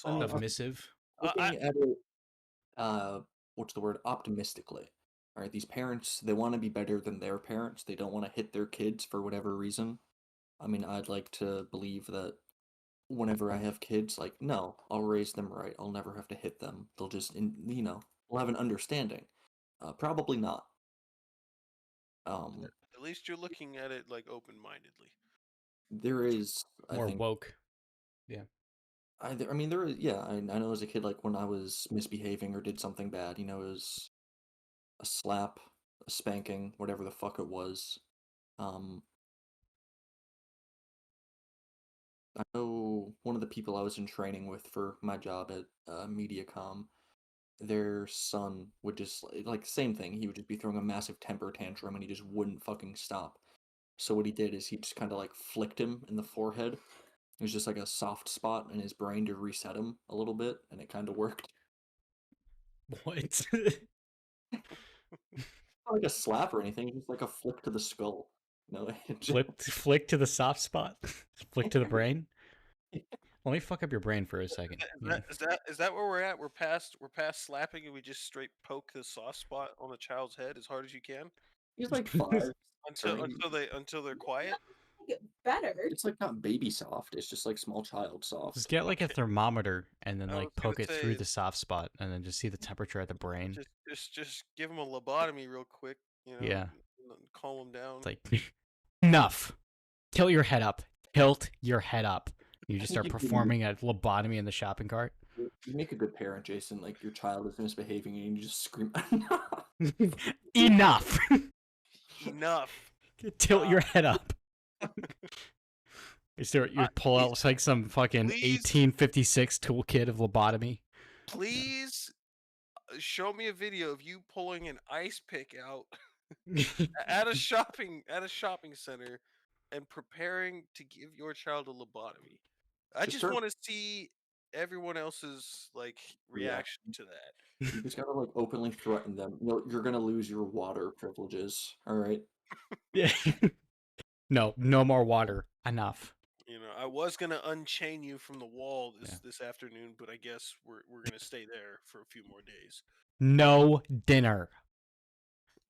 I mean, soft. Submissive. I looking at it, what's the word? Optimistically. All right, these parents, they want to be better than their parents. They don't want to hit their kids for whatever reason. I mean, I'd like to believe that whenever I have kids, like, no, I'll raise them right. I'll never have to hit them. They'll just, we'll have an understanding. Probably not. at least you're looking at it like open-mindedly. There is, I More think, woke. Yeah. I mean, there is, yeah. I know as a kid, like when I was misbehaving or did something bad, it was a slap, a spanking, whatever the fuck it was. I know one of the people I was in training with for my job at MediaCom, their son would just like same thing. He would just be throwing a massive temper tantrum and he just wouldn't fucking stop. So what he did is he just kind of like flicked him in the forehead. It was just like a soft spot in his brain to reset him a little bit, and it kind of worked. What? Not like a slap or anything, just like a flick to the skull. It just- Flick to the soft spot. Flick to the brain. Let me fuck up your brain for a second. Is that where we're at? We're past slapping and we just straight poke the soft spot on the child's head as hard as you can He's like 5. until they're quiet. Get better. It's like not baby soft. It's just like small child soft. Just get like a thermometer and then I like was gonna poke it say, through the soft spot and then just see the temperature at the brain. Just give them a lobotomy real quick. Yeah. Calm them down. It's like enough. Tilt your head up. Tilt your head up. You just start performing a lobotomy in the shopping cart. You make a good parent, Jason. Like your child is misbehaving and you just scream, Enough. Enough. Tilt your head up. You pull out like some fucking please, 1856 toolkit of lobotomy. Please show me a video of you pulling an ice pick out at a shopping center and preparing to give your child a lobotomy. I just want to see everyone else's like reaction to that. You just gotta like openly threaten them. No, you're gonna lose your water privileges. All right. Yeah. No more water. Enough. I was gonna unchain you from the wall this afternoon, but I guess we're gonna stay there for a few more days. No dinner.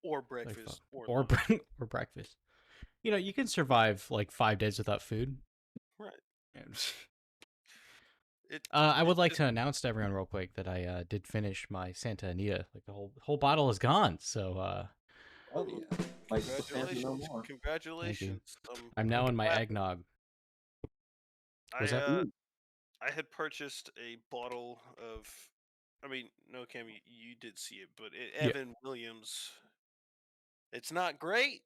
Or breakfast. Or breakfast. You can survive like 5 days without food. Right. I would like to announce to everyone real quick that I did finish my Santa Anita. Like the whole bottle is gone. So Oh yeah. Congratulations. I'm now in my eggnog. I had purchased a bottle of, Nocam, you did see it, but Evan Williams. It's not great.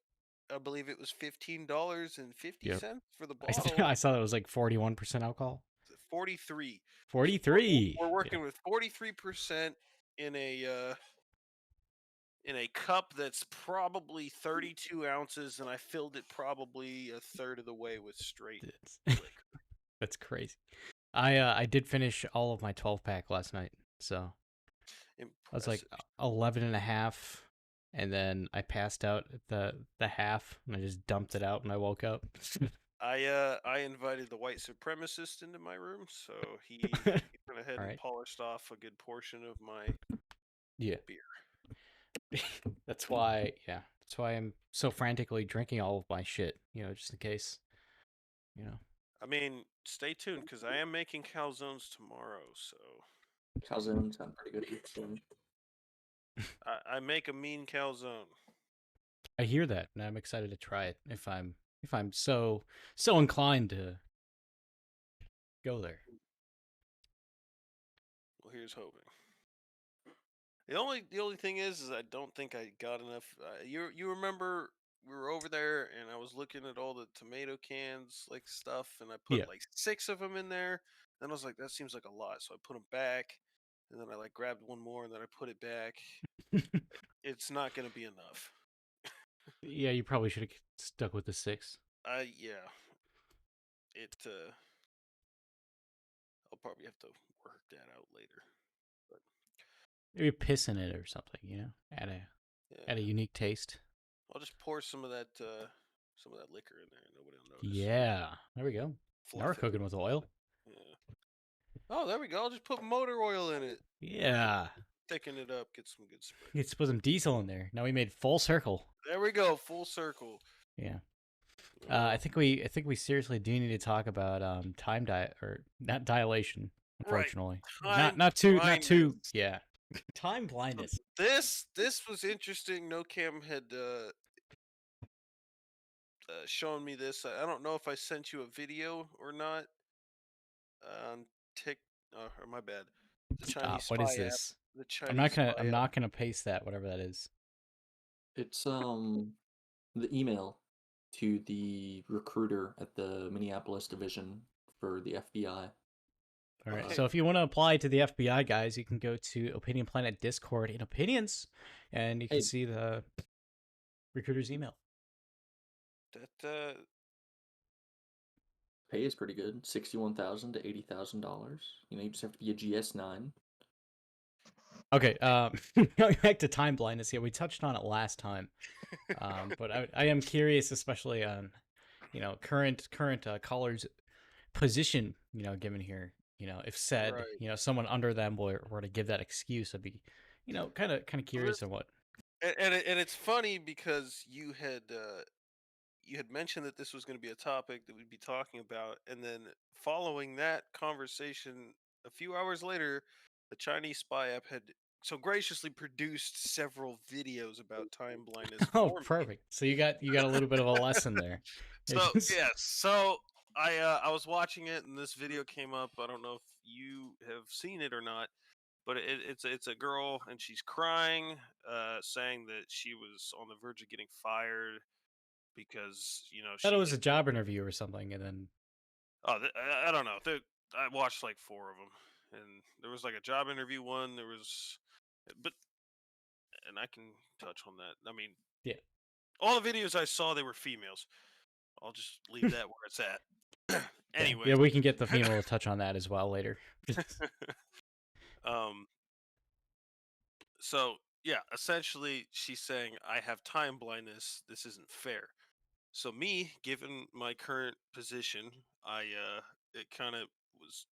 I believe it was $15.50 for the bottle. I saw that it was like 41% alcohol. 43. 43. We're working with 43% in a cup that's probably 32 ounces, and I filled it probably a third of the way with straight liquor. That's crazy. I did finish all of my 12-pack last night, so Impressive. I was like 11 and a half, and then I passed out at the half, and I just dumped it out when I woke up. I invited the white supremacist into my room, so he went ahead and polished off a good portion of my beer. That's why I'm so frantically drinking all of my shit, just in case. I mean, stay tuned because I am making calzones tomorrow. So Calzones sound pretty good. Actually. I make a mean calzone. I hear that, and I'm excited to try it if I'm so inclined to go there. Well, here's hoping. The only thing is I don't think I got enough. You remember we were over there and I was looking at all the tomato cans like stuff, and I put Yeah. like 6 of them in there. Then I was like, that seems like a lot, so I put them back, and then I like grabbed one more, and then I put it back. It's not gonna be enough. Yeah, you probably should have stuck with the 6. Yeah. I'll probably have to work that out later. But Maybe piss in it or something, add a yeah, unique taste. I'll just pour some of that liquor in there. Nobody will notice. Yeah, there we go. Now we're Fluff it. cooking with oil. Yeah. Oh, there we go. I'll just put motor oil in it. Yeah, Thicken it up. Get some good spread. you could put some diesel in there. Now we made full circle. There we go. Full circle. Yeah. I think we seriously do need to talk about time or not dilation, unfortunately. Time Not too blindness. yeah. Time blindness. This was interesting. Nocam had shown me this. I don't know if I sent you a video or not. On or my bad. The Chinese What is spy app. this? The I'm Chinese not gonna paste that, whatever that is. It's the email to the recruiter at the Minneapolis division for the FBI. All right. Okay. So if you want to apply to the FBI, guys, you can go to Opinion Planet Discord in Opinions, and you can see the recruiter's email. That pay is pretty good, $61,000 to $80,000. You just have to be a GS9. Okay, going back to time blindness here, we touched on it last time, but I am curious, especially on, current caller's position, given here, if said, right. Someone under them were to give that excuse, I'd be, kind of curious on what. And it's funny because you had mentioned that this was going to be a topic that we'd be talking about, and then following that conversation, a few hours later, the Chinese spy app had so graciously produced several videos about time blindness. Oh, for me. perfect! So you got a little bit of a lesson there. So yes, so I was watching it, and this video came up. I don't know if you have seen it or not, but it's a girl, and she's crying, saying that she was on the verge of getting fired because I thought she it was a job interview or something, and then I don't know. I watched like 4 of them, and there was like a job interview one. There was, and I can touch on that. I mean, yeah, all the videos I saw, they were females. I'll just leave that where it's at. Anyway, yeah, we can get the female to touch on that as well later. So yeah, essentially, she's saying I have time blindness. This isn't fair. So me, given my current position, it kind of was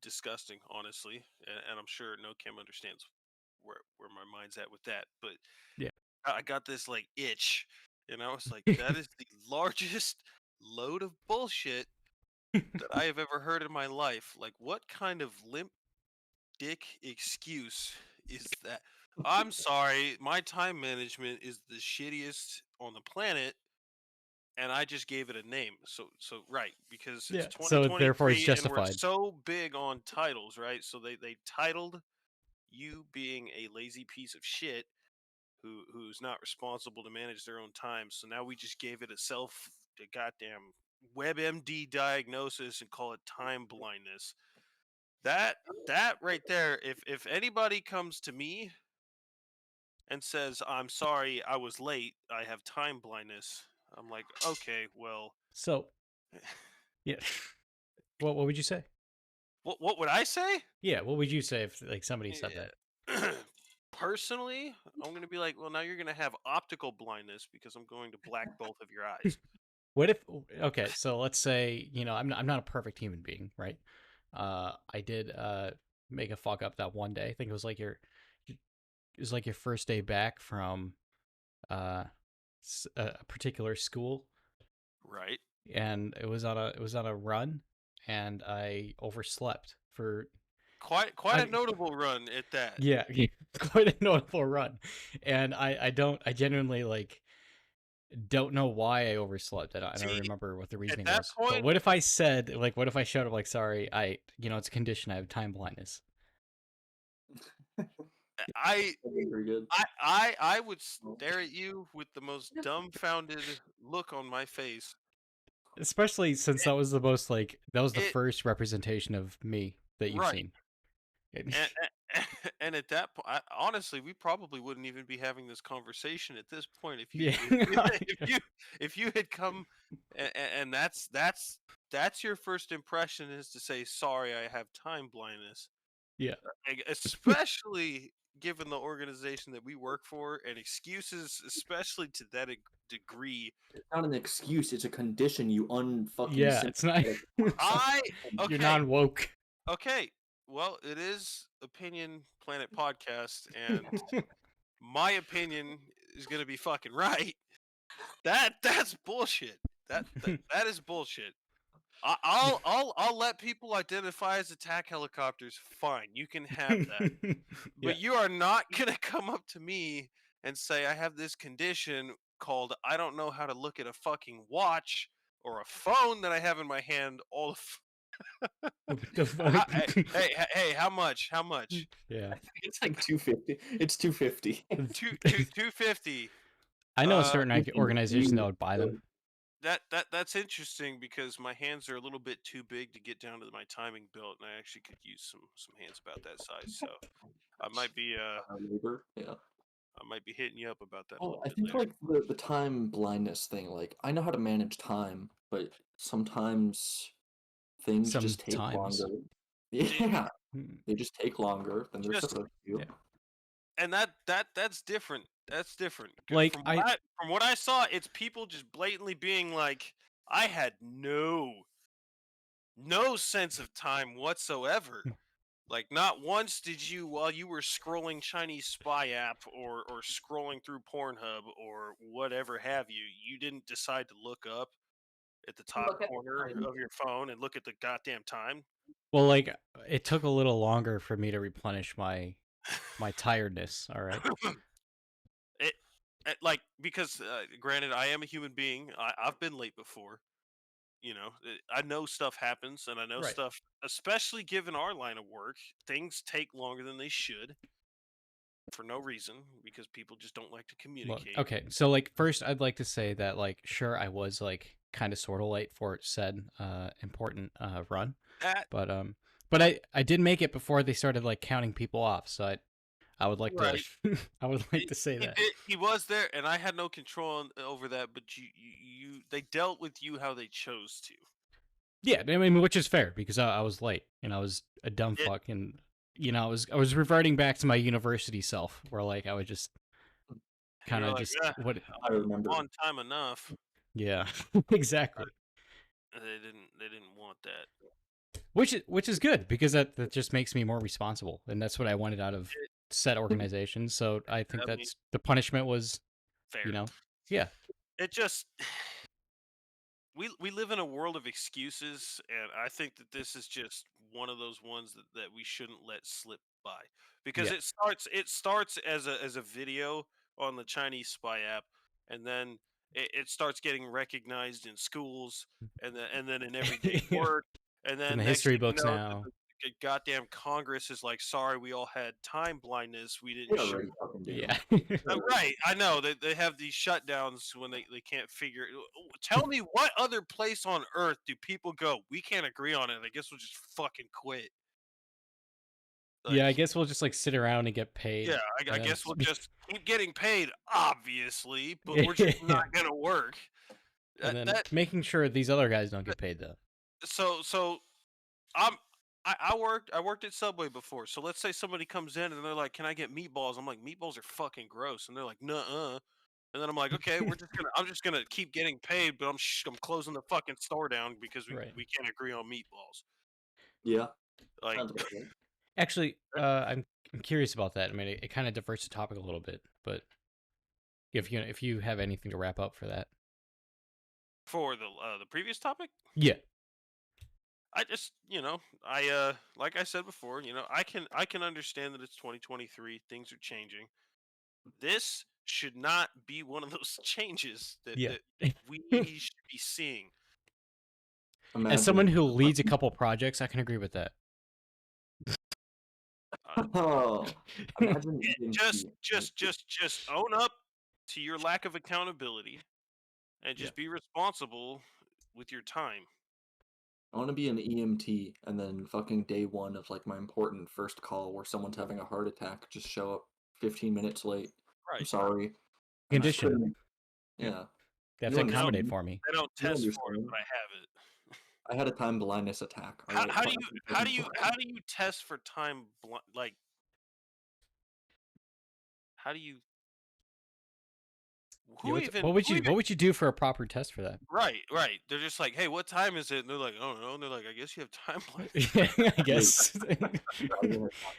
disgusting, honestly, and I'm sure Nocam understands where my mind's at with that. But yeah, I got this like itch, and I was like, that is the largest load of bullshit that I have ever heard in my life. Like, what kind of limp dick excuse is that? I'm sorry, my time management is the shittiest on the planet, and I just gave it a name. So right, because it's yeah. So therefore, it's 2023 and we're justified. so big on titles, right? So they titled you being a lazy piece of shit who's not responsible to manage their own time. So now we just gave it a goddamn WebMD diagnosis and call it time blindness. That right there, if anybody comes to me and says, I'm sorry, I was late, I have time blindness, I'm like, okay, well. So, yeah. What would you say? What would I say? Yeah, what would you say if like somebody said that? Personally, I'm going to be like, well, now you're going to have optical blindness because I'm going to black both of your eyes. What if? Okay, so let's say I'm not a perfect human being, right? I did make a fuck up that one day. I think it was like your first day back from a particular school, right? and it was on a run, and I overslept for Quite I a notable run at that. yeah, quite a notable run. And I genuinely like don't know why I overslept. I don't See, remember what the at reasoning that was. But point, what if I said like what if I showed up like sorry, it's a condition, I have time blindness. I Very good. I would stare at you with the most dumbfounded look on my face. Especially since that was the It first representation of me that you've right. seen. And, and at that point, honestly, we probably wouldn't even be having this conversation at this point if you Yeah. if you had come and that's your first impression is to say sorry, I have time blindness. Yeah. Especially given the organization that we work for, and excuses, especially to that degree. It's not an excuse. It's a condition. You unfucking. Yeah, it's not I you're okay. non woke. Okay, well, it is Opinion Planet Podcast, and my opinion is gonna be fucking right. That's bullshit. That is bullshit. I'll let people identify as attack helicopters. Fine, you can have that. But you are not gonna come up to me and say I have this condition called I don't know how to look at a fucking watch or a phone that I have in my hand all of What the fuck? hey, how much? How much? Yeah. It's like 250. It's 250. 250. I know a certain Listen, organization that would buy them. That's interesting because my hands are a little bit too big to get down to my timing belt, and I actually could use some hands about that size. So I might be labor. Yeah. I might be hitting you up about that a Well, little I bit think later. like the time blindness thing, like I know how to manage time, but sometimes things just take Sometimes. longer. Yeah, Mm, they just take longer than they're Just supposed to. yeah. and that's different. That's different. Like From what I saw, it's people just blatantly being like, I had no sense of time whatsoever. Like not once did you, while you were scrolling Chinese spy app or scrolling through Pornhub or whatever have you, you didn't decide to look up at the top Look at the corner time. of your phone and look at the goddamn time. well, like it took a little longer for me to replenish my tiredness, all right? it like because granted, I am a human being. I've been late before. I know stuff happens, and I know Right. stuff, especially given our line of work, things take longer than they should for no reason because people just don't like to Look, communicate. okay. So like first I'd like to say that like sure I was like kind of sort of late for said important run. That But I did make it before they started like counting people off. So I would like right. to I would like to say that. He was there, and I had no control over that. But they dealt with you how they chose to. Yeah, I mean, which is fair because I was late and I was a dumb It, fuck, and I was reverting back to my university self where like I would just kind you're of like, just "Ah, what I remember. on time enough." yeah exactly, They didn't want that. which is good because that just makes me more responsible, and that's what I wanted out of set organization. So I think I mean, that's the punishment was fair. Yeah, It just we live in a world of excuses, and I think that this is just one of those ones that we shouldn't let slip by because Yeah. it starts as a video on the Chinese spy app, and then it starts getting recognized in schools, and then in everyday Yeah. work, and In then the next history thing you books know, now. the goddamn Congress is like, sorry, we all had time blindness, we They didn't show. already fucking do. Yeah. Right, I know they have these shutdowns when they can't figure. Tell me what other place on earth do people go? We can't agree on it. I guess we'll just fucking quit. Yeah, I Like, guess we'll just like sit around and get paid. yeah, I and then guess we'll just keep getting paid, obviously, but we're just Yeah. not gonna work. And then That making sure these other guys don't get paid though. so I'm I worked at Subway before. So let's say somebody comes in and they're like, "Can I get meatballs?" I'm like, "Meatballs are fucking gross," and they're like, "Nuh-uh." And then I'm like, "Okay, I'm just gonna keep getting paid, but I'm closing the fucking store down because Right. we can't agree on meatballs." Yeah. Like, Sounds about right. Actually, I'm curious about that. I mean, it kind of diverts the topic a little bit, but if you have anything to wrap up for that. for the previous topic, Yeah. I just, like I said before, I can understand that it's 2023, things are changing. This should not be one of those changes that Yeah. we should be seeing. As someone Imagine. who leads a couple projects, I can agree with that. Oh, imagine Just EMT. just own up to your lack of accountability and Yeah. just be responsible with your time. I want to be an EMT, and then fucking day one of like my important first call where someone's having a heart attack, just show up 15 minutes late. I'm Right. sorry. I just Condition. couldn't. Yeah. Yeah. They have You to understand. accommodate for me. They don't You test for it, understand. but I have it. I had a time blindness attack. All right. How do you test for time like how do you Yeah, who even what would you do for a proper test for that? right. They're just like, "Hey, what time is it?" And they're like, "I don't know." And they're like, "I guess you have time blindness." Yeah, I guess.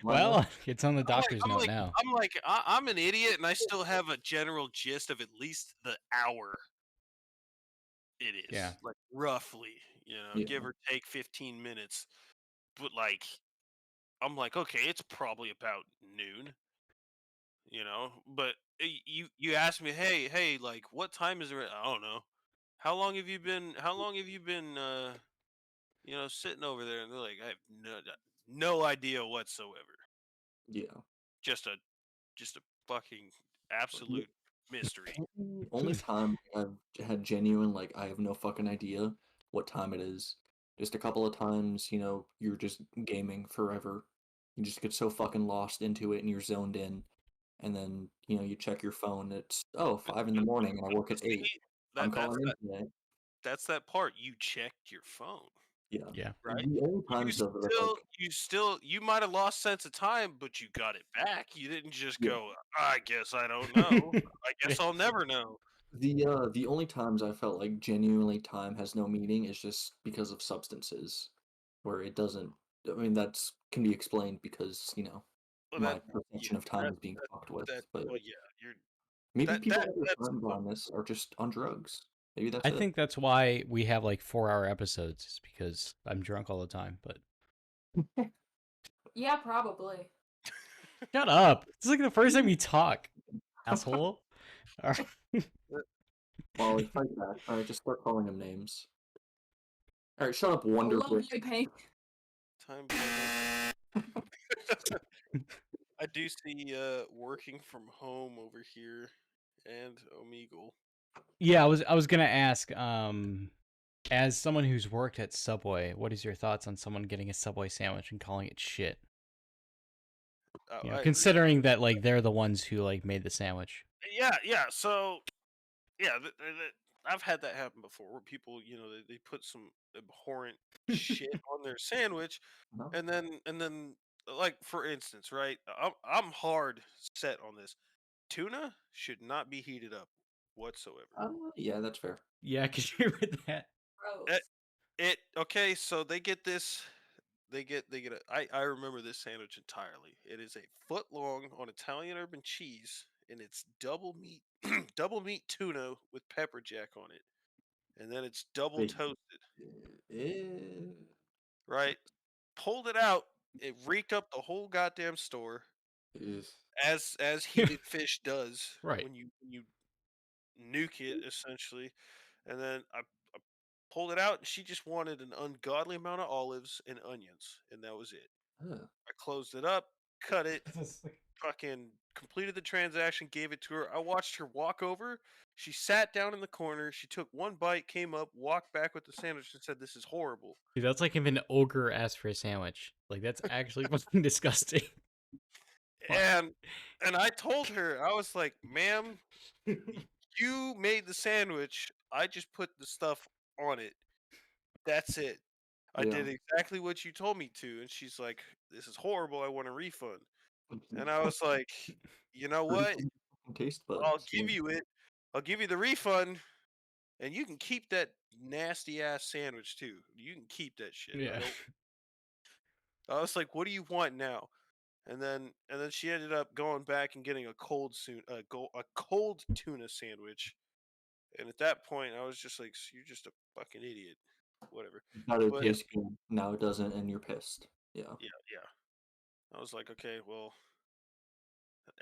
Well, it's on the I'm like, doctor's I'm note like, now. I'm like, I'm an idiot, and I still have a general gist of at least the hour it is, Yeah. like roughly, Yeah. give or take 15 minutes. But like, I'm like, okay, it's probably about noon, But you asked me, hey, like, what time is it? I don't know. How long have you been? Sitting over there? And they're like, I have no idea whatsoever. Yeah. Just a fucking absolute mystery. Only time I've had genuine, like, I have no fucking idea what time it is. Just a couple of times, you're just gaming forever. You just get so fucking lost into it and you're zoned in. And then, you check your phone. It's, oh, 5 in the morning and I work at 8. See, I'm that's calling in today. that's that part. You checked your phone, Yeah. Yeah. right? The only You times, though, that I've, like, you might have lost sense of time, but you got it back. You didn't just yeah. go, I guess I don't know. I guess I'll never know. The only times I felt like genuinely time has no meaning is just because of substances, where it doesn't. I mean, that's can be explained because Well, my yeah, perception of time that is being fucked with. that But well, yeah, you're maybe that people that that have that's time blindness are just on drugs. Maybe that's I it. think that's why we have like 4-hour episodes, is because I'm drunk all the time. But Yeah, probably. shut up! It's like the first time you talk, asshole. All right. Molly, fight back. All right, just start calling him names. All right, shut up, A Wonder lovely Brick. pink. time. I do see working from home over here and Omegle. Yeah, I was gonna ask. As someone who's worked at Subway, what is your thoughts on someone getting a Subway sandwich and calling it shit? I agree. Considering that like they're the ones who like made the sandwich. Yeah. So, yeah, I've had that happen before, where people, they put some abhorrent shit on their sandwich, No? and then, like, for instance, right? I'm hard set on this. Tuna should not be heated up whatsoever. Yeah, that's fair. Yeah, I can agree with that. Gross. Okay, so they get this. They get a. I remember this sandwich entirely. It is a foot long on Italian urban cheese, and it's double meat, double meat tuna with pepper jack on it, and then it's double Wait. toasted. Eh, Right? Pulled it out. It reeked up the whole goddamn store, eh, as heated fish does Right. when you nuke it essentially. And then I pulled it out, and she just wanted an ungodly amount of olives and onions, and that was it. Ugh. I closed it up, cut it, fucking completed the transaction, gave it to her. I watched her walk over. She sat down in the corner. She took one bite, came up, walked back with the sandwich, and said, "This is horrible." Dude, that's like if an ogre asked for a sandwich. Like that's actually fucking disgusting. Fuck. And I told her, I was like, "Ma'am, you made the sandwich. I just put the stuff on it. That's it. I Yeah. did exactly what you told me to." And she's like, "This is horrible. I want a refund." And I was like, "You know what? Taste I'll buds. give you it. I'll give you the refund, and you can keep that nasty ass sandwich too. You can keep that shit." Yeah. I was like, "What do you want now?" And then she ended up going back and getting a cold tuna sandwich. And at that point, I was just like, "You're just a fucking idiot." whatever. Thought it But tastes good. Now it doesn't, and you're pissed. Yeah. yeah. I was like, okay, well,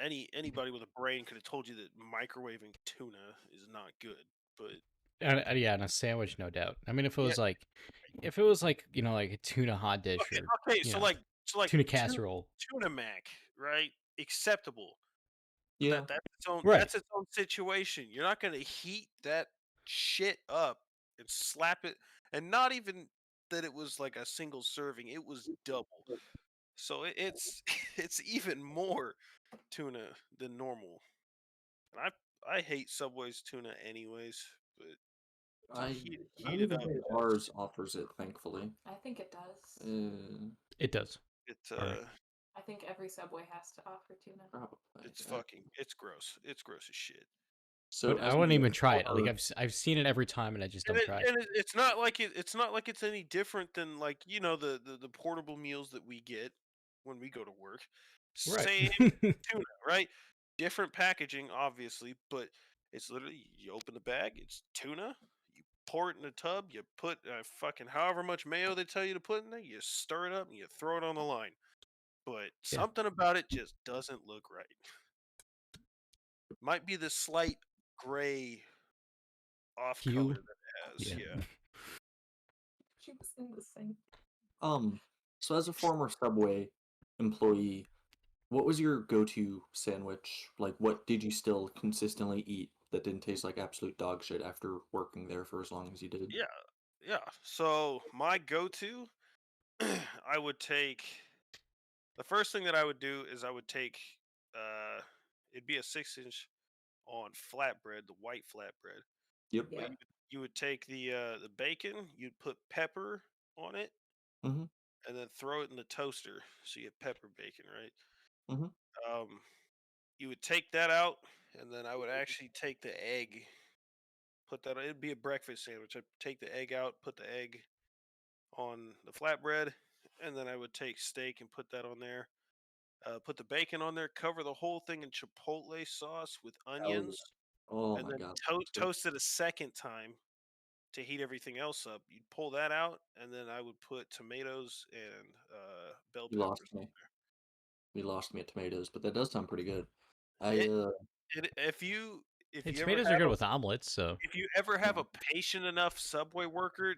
anybody with a brain could have told you that microwaving tuna is not good. But Yeah, and a sandwich, no doubt. I mean, if it yeah, was like, like a tuna hot dish or okay, so like tuna casserole. tuna mac, right? Acceptable. But Yeah. Right. that's its own situation. You're not gonna heat that shit up and slap it, and not even that it was like a single serving. It was double. So it's it's even more tuna than normal. And I hate Subway's tuna anyways, but to heat it up, Ours offers it, thankfully. I think it does. It does. it's Alright. I think every Subway has to offer tuna. Probably. it's gross. It's gross as shit. So But I as wouldn't we even get try it. Like more- I've seen it every time, and I just don't try it. It's not like it's not like it's any different than like the portable meals that we get when we go to work. Right. Same tuna, right? Different packaging, obviously, but it's literally you open the bag, it's tuna. You pour it in a tub. You put fucking however much mayo they tell you to put in there. You stir it up and you throw it on the line. But Yeah. something about it just doesn't look right. Might be the slight gray off Hue? color that it has. Yeah. She was in the sink. So as a former Subway employee, what was your go-to sandwich? Like, what did you still consistently eat that didn't taste like absolute dog shit after working there for as long as you did? Yeah. So my go-to, I would take. The first thing that I would do is I would take. It'd be a 6-inch on flatbread, the white flatbread. Yep. Yeah. But you would take the bacon, you'd put pepper on it, Mhm. and then throw it in the toaster, so you have pepper bacon, right? Mhm. You would take that out, and then I would actually take the egg, put that. It'd be a breakfast sandwich. I'd take the egg out, put the egg on the flatbread, and then I would take steak and put that on there. Put the bacon on there, cover the whole thing in chipotle sauce with yeah. onions, Oh and my then god. toast it a second time to heat everything else up. You'd pull that out, and then I would put tomatoes and bell You lost peppers on me. there. You lost me at tomatoes, but that does sound pretty good. It, if you Hey, ever tomatoes are have good with omelets, so if you ever have a patient enough Subway worker,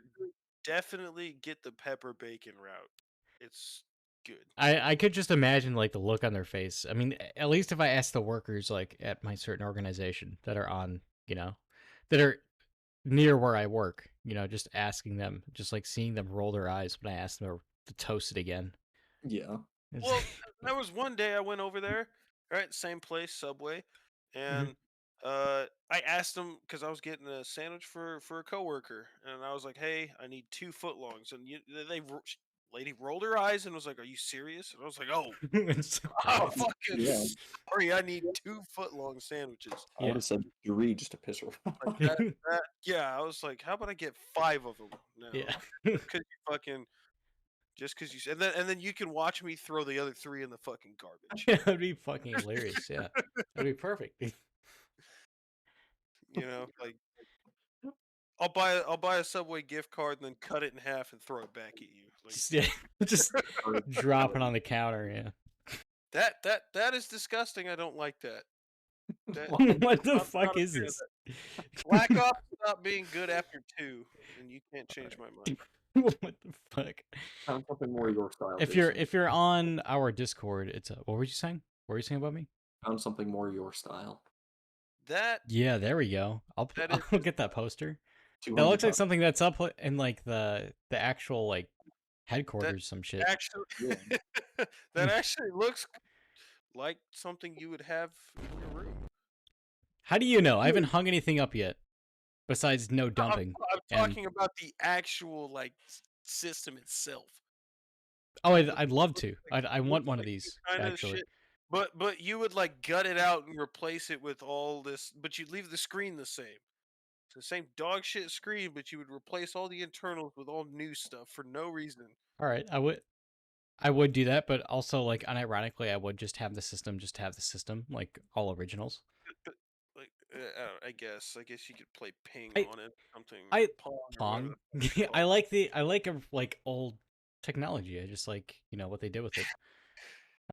definitely get the pepper bacon route. It's good. I could just imagine like the look on their face. I mean, at least if I ask the workers like at my certain organization that are on, that are near where I work, just asking them, just like seeing them roll their eyes when I ask them to toast it again. Yeah. Well, there was one day I went over there, right, same place, Subway, and I asked them because I was getting a sandwich for a coworker, and I was like, "Hey, I need 2 footlongs," and lady rolled her eyes and was like, "Are you serious?" And I was like, "Oh, It's I'm hilarious. fucking Yeah. sorry, I need 2 footlong sandwiches." I would have said 3 just to piss her off. Like yeah, I was like, "How about I get 5 of them now?" Yeah. Because you fucking. Just because you and then you can watch me throw the other 3 in the fucking garbage. That'd be fucking hilarious. Yeah, that'd be perfect. Like I'll buy a Subway gift card and then cut it in half and throw it back at you. Like Just drop it on the counter. Yeah. that is disgusting. I don't like that. What the I'm fuck not a is fan of this? Black Ops stopped being good after 2, and you can't change my mind. What the fuck? Found something more your style. If you're on our Discord, it's what were you saying? What were you saying about me? Found something more your style. Yeah, there we go. I'll get that poster. That looks like $200. something that's up in like the actual like headquarters, some shit. Actually, that actually looks like something you would have in your room. How do you know? I haven't hung anything up yet, besides no dumping. I'm talking about the actual like system itself. Oh, I'd love to. I want one of these actually. Shit. But you would like gut it out and replace it with all this, but you'd leave the screen the same. It's the same dog shit screen, but you would replace all the internals with all new stuff for no reason. All right, I would do that, but also like unironically, I would just have the system, like all originals. I guess you could play ping I- on it, something. I- Pong. Or Pong. whatever the fuck it's I called. like like old technology. I just like what they did with it.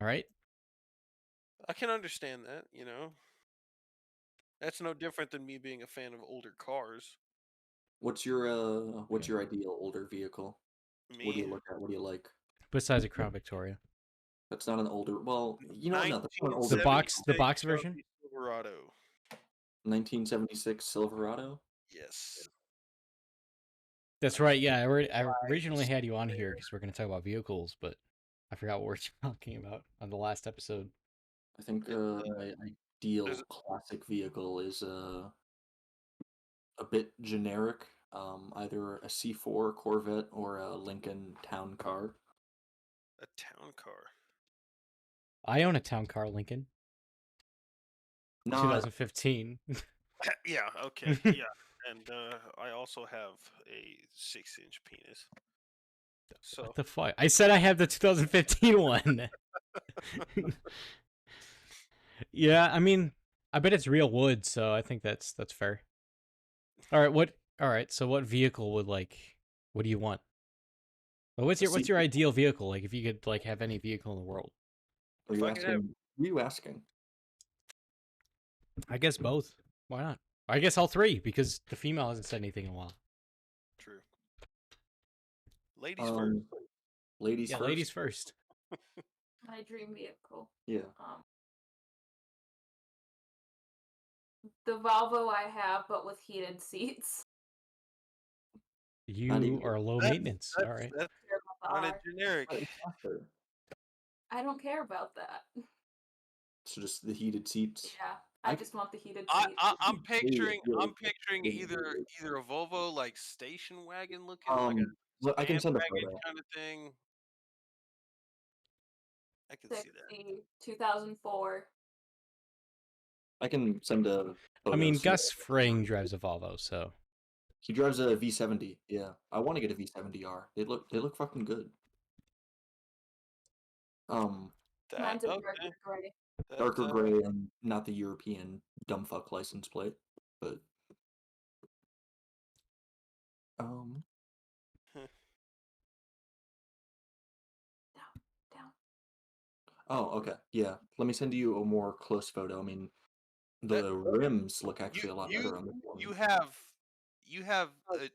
All right. I can understand that. That's no different than me being a fan of older cars. What's your ideal older vehicle? What do Me, you look at? What do you like? Besides a Crown Victoria, That's not an older. Well, you know what? No, that's not an older. The box '76 version? Chevy Silverado. 1976 Silverado. Yes. that's right. Yeah, I originally had you on here because we're going to talk about vehicles, but I forgot what we're talking about on the last episode. I think my ideal there's- classic vehicle is a bit generic. Either a C4 Corvette or a Lincoln Town Car. A town car. I own a town car, Lincoln, Not 2015. Yeah. Okay. Yeah. And I also have a 6-inch penis. So What the fuck? I said I have the 2015 one. Yeah, I mean, I bet it's real wood, so I think that's fair. All right, so what vehicle would what do you want? Well, what's your ideal vehicle? Like if you could have any vehicle in the world. Are you asking? Who are you asking? I guess both. Why not? I guess all three because the female hasn't said anything in a while. true. Ladies first. Ladies Yeah, first. ladies first. My dream vehicle. Yeah. The Volvo I have, but with heated seats. You are low maintenance. All right. That's Care about kind the of R. generic. I don't care about that. So just the heated seats. Yeah, I just want the heated I, seats. I, I'm picturing really I'm picturing really either good. a Volvo like station wagon looking, like a Look, I can send a bandwagon photo. kind of thing. I can see that. 60, 2004. I can send a photo. I mean, so- Gus Fring drives a Volvo, so He drives a V70. Yeah, I want to get a V70R. They look fucking good. Mine's a Okay. darker gray. Darker gray and not the European dumbfuck license plate, but Down. Oh, okay. Yeah. Let me send you a more close photo. I mean, the rims look actually a lot better on this one. You have a,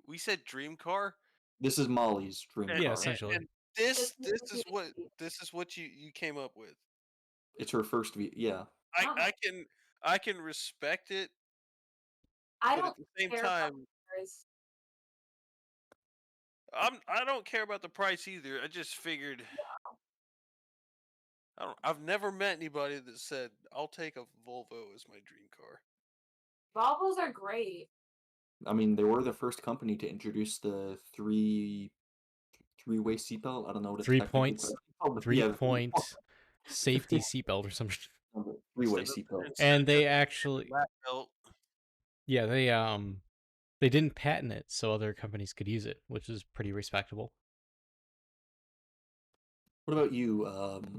we said dream car. This is Molly's dream yeah, car. essentially. And this It's is what you came up with. It's her first yeah. I can respect it, I but don't at the same care about time, the price. I don't care about the price either. I just figured I've never met anybody that said I'll take a Volvo as my dream car. Volvos are great. I mean, they were the first company to introduce the three-way seatbelt. I don't know what it's 3 technically points. called. 3-point safety seatbelt or something. Three-way Instead of- seatbelt. instead And of they just actually, black belt. yeah, they didn't patent it so other companies could use it, which is pretty respectable. What about you?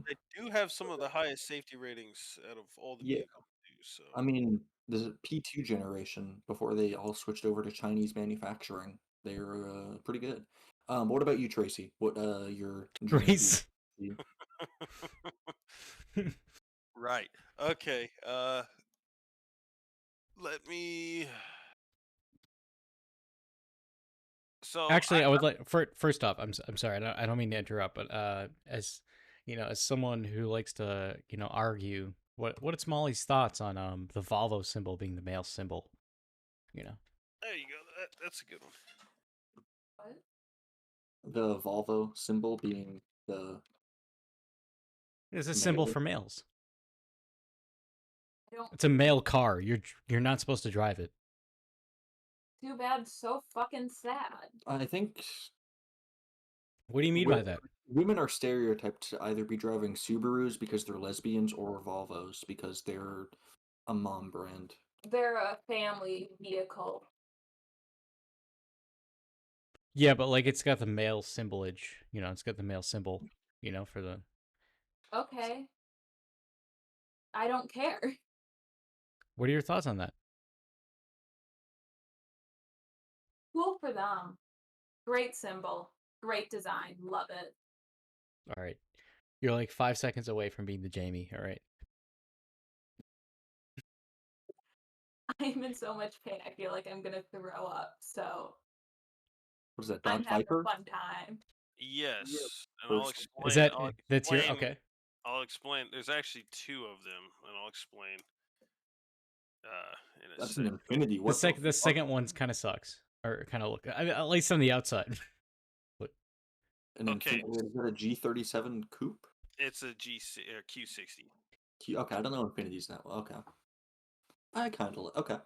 They do have some of the highest safety ratings out of all the Yeah. vehicles. So I mean, the P2 generation before they all switched over to Chinese manufacturing, they're pretty good. What about you, Tracy? What your dream Grace. vehicle? right. Okay. Let me. So Actually, I would like first off, I'm sorry, I don't mean to interrupt, but as as someone who likes to argue, what's Molly's thoughts on the Volvo symbol being the male symbol? There you go. That's a good one. What? The Volvo symbol being the It's a symbol for males. I don't. It's a male car. You're not supposed to drive it. Too bad. So fucking sad. I think. What do you mean by that? Women are stereotyped to either be driving Subarus because they're lesbians or Volvos because they're a mom brand. They're a family vehicle. Yeah, but it's got the male symbolage. It's got the male symbol. For the. Okay. I don't care. What are your thoughts on that? Cool for them. Great symbol. Great design. Love it. All right. You're like 5 seconds away from being the Jamie. All right. I'm in so much pain. I feel like I'm gonna throw up. So What is that, I'm Dodge having a Viper? fun time. Yes, and I'll First. explain. Is that I'll that's your explain. okay? I'll explain. There's actually two of them, and I'll explain in a That's an second. Infinity. What the The fuck? second one's kind of sucks, or kind of look at least on the outside. But An Okay, Infinity? Is that a G37 coupe? it's a Q60. Okay, I don't know Infinities that well. Okay. I kind of okay.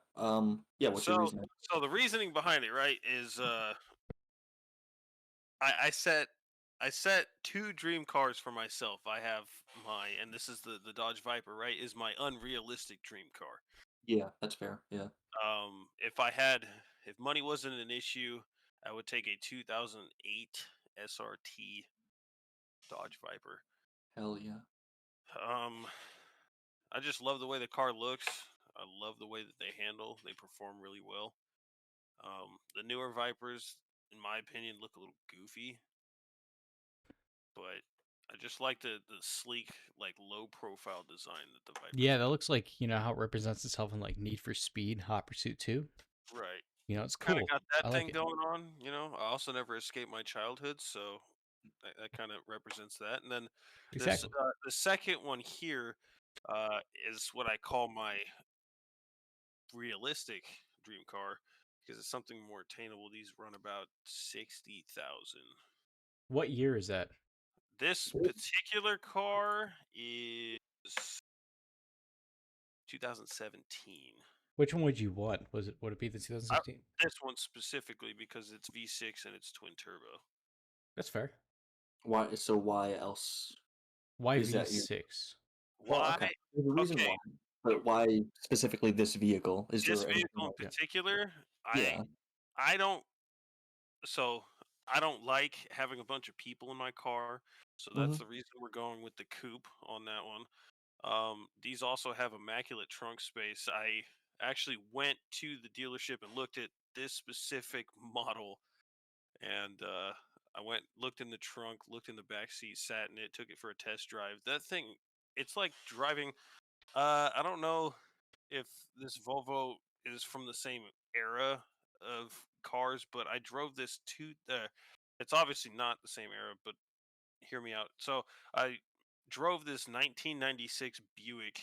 Yeah. What's your So, reasoning? so the reasoning behind it, right, is I set two dream cars for myself. I have and this is the Dodge Viper, right, is my unrealistic dream car. Yeah, that's fair. Yeah. If money wasn't an issue, I would take a 2008 SRT Dodge Viper. Hell yeah. Um, I just love the way the car looks. I love the way that they handle. They perform really well. The newer Vipers, in my opinion, look a little goofy, but I just like the sleek, like low profile design that the Vipers yeah, that have. looks like how it represents itself in like Need for Speed, Hot Pursuit 2. Right. It's Kind of cool. got I that like thing it. going on. I also never escaped my childhood, so that kind of represents that. And then Exactly. the second one here is what I call my realistic dream car because it's something more attainable. These run about 60,000. What year is that? This particular car is 2017. Which one would you want? Would it be the 2016? This one specifically because it's V6 and it's twin turbo. That's fair. Why? So why else Why is that your? V6? Well, Why? okay. There's a reason Okay, why, but why specifically this vehicle? Is this there anything vehicle in like? Yeah. particular, Yeah. I don't so I don't like having a bunch of people in my car, so that's Mm-hmm. the reason we're going with the coupe on that one. These also have immaculate trunk space. I actually went to the dealership and looked at this specific model, and I went looked in the trunk, looked in the back seat, sat in it, took it for a test drive. That thing, it's like driving. I don't know if this Volvo is from the same era of cars, but I drove this to the. It's obviously not the same era, but hear me out. So I drove this 1996 Buick,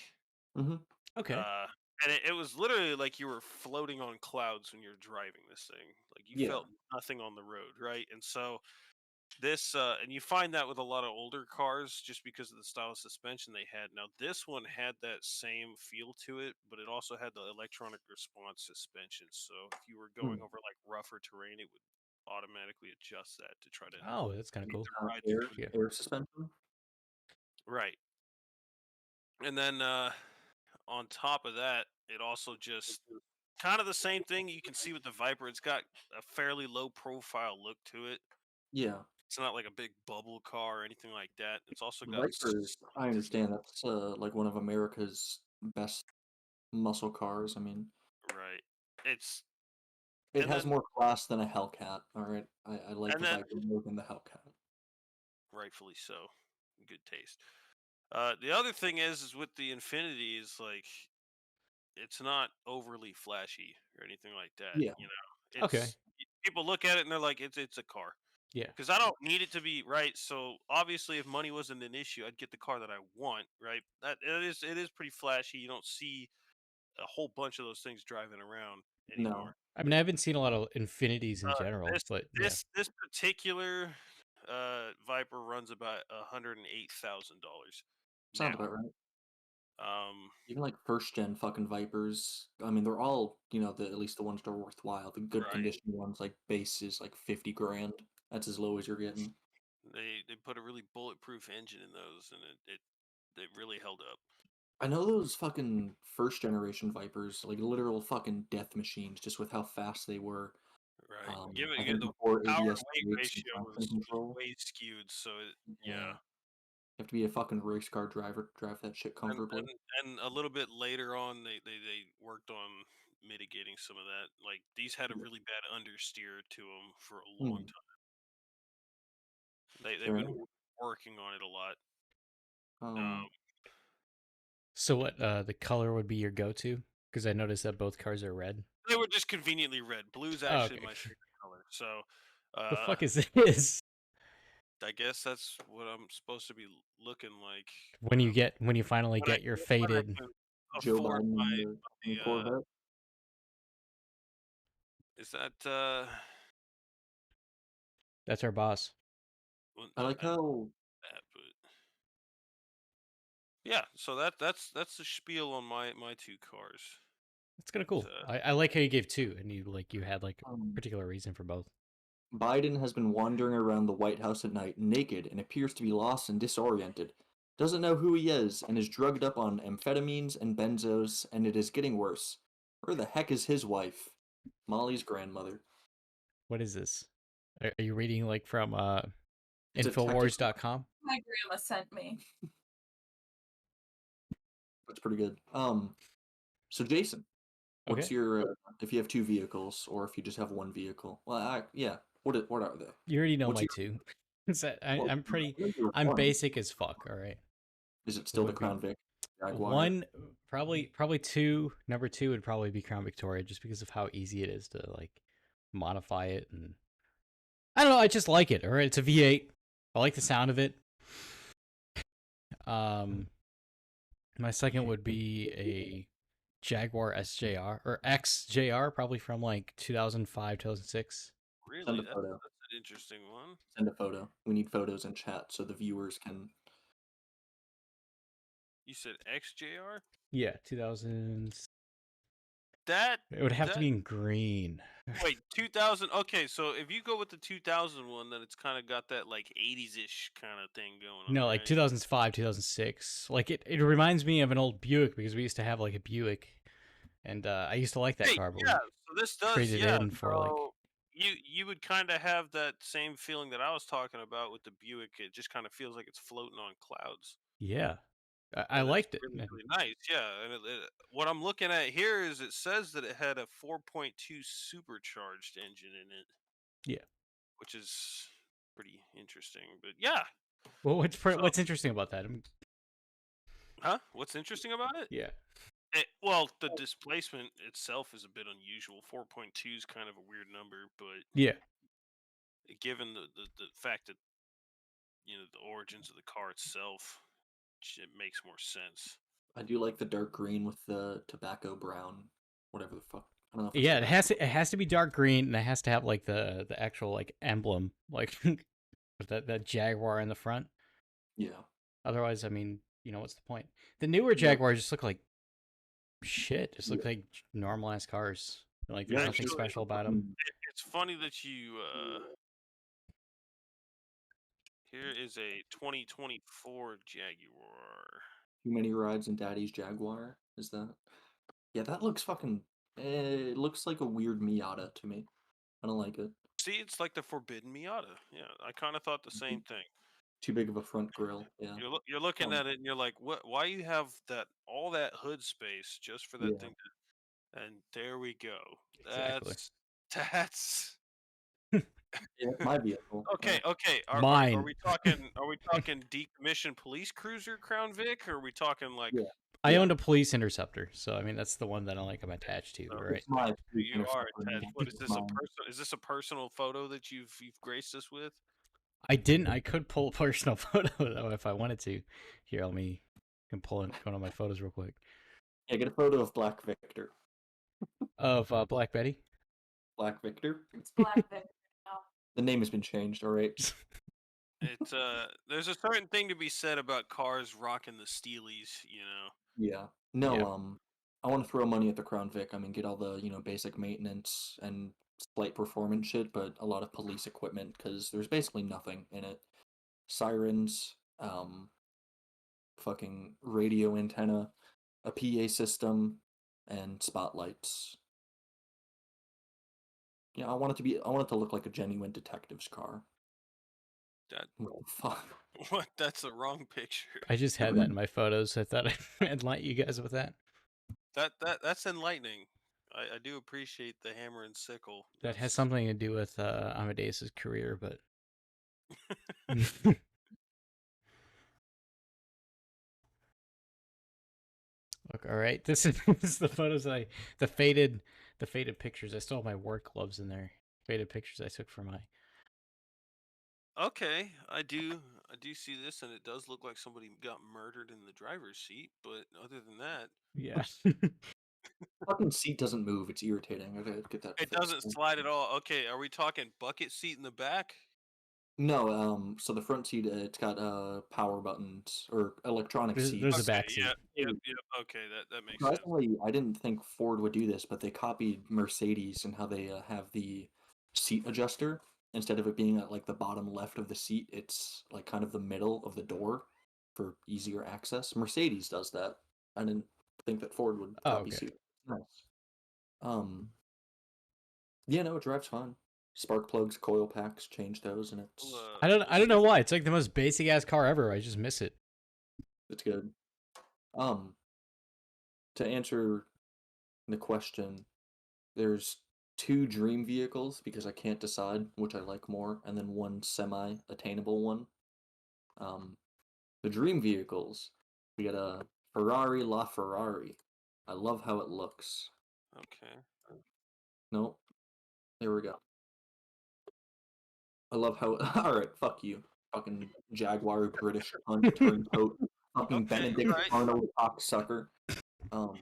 Mm-hmm. Okay. and it was literally like you were floating on clouds when you're driving this thing. Like you Yeah. felt nothing on the road, right? And so and you find that with a lot of older cars just because of the style of suspension they had. Now this one had that same feel to it, but it also had the electronic response suspension. So if you were going Hmm. over like rougher terrain, it would automatically adjust that to try to Oh, that's kind of make cool. the ride Air Yeah. air suspension. right. And then on top of that, it also just kind of the same thing you can see with the Viper. It's got a fairly low profile look to it. Yeah. It's not like a big bubble car or anything like that. It's also got Viper. I understand that's like one of America's best muscle cars. I mean, right. It's it and has then more class than a Hellcat. All right, I like and the then Viper more than the Hellcat. rightfully so, good taste. The other thing is with the Infinity is like it's not overly flashy or anything like that. Yeah. Okay. People look at it and they're like, it's a car. Yeah. Because I don't need it to be right. So obviously, if money wasn't an issue, I'd get the car that I want. Right? That it is pretty flashy. You don't see a whole bunch of those things driving around No. anymore. I mean, I haven't seen a lot of Infinities in Uh, general, this but yeah. this particular Viper runs about $108,000 Sounds now. about right. Um, Even like first gen fucking Vipers. I mean, they're all at least the ones that are worthwhile. The good right. condition ones, like base is like 50 grand. That's as low as you're getting. They put a really bulletproof engine in those, and it really held up. I know those fucking first generation Vipers, like literal fucking death machines, just with how fast they were. Right. I Given think the before power ABS to weight brakes and ratio traction was control. way skewed, so Yeah. yeah. You have to be a fucking race car driver to drive that shit And, comfortably. and a little bit later on, they worked on mitigating some of that. Like these had a Yeah. really bad understeer to them for a long Hmm. time. They've Fair been enough. working on it a lot. Um, So what the color would be your go-to? Because I noticed that both cars are red. They were just conveniently red. Blue's Oh, actually okay. my favorite color. So, The fuck is this? I guess that's what I'm supposed to be looking like When you finally when I get your when I faded. can Joe afford Biden my in the Corvette. is that That's our boss. well, I like I know how that, but yeah. So that's the spiel on my two cars. That's kind of But, cool. I like how you gave two, and you had like a um, particular reason for both. Biden has been wandering around the White House at night naked and appears to be lost and disoriented. Doesn't know who he is and is drugged up on amphetamines and benzos, and it is getting worse. Where the heck is his wife? Molly's grandmother. What is this? Are you reading like from It's a text. Infowars.com? My grandma sent me. That's pretty good. So Jason, what's Okay. your if you have two vehicles or if you just have one vehicle? Well, yeah. What are they? You already know What's my your two. well, I'm one? basic as fuck, all right. Is it It still the would be Crown Vic Jaguar? one, probably two. Number two would probably be Crown Victoria, just because of how easy it is to like modify it, and I don't know, I just like it. All right, it's a V8. I like the sound of it. My second would be a Jaguar SJR or XJR, probably from like 2005, 2006. really, Send a that's photo. an interesting one. Send a photo. We need photos in chat so the viewers can. You said XJR. Yeah, 2000. That It would have to that be in green. wait 2000. Okay, so if you go with the 2000 one, then it's kind of got that like 80s ish kind of thing going No, on, like right? 2005, 2006. Like it reminds me of an old Buick because we used to have like a Buick, and I used to like that Hey, car, but yeah. we So this does, traded yeah. in for like So you would kind of have that same feeling that I was talking about with the Buick. It just kind of feels like it's floating on clouds, yeah. I and it's liked it. really really nice. Yeah, and what I'm looking at here is it says that it had a 4.2 supercharged engine in it, Yeah. which is pretty interesting. But yeah, Well, so what's interesting about that? huh? What's interesting about it? Yeah. Well, the displacement itself is a bit unusual. 4.2 is kind of a weird number, but Yeah. given the fact that the origins of the car itself, it makes more sense. I do like the dark green with the tobacco brown, whatever the fuck. I don't know if it's Yeah, tobacco. it has to be dark green, and it has to have like the actual like emblem, like with that Jaguar in the front. Yeah. Otherwise, I mean, what's the point? The newer Yeah. Jaguars just look like shit. Just look Yeah. like normal ass cars. Like Yeah, there's nothing Actually, special about them. it's funny that you. Here is a 2024 Jaguar. Too many rides in Daddy's Jaguar. Is that? Yeah, that looks fucking. It looks like a weird Miata to me. I don't like it. See, it's like the Forbidden Miata. Yeah, I kind of thought the same thing. Too big of a front grill. Yeah. You're looking Um, at it and you're like, what? Why you have all that hood space just for that yeah. thing? And there we go. Exactly. That's Yeah, my vehicle. okay. Okay. Are Mine. we talking? Are we talking decommissioned police cruiser Crown Vic? Or are we talking like? Yeah. I Yeah. owned a police interceptor, so I mean that's the one that I'm attached to. So All right. It's my you are Interceptor, attached. man. What is It's this a mine. personal? Is this a personal photo that you've graced us with? I didn't. I could pull a personal photo though if I wanted to. Here, let me. I can pull in one of my photos real quick Yeah, get a photo of Black Victor. of Black Betty. Black Victor. It's Black Vic now. The name has been changed. All right. It's there's a certain thing to be said about cars rocking the Steelies, Yeah. No. Yeah. I want to throw money at the Crown Vic. I mean, get all the basic maintenance and slight performance shit, but a lot of police equipment because there's basically nothing in it. Sirens, fucking radio antenna, a PA system, and spotlights. Yeah, I want it to look like a genuine detective's car. That What the fuck? what? That's the wrong picture. I just had that in my photos. I thought I'd enlighten you guys with that. That's enlightening. I do appreciate the hammer and sickle. That has That's something to do with Amadeus's career, but look, all right. This is the photos the faded pictures. I still have my work gloves in there. Faded pictures I took for my okay. I do see this, and it does look like somebody got murdered in the driver's seat. But other than that, yeah. Fucking seat doesn't move. It's irritating. I gotta get that it fixed. doesn't slide at all. Okay, are we talking bucket seat in the back? No, so the front seat, it's got power buttons or electronic There's a seats. Okay, back seat. yep. Okay, that makes sense. Surprisingly, I didn't think Ford would do this, but they copied Mercedes and how they have the seat adjuster. Instead of it being at like the bottom left of the seat, it's like kind of the middle of the door for easier access. Mercedes does that. I didn't think that Ford would Oh, copy okay. suit. Nice. Um, yeah, no, it drives fine. Spark plugs, coil packs, change those, and I don't know why. It's like the most basic ass car ever. I just miss it. it's good. To answer the question, there's two dream vehicles because I can't decide which I like more, and then one semi-attainable one. The dream vehicles, we got a Ferrari LaFerrari. I love how it looks. Okay. Nope. There we go. I love how. All right, fuck you, fucking Jaguar British cunt turncoat, fucking Okay, Benedict right. Arnold cocksucker. I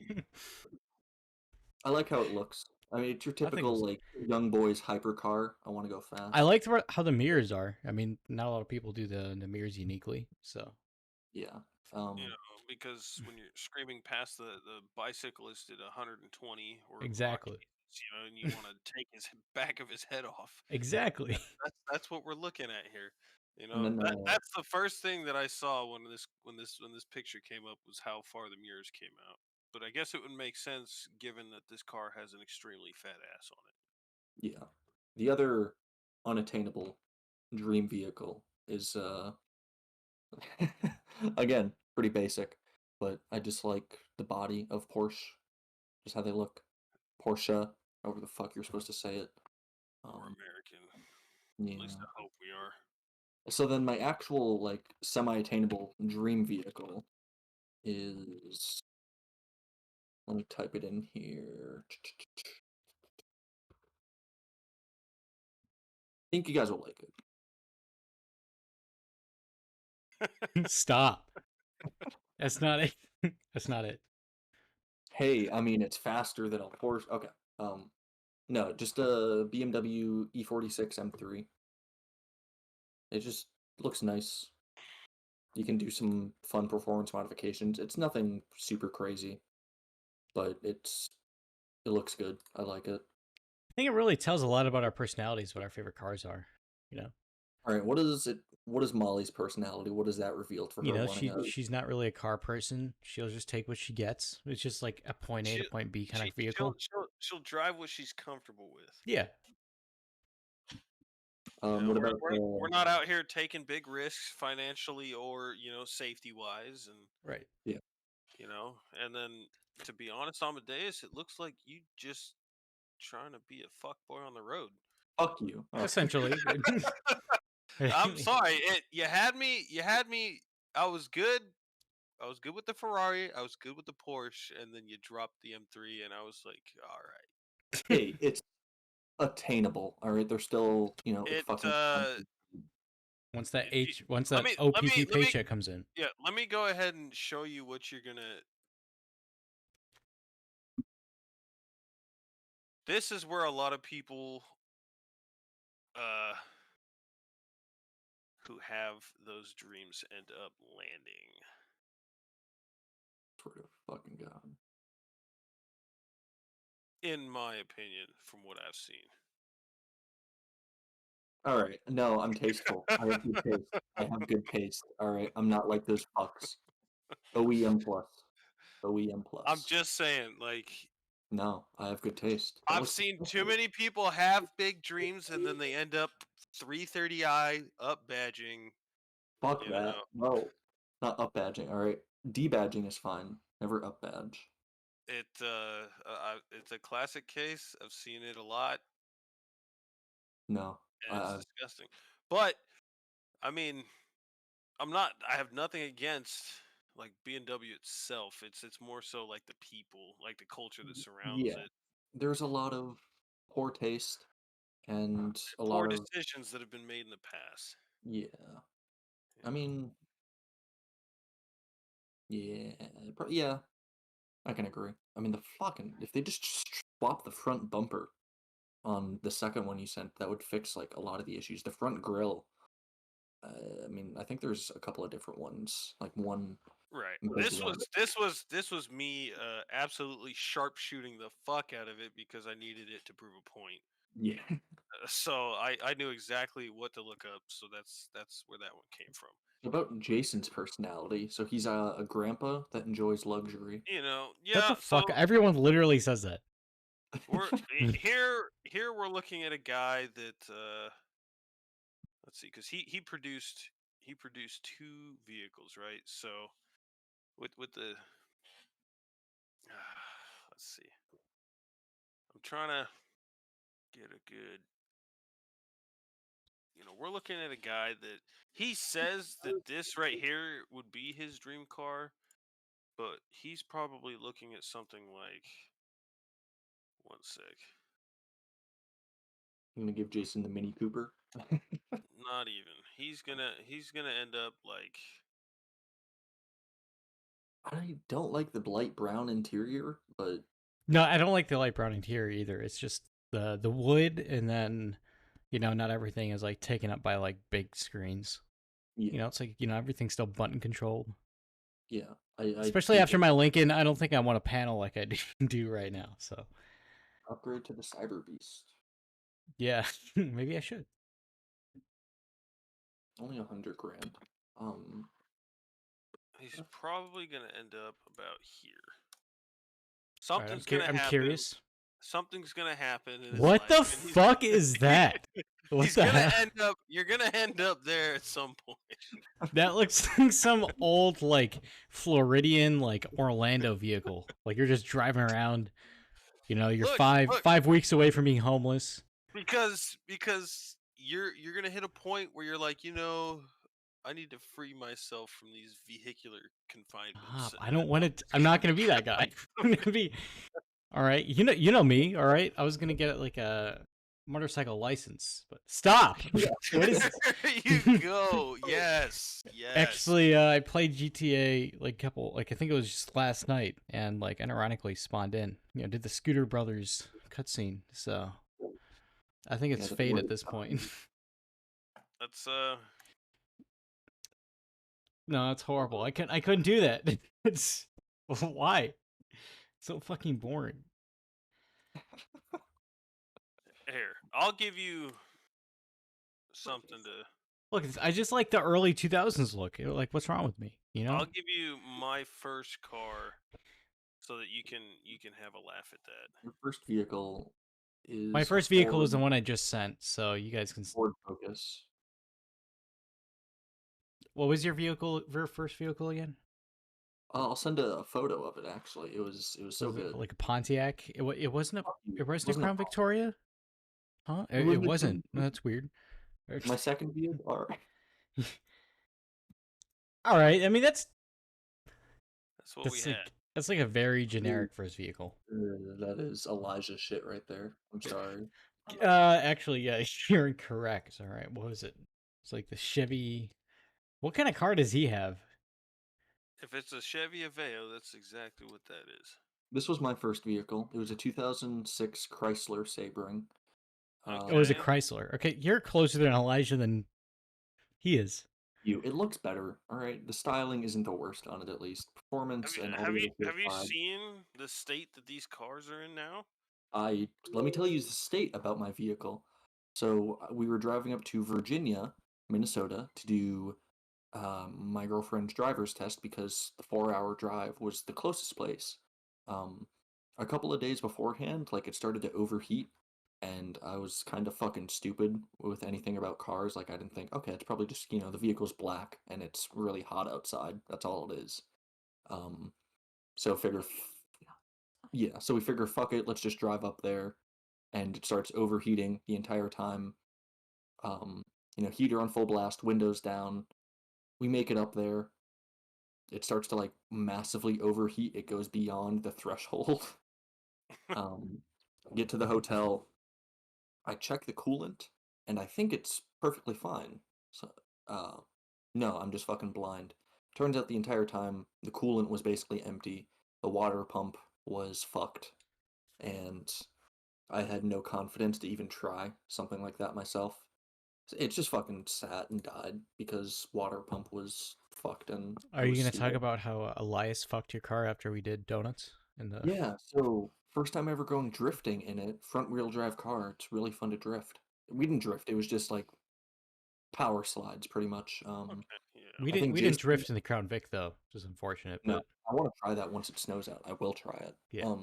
like how it looks. I mean, it's your typical like young boy's hypercar. I want to go fast. I liked how the mirrors are. I mean, not a lot of people do the mirrors uniquely, so Yeah. Because when you're screaming past the bicyclist at 120 or exactly. and you want to take his back of his head off. Exactly. That's what we're looking at here. And then, That's the first thing that I saw when this picture came up was how far the mirrors came out. But I guess it would make sense given that this car has an extremely fat ass on it. yeah. The other unattainable dream vehicle is again, pretty basic, but I just like the body of Porsche, just how they look. Porsche, however the fuck you're supposed to say it. We're American. Yeah. At least I hope we are. So then my actual like semi-attainable dream vehicle is, let me type it in here. I think you guys will like it. Stop. That's not it. That's not it. Hey, I mean it's faster than a Porsche. Okay. No, just a BMW E46 M3. It just looks nice. You can do some fun performance modifications. It's nothing super crazy, but it looks good. I like it. I think it really tells a lot about our personalities, what our favorite cars are. You know. All right, what is Molly's personality? What is that revealed for her? You know, wanting she's not really a car person. She'll just take what she gets. It's just like a point A to point B kind of vehicle. She'll drive what she's comfortable with. Yeah. What about we're not out here taking big risks financially or safety wise, and right. Yeah. And then to be honest, Amadeus, it looks like you just trying to be a fuckboy on the road. Fuck you. Oh. Essentially. I'm sorry. You had me. I was good. I was good with the Ferrari. I was good with the Porsche, and then you dropped the M3, and I was like, all right. Hey, it's attainable. All right, they're still fucking. Once that OPP paycheck comes in. Yeah, let me go ahead and show you what you're gonna. This is where a lot of people who have those dreams end up landing. Sort of fucking god. In my opinion, from what I've seen. All right, no, I'm tasteful. I have good taste. I have good taste. All right, I'm not like those fucks. OEM plus. OEM plus. I'm just saying, like. No, I have good taste. I've seen too many people have big dreams and then they end up 330i up badging. Fuck You that. know, No, not up badging. All right, debadging is fine. Never up badge. it's a classic case. I've seen it a lot, No, and it's disgusting. But I mean, I have nothing against like BMW itself. It's more so like the people, like the culture that surrounds yeah. it. There's a lot of poor taste and a Poor lot of decisions that have been made in the past. yeah. I mean, yeah, yeah. I can agree. I mean, the fucking if they just swap the front bumper on the second one you sent, that would fix like a lot of the issues. The front grille. I mean, I think there's a couple of different ones. Like one. Right. Compared to This was me absolutely sharpshooting the fuck out of it because I needed it to prove a point. Yeah. So I knew exactly what to look up. So that's where that one came from. About Jason's personality. So he's a grandpa that enjoys luxury. You know, Shut yeah. the So fuck. Everyone literally says that. we're here. We're looking at a guy that let's see, because he produced two vehicles, right? So with the let's see, I'm trying to get a good. We're looking at a guy that he says that this right here would be his dream car, but he's probably looking at something like one sec. I'm gonna give Jason the Mini Cooper. Not even. He's gonna end up like I don't like the light brown interior, but No, I don't like the light brown interior either. It's just the wood, and then not everything is like taken up by like big screens. yeah, It's like everything's still button controlled. yeah. I Especially do after hate my Lincoln, I don't think I want a panel like I do right now. So upgrade to the Cyber Beast. yeah, maybe I should. Only 100 grand. he's probably gonna end up about here. All right, Something's gonna I'm happen. curious. Something's gonna happen in his What life. the and fuck is that? What He's the gonna hell? end up. You're gonna end up there at some point. That looks like some old like Floridian like Orlando vehicle. Like you're just driving around. You're Look, 5 weeks away from being homeless. because you're gonna hit a point where you're like, I need to free myself from these vehicular confinements. Stop. I don't want to. I'm not gonna be that guy. I'm gonna be. All right. You know me. All right. I was gonna get like a motorcycle license, but stop. What is this? There you go. Yes. Yes. Actually, I played GTA I think it was just last night, and like unironically spawned in. Did the Scooter Brothers cutscene. So I think it's fate at this point. That's No, it's horrible. I couldn't do that. It's why? So fucking boring. here. I'll give you something to. Look, I just like the early 2000s look. Like, what's wrong with me? I'll give you my first car, so that you can have a laugh at that. Your first vehicle is My first vehicle is the one I just sent, so you guys can. Ford Focus. What was your first vehicle again? I'll send a photo of it. Actually, it was so Was it good. like a Pontiac? It wasn't a It Crown a- Victoria, huh? It It wasn't a wasn't. Crown- That's weird. My second vehicle. All right. All right. I mean, that's That's what we had. that's like a very generic first vehicle. That is Elijah shit right there. I'm sorry. Actually, yeah, you're incorrect. All right. What was it? It's like the Chevy. What kind of car does he have? If it's a Chevy Aveo, that's exactly what that is. This was my first vehicle. It was a 2006 Chrysler Sebring. Oh, it was a Okay. Chrysler. Okay, you're closer than Elijah than he is. It looks better. All right, the styling isn't the worst on it, at least. Performance and all Have the you other have you side. seen the state that these cars are in now? Let me tell you the state about my vehicle. So we were driving up to Virginia, Minnesota, to do my girlfriend's driver's test because the 4-hour drive was the closest place. A couple of days beforehand, like it started to overheat, and I was kind of fucking stupid with anything about cars. Like, I didn't think, okay, it's probably just, the vehicle's black and it's really hot outside. That's all it is. So figure, yeah, so we figure, fuck it, let's just drive up there, and it starts overheating the entire time. Heater on full blast, windows down. We make it up there. It starts to like massively overheat. It goes beyond the threshold. Get to the hotel. I check the coolant, and I think it's perfectly fine. So, no, I'm just fucking blind. Turns out the entire time the coolant was basically empty. The water pump was fucked, and I had no confidence to even try something like that myself. It just fucking sat and died because water pump was fucked and Are I you was gonna talk stupid. about how Elias fucked your car after we did donuts? Yeah, so first time ever going drifting in it, front wheel drive car. It's really fun to drift. We didn't drift, it was just like power slides pretty much. Okay, yeah. We I didn't think we didn't Jason, drift in the Crown Vic though, which is unfortunate, no, but I want to try that once it snows out. I will try it. yeah.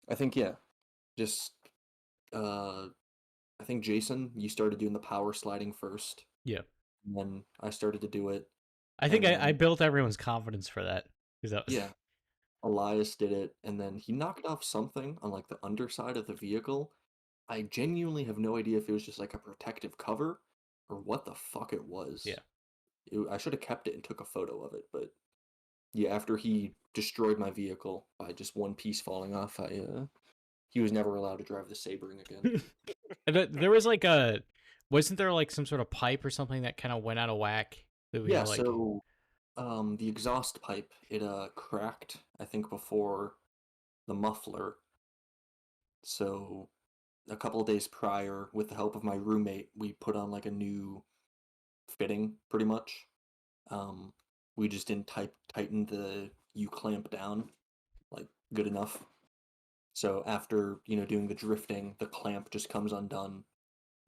I think yeah, just uh I think Jason, you started doing the power sliding first, Yeah. and then I started to do it, I think and I then built everyone's confidence for that. Because that was yeah, Elias did it, and then he knocked off something on like the underside of the vehicle. I genuinely have no idea if it was just like a protective cover or what the fuck it was. yeah. I should have kept it and took a photo of it, but yeah, after he destroyed my vehicle by just one piece falling off, he was never allowed to drive the Sebring again. There was like wasn't there like some sort of pipe or something that kind of went out of whack that we Yeah, had like so the exhaust pipe, it cracked, I think, before the muffler. So a couple of days prior, with the help of my roommate, we put on like a new fitting pretty much. Um, we just didn't tighten the U clamp down like good enough. So after, doing the drifting, the clamp just comes undone,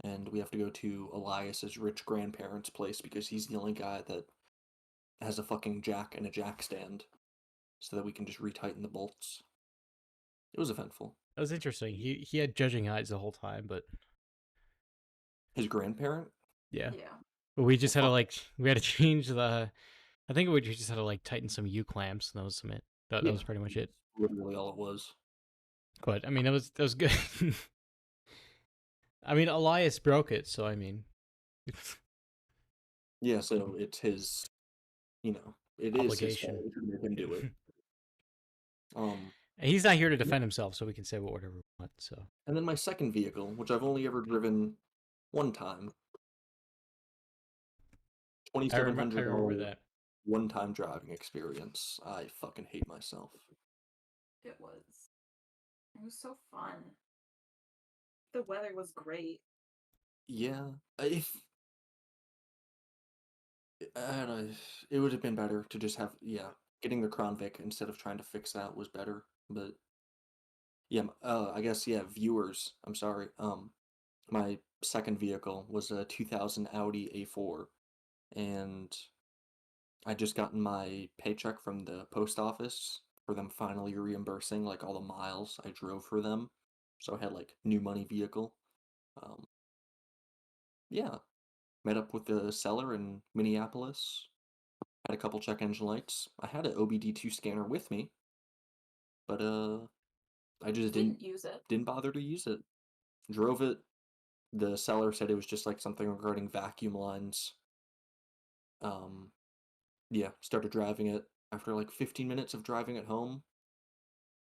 and we have to go to Elias's rich grandparents' place because he's the only guy that has a fucking jack and a jack stand, so that we can just retighten the bolts. It was eventful. that was interesting. He had judging eyes the whole time, but His grandparent? yeah. Yeah. But we just had to fuck. like we had to change the I think we just had to like tighten some U clamps and that was it. That Yeah, was pretty much it. literally all it was. But I mean that was good. I mean Elias broke it, so I mean Yeah, so it's his, it is his fault. obligation. We should make him do it. Um, He's not here to yeah. defend himself, so we can say whatever we want. So And then my second vehicle, which I've only ever driven one time, I remember $2,700 that. one-time driving experience. I fucking hate myself. It was. It was so fun. The weather was great. Yeah, if I don't know, it would have been better to just have getting the Crown Vic instead of trying to fix that was better. But yeah, I guess yeah, viewers. I'm sorry. My second vehicle was a 2000 Audi A4, and I just gotten my paycheck from the post office for them finally reimbursing like all the miles I drove for them. So I had like new money vehicle. Um, yeah, met up with the seller in Minneapolis. Had a couple check engine lights. I had an OBD2 scanner with me, but I just Didn't use it. didn't bother to use it. Drove it. The seller said it was just like something regarding vacuum lines. Yeah, started driving it. After like 15 minutes of driving it home,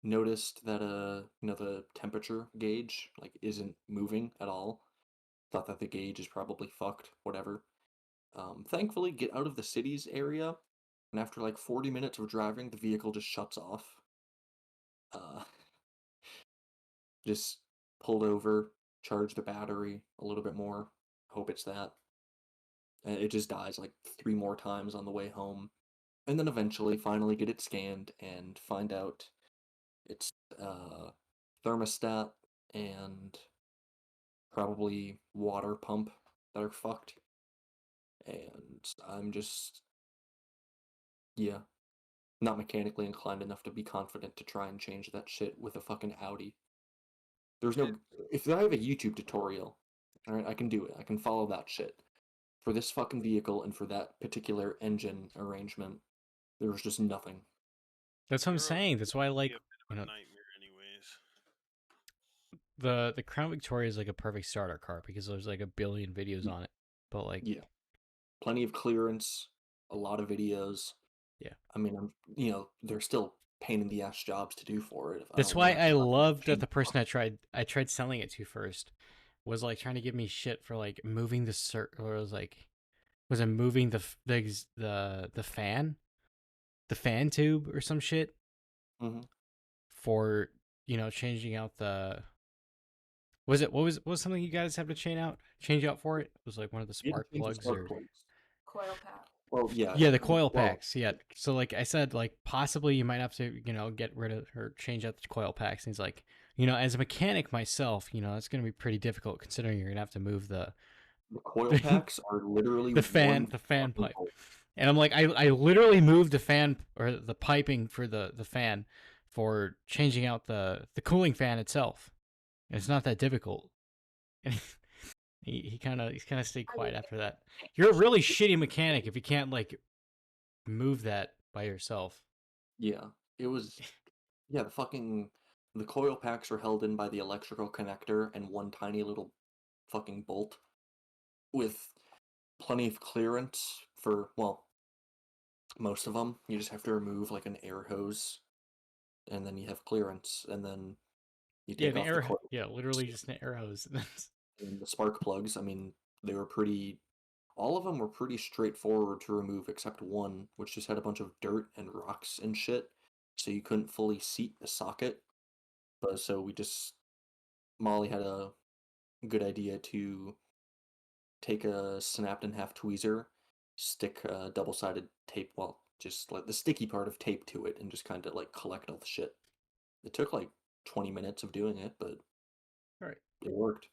noticed that the temperature gauge like isn't moving at all. Thought that the gauge is probably fucked, whatever. Thankfully get out of the city's area, and after like 40 minutes of driving, the vehicle just shuts off. Uh just pulled over, charged the battery a little bit more. Hope it's that. And it just dies like 3 more times on the way home. And then eventually finally get it scanned and find out it's thermostat and probably water pump that are fucked. And I'm just, yeah, not mechanically inclined enough to be confident to try and change that shit with a fucking Audi. There's no. If I have a YouTube tutorial, all right, I can do it. I can follow that shit. For this fucking vehicle and for that particular engine arrangement, there was just nothing. That's what I'm saying. That's why I like, Be a bit of a nightmare, anyways. the Crown Victoria is like a perfect starter car because there's like a billion videos on it. But like, Yeah, plenty of clearance, a lot of videos. Yeah. I mean, they're still pain in the ass jobs to do for it. That's why I love that the person I tried selling it to first was like trying to give me shit for like moving the or was it moving the fan tube or some shit for changing out the what was something you guys have to change out for it? It was like one of the spark plugs or Coil pack. Well, yeah. Yeah, the coil packs. Yeah. So like I said, like possibly you might have to, get rid of or change out the coil packs. And he's like, as a mechanic myself, it's going to be pretty difficult considering you're going to have to move the coil packs are literally the fan pipe. And I'm like, I literally moved the fan or the piping for the fan for changing out the cooling fan itself. And it's not that difficult. And He kind of stayed quiet after that. You're a really shitty mechanic if you can't like move that by yourself. Yeah, it was. Yeah, the coil packs were held in by the electrical connector and one tiny little fucking bolt with plenty of clearance for, well, most of them. You just have to remove like an air hose, and then you have clearance, and then you take off the coil. Yeah, literally just an air hose. And the spark plugs, I mean, they were all of them were pretty straightforward to remove except one, which just had a bunch of dirt and rocks and shit, so you couldn't fully seat the socket. But so Molly had a good idea to take a snapped in half tweezer, stick double-sided tape, well, just like the sticky part of tape to it, and just kind of like collect all the shit. It took like 20 minutes of doing it, but Right. It worked.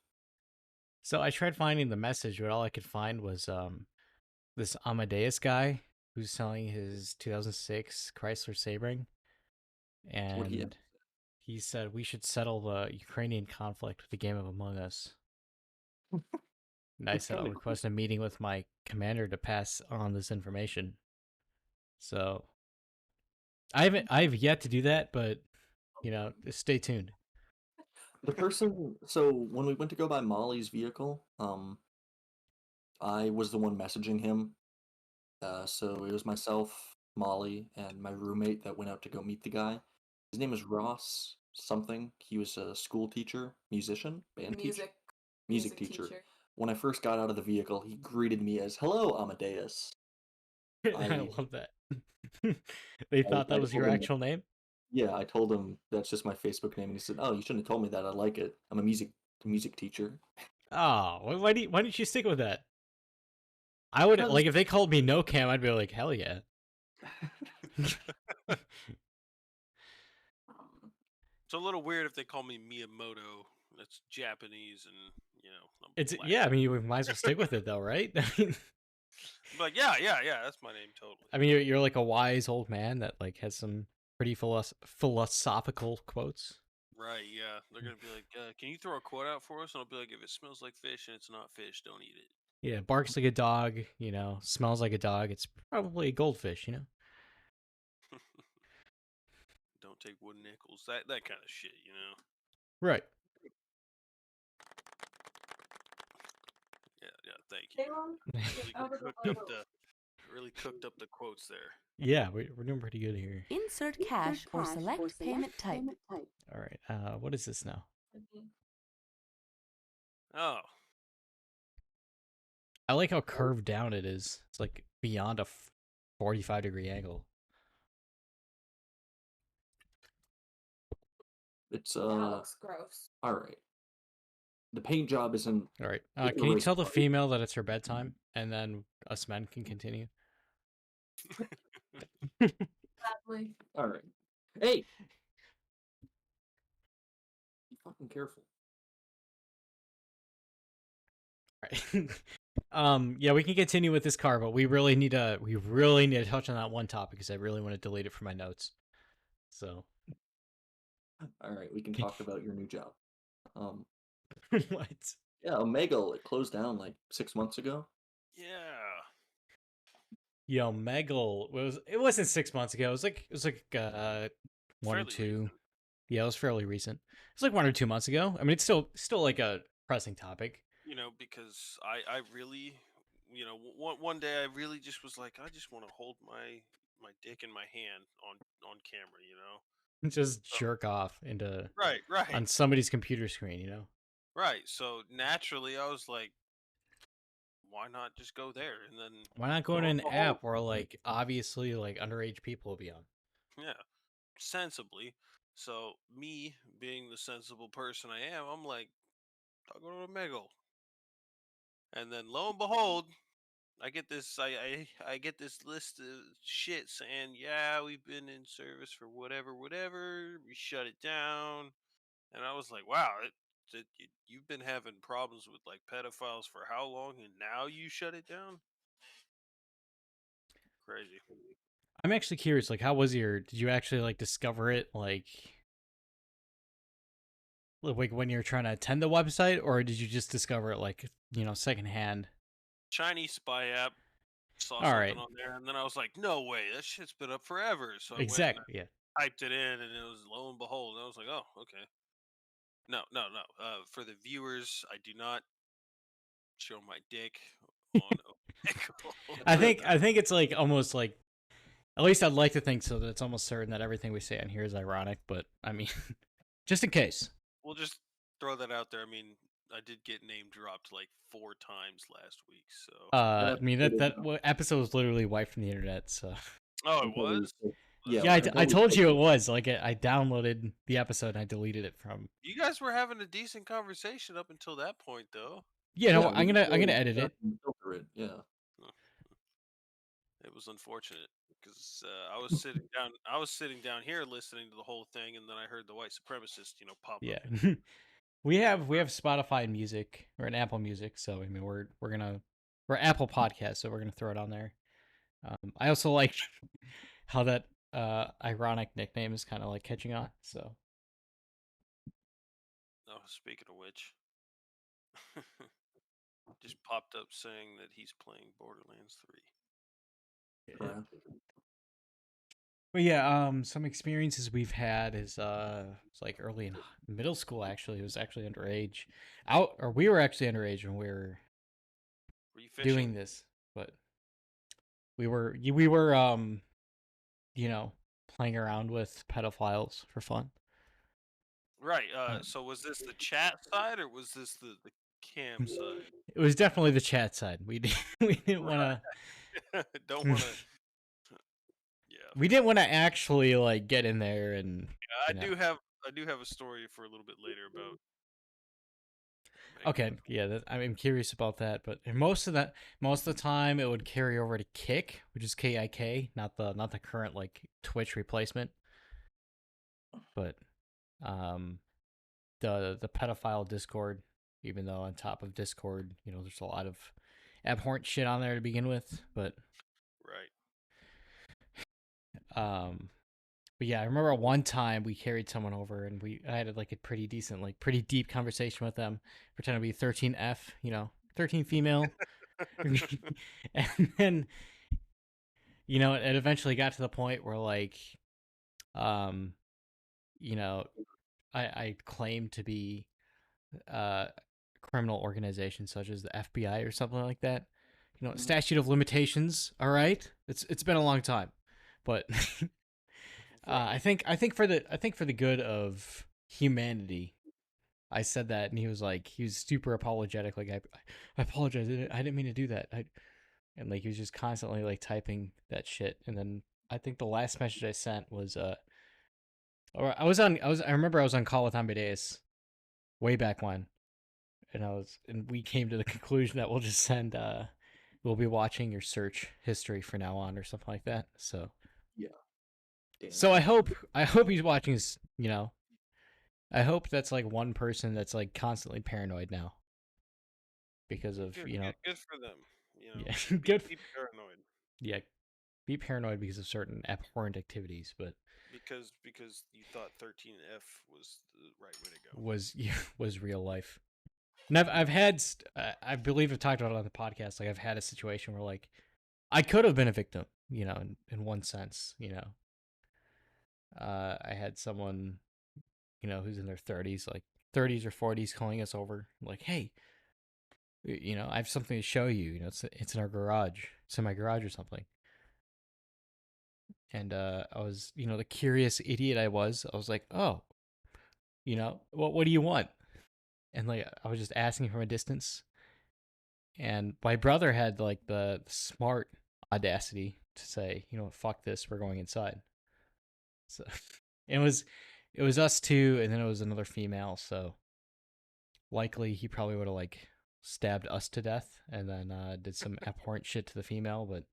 So I tried finding the message, but all I could find was this Amadeus guy who's selling his 2006 Chrysler Sebring, and he said we should settle the Ukrainian conflict with a game of Among Us. And I said I'll request a meeting with my commander to pass on this information. So I've yet to do that, but just stay tuned. The person, so when we went to go buy Molly's vehicle, I was the one messaging him. So it was myself, Molly, and my roommate that went out to go meet the guy. His name is Ross something. He was a school teacher, musician, band teacher. Music teacher. When I first got out of the vehicle, he greeted me as, "Hello, Amadeus." I love that. They thought that was your actual name? Yeah, I told him that's just my Facebook name, and he said, "Oh, you shouldn't have told me that. I like it. I'm a music teacher." Oh, why didn't you stick with that? I would like if they called me Nocam, I'd be like, hell yeah. It's a little weird if they call me Miyamoto. That's Japanese, and it's yeah. I mean, you might as well stick with it though, right? I mean, but yeah, that's my name totally. I mean, you're like a wise old man that like has some pretty philosophical quotes. Right, yeah. They're going to be like, can you throw a quote out for us? And I'll be like, if it smells like fish and it's not fish, don't eat it. Yeah, barks like a dog, smells like a dog. It's probably a goldfish, Don't take wooden nickels. That kind of shit, Right. Yeah, thank you. Really cooked up the quotes there. Yeah, we're doing pretty good here. Insert cash or select payment type. All right. What is this now? Oh. I like how curved down it is. It's like beyond a 45-degree angle. It's That looks gross. all right. The paint job isn't. All right. Can you tell the female that it's her bedtime, and then us men can continue? Sadly. All right. Hey. Be fucking careful. All right. Yeah, we can continue with this car, but we really need to touch on that one topic because I really want to delete it from my notes. So. All right, we can talk about your new job. What? Yeah, Omegle, it closed down like 6 months ago. Yeah. Yo, Megal it wasn't 6 months ago. It was like 1 or Fairly 2. recent. Yeah, it was fairly recent. It's like 1 or 2 months ago. I mean, it's still like a pressing topic. Because I really, one day I really just was like, I just want to hold my dick in my hand on camera, Just So, jerk off into right, on somebody's computer screen. right. So naturally, I was like, why not just go there? And then Why not go lo to and an behold, app where like obviously like underage people will be on? yeah, sensibly. So me being the sensible person I am, I'm like, I'll go to a Megal. And then lo and behold, I get this list of shit saying, yeah, we've been in service for whatever. We shut it down, and I was like, wow, you've been having problems with like pedophiles for how long, and now you shut it down? Crazy. I'm actually curious, like, how was did you actually like discover it like when you're trying to attend the website, or did you just discover it like, secondhand? Chinese spy app. Saw All something right. on there, and then I was like, no way, that shit's been up forever. So I went and Exactly. Yeah. I typed it in, and it was lo and behold, and I was like, oh, okay. No. For the viewers, I do not show my dick on I Omegle. think it's like almost like, at least I'd like to think so, that it's almost certain that everything we say on here is ironic, but I mean, just in case. We'll just throw that out there. I mean, I did get name dropped like 4 times last week, so. I mean that episode was literally wiped from the internet, so. Oh, it was? Yeah, Yeah, until I we told you posted it was. Like, I downloaded the episode and I deleted it from. You guys were having a decent conversation up until that point, though. Yeah, no, Yeah, I'm we gonna really edit it. filter it. Yeah. Huh. It was unfortunate because I was sitting down here listening to the whole thing, and then I heard the white supremacist, pop Yeah. up. we have Spotify Music or an Apple Music, so I mean we're Apple Podcast, so we're gonna throw it on there. I also like how that ironic nickname is kind of like catching on. So. Oh, speaking of which, just popped up saying that he's playing Borderlands 3. Correct. But yeah, some experiences we've had is it's like early in middle school. Actually, it was actually underage. We were actually underage when we were Were you fishing? doing this, but we were playing around with pedophiles for fun. Right. So was this the chat side or was this the cam side? It was definitely the chat side. We didn't want to. Don't want to. Yeah. We didn't want to actually like get in there and. I do have a story for a little bit later about. Okay, yeah, I'm curious about that, but most of the time it would carry over to Kick, which is KIK, not the current like Twitch replacement. But the pedophile Discord, even though on top of Discord, there's a lot of abhorrent shit on there to begin with, but right. But yeah, I remember one time we carried someone over and I had like a pretty decent, like pretty deep conversation with them, pretending to be 13F, 13 female. And then, it eventually got to the point where like, I claimed to be criminal organizations such as the FBI or something like that. Statute of limitations, all right? It's been a long time. But I think for the good of humanity, I said that, and he was super apologetic. Like, I apologize. I didn't mean to do that. And like he was just constantly like typing that shit. And then I think the last message I sent was I remember I was on call with Amadeus way back when, and we came to the conclusion that we'll just send we'll be watching your search history from now on or something like that. So yeah. Damn. So I hope he's watching his, I hope that's like one person that's like constantly paranoid now because of good for them. Yeah, good. Be paranoid. Yeah, be paranoid because of certain abhorrent activities, but Because you thought 13F was the right way to go. was real life. And I've had I believe I've talked about it on the podcast. Like I've had a situation where like I could have been a victim, you know, in one sense, you know. I had someone, you know, who's in their 30s, like 30s or 40s, calling us over, like, "Hey, you know, I have something to show you. You know, it's in our garage. It's in my garage or something." And I was, you know, the curious idiot I was like, "Oh, you know, what do you want?" And like I was just asking from a distance. And my brother had like the smart audacity to say, "You know what, fuck this, we're going inside." So it was us two, and then it was another female. So likely he probably would have like stabbed us to death, and then did some abhorrent shit to the female. But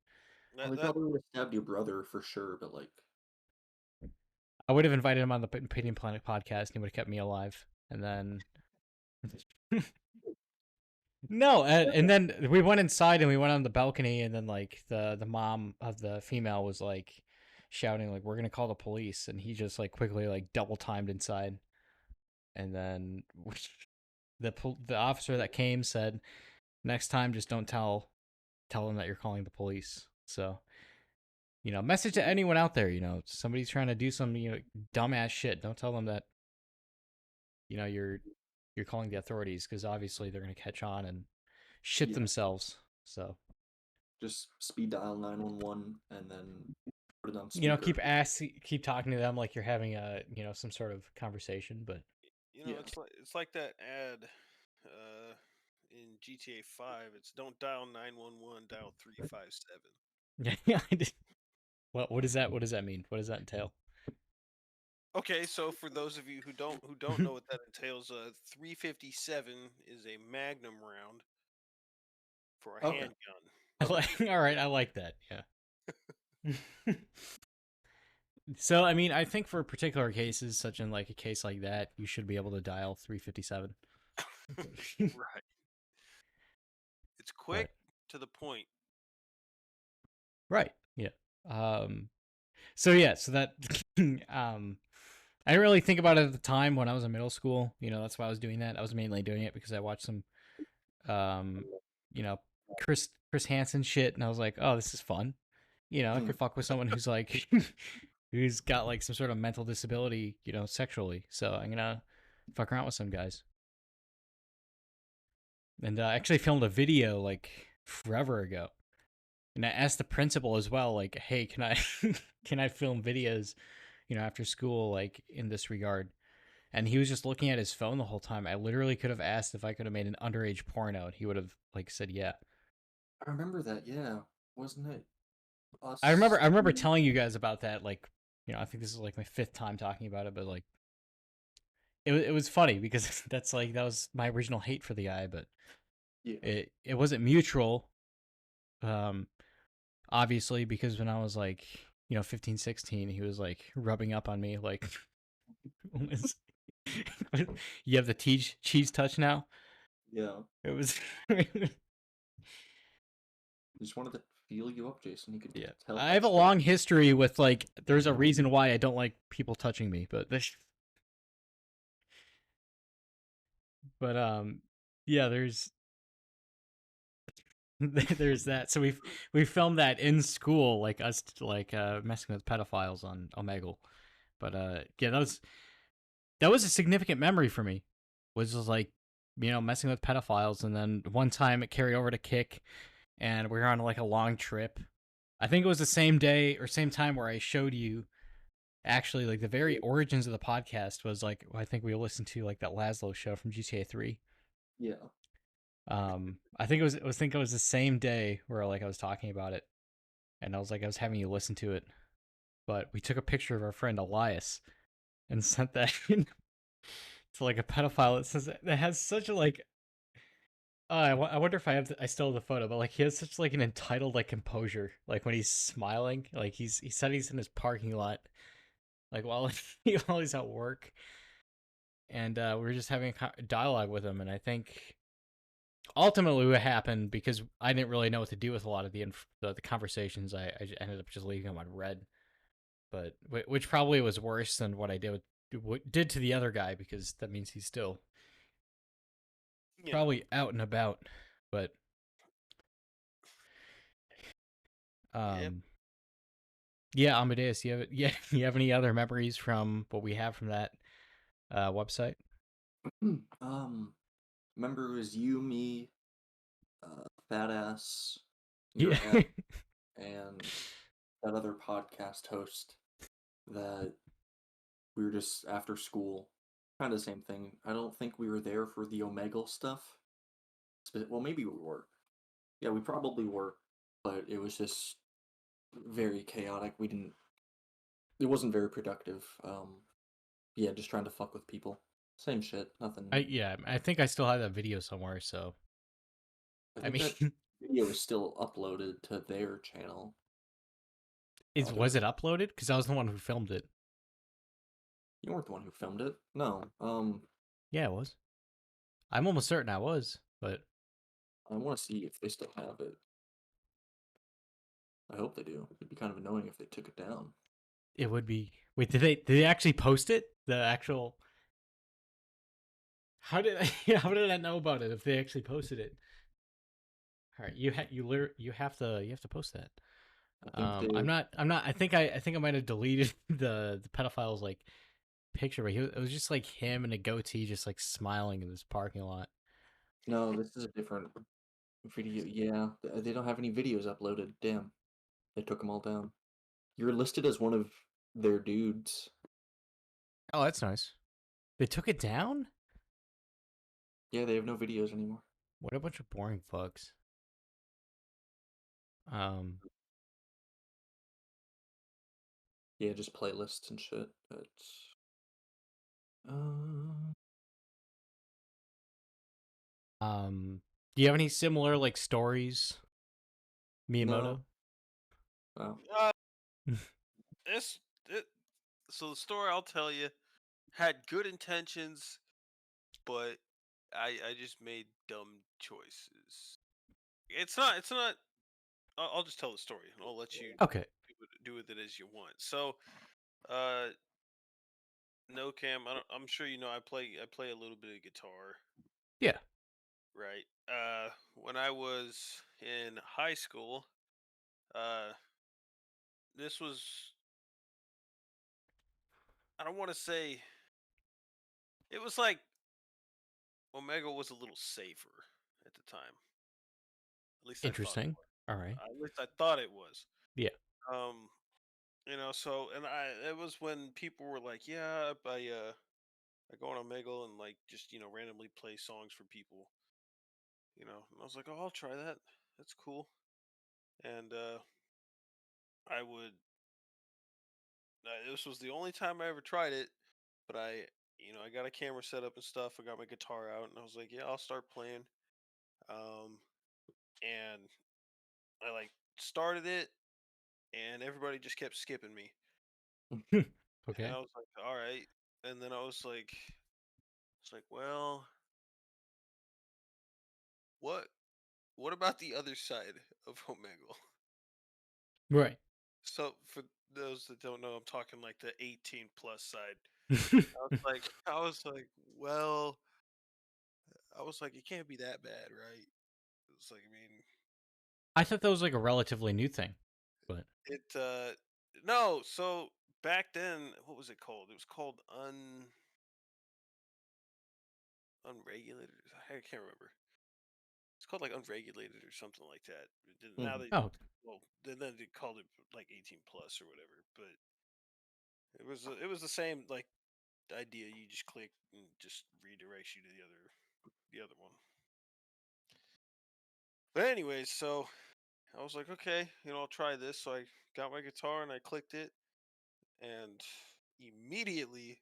Well, he probably would have stabbed your brother for sure, but like, I would have invited him on the Opinion Planet podcast, and he would have kept me alive. And then no, and then we went inside and we went on the balcony, and then like the mom of the female was like shouting like, "We're gonna call the police," and he just like quickly like double timed inside, and then the officer that came said, "Next time, just don't tell them that you're calling the police." So, you know, message to anyone out there, you know, somebody's trying to do some, you know, dumbass shit, don't tell them that, you know, you're calling the authorities, because obviously they're gonna catch on and shit themselves. So just speed dial 911 and then put it on speaker. you know, keep talking to them like you're having a, you know, some sort of conversation. But You know, it's like that ad in GTA 5. It's don't dial 911, dial 357. yeah, I did. What does that mean? What does that entail? Okay, so for those of you who don't know what that entails, 357 is a Magnum round for a handgun. All right, I like that. Yeah. So, I mean, I think for particular cases, such in like a case like that, you should be able to dial 357. Right. It's quick to the point. Right. Yeah. So yeah, so that I didn't really think about it at the time when I was in middle school. You know, that's why I was doing that. I was mainly doing it because I watched some you know, Chris Hansen shit, and I was like, "Oh, this is fun." You know, I could fuck with someone who's like who's got like some sort of mental disability, you know, sexually. So I'm gonna fuck around with some guys. And I actually filmed a video like forever ago, and I asked the principal as well, like, "Hey, can I can I film videos, you know, after school, like in this regard?" And he was just looking at his phone the whole time. I literally could have asked if I could have made an underage porno, and he would have like said, "Yeah." I remember that. Yeah, wasn't it? Us. I remember telling you guys about that. Like, you know, I think this is like my 5th time talking about it, but like, it was funny because that was my original hate for the guy, but yeah, it wasn't mutual. Obviously, because when I was like, you know, 15, 16, he was like rubbing up on me like, "You have the cheese touch now." Yeah. It was. Just wanted to feel you up, Jason. You could tell. I have a long history with like. There's a reason why I don't like people touching me, but yeah, there's there's that. So we filmed that in school, like us like messing with pedophiles on Omegle. But yeah, that was a significant memory for me. Was just like, you know, messing with pedophiles, and then one time it carried over to Kick, and we were on like a long trip. I think it was the same day or same time where I showed you. Actually, like the very origins of the podcast was like, I think we listened to like that Laszlo show from GTA 3. Yeah. I think it was the same day where like I was talking about it, and I was having you listen to it, but we took a picture of our friend Elias and sent that to like a pedophile. It says that has such a like. I wonder if I still have the photo, but like he has such like an entitled like composure, like when he's smiling, like he said he's in his parking lot, like while he's at work, and we were just having a dialogue with him, and I think ultimately what happened, because I didn't really know what to do with a lot of the conversations, ended up just leaving them on red. But which probably was worse than what I did to the other guy, because that means he's still probably out and about. But yeah, Amadeus, you have any other memories from what we have from that website? Remember it was you, me, Fat Ass, your Yeah. ex, and that other podcast host that we were just after school. Kind of the same thing. I don't think we were there for the Omegle stuff. Well, maybe we were. Yeah, we probably were, but it was just very chaotic. It wasn't very productive. Yeah, just trying to fuck with people. Same shit. Nothing. I think I still have that video somewhere. So I think that video is still uploaded to their channel. was it uploaded? Because I was the one who filmed it. You weren't the one who filmed it. No. Yeah, it was. I'm almost certain I was, but I want to see if they still have it. I hope they do. It'd be kind of annoying if they took it down. it would be. Wait, did they actually post it? The actual. How did I know about it if they actually posted it? All right, you have to post that. I'm not. I think I might have deleted the pedophile's like picture, but it was just like him in a goatee, just like smiling in this parking lot. No, this is a different video. Yeah, they don't have any videos uploaded. Damn, they took them all down. You're listed as one of their dudes. Oh, that's nice. They took it down? Yeah, they have no videos anymore. What a bunch of boring fucks. Yeah, just playlists and shit. But do you have any similar like stories, Miyamoto? No. So the story I'll tell you had good intentions, but I just made dumb choices. It's not. I'll just tell the story, and I'll let you do with it as you want. So, Nocam, I'm sure you know I play a little bit of guitar. Yeah. Right. When I was in high school, this was, I don't want to say, it was like Omega was a little safer at the time. At least Interesting. All right. At least I thought it was. Yeah. So it was when people were like, yeah, I go on Omegle and like just randomly play songs for people. And I was like, oh, I'll try that. That's cool. And I would. This was the only time I ever tried it, but I got a camera set up and stuff. I got my guitar out, and I was like, yeah, I'll start playing. And I like started it, and everybody just kept skipping me. Okay. And I was like, all right. And then I was like, well, what about the other side of Omegle? Right. So for those that don't know, I'm talking like the 18 plus side. I was like, it can't be that bad, right? It's like, I thought that was like a relatively new thing, but no. So back then, what was it called? It was called unregulated. I can't remember. It's called like unregulated or something like that. Now they then they called it like 18 plus or whatever. But it was the same like idea. You just click and just redirects you to the other one. But anyways, so I was like, okay, I'll try this. So I got my guitar and I clicked it, and immediately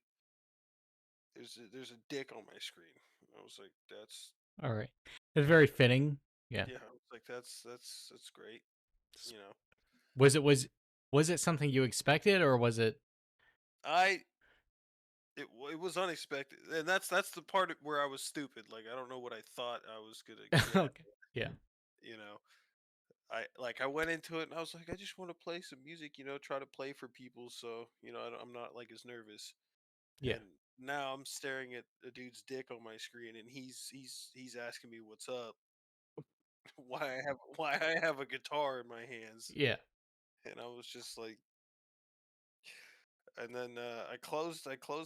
there's a dick on my screen. I was like, that's all right. It's very fitting. Yeah. Yeah, I was like, that's great. Was it something you expected, or was it? it was unexpected, and that's the part where I was stupid. Like I don't know what I thought I was gonna get. Okay. Yeah. You know, I went into it and I was like, I just want to play some music. Try to play for people, so I'm not like as nervous. Yeah. And now I'm staring at a dude's dick on my screen, and he's asking me what's up, why I have a guitar in my hands, Yeah. and I was just like, and then I closed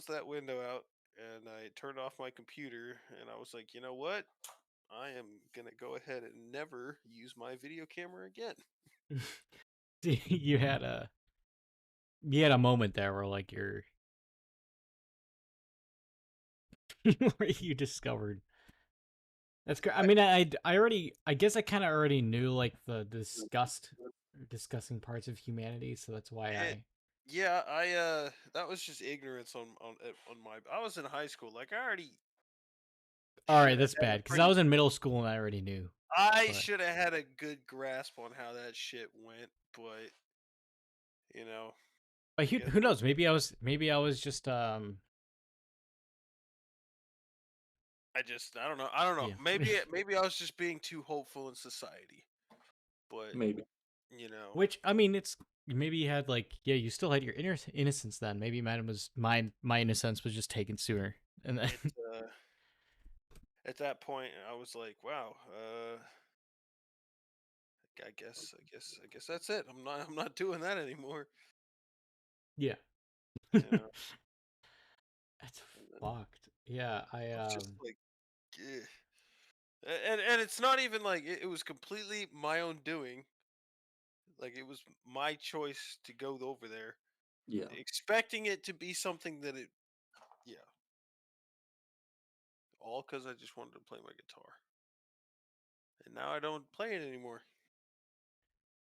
that window out, and I turned off my computer, and I was like, you know what? I am gonna go ahead and never use my video camera again. you had a moment there where like where you discovered. That's great. I mean, I guess I kind of already knew like the discussing parts of humanity, so that's why And, I. yeah, that was just ignorance on my. I was in high school, like I already All should right, have that's had a bad because I pretty. was in middle school and I already knew. I But should have had a good grasp on how that shit went, but you know, I guess who knows? Maybe I was just I don't know. I don't know. yeah. Maybe I was just being too hopeful in society, but Maybe. you know, Which I mean, it's maybe you had like you still had your innocence then. Maybe mine was my innocence was just taken sooner, and then it, at that point I was like, wow, I guess that's it. I'm not doing that anymore. yeah, You know, that's and then fucked. Yeah, I was just like, eh. And it's not even like it was completely my own doing. Like it was my choice to go over there, Yeah. expecting it to be something that yeah, all because I just wanted to play my guitar, and now I don't play it anymore.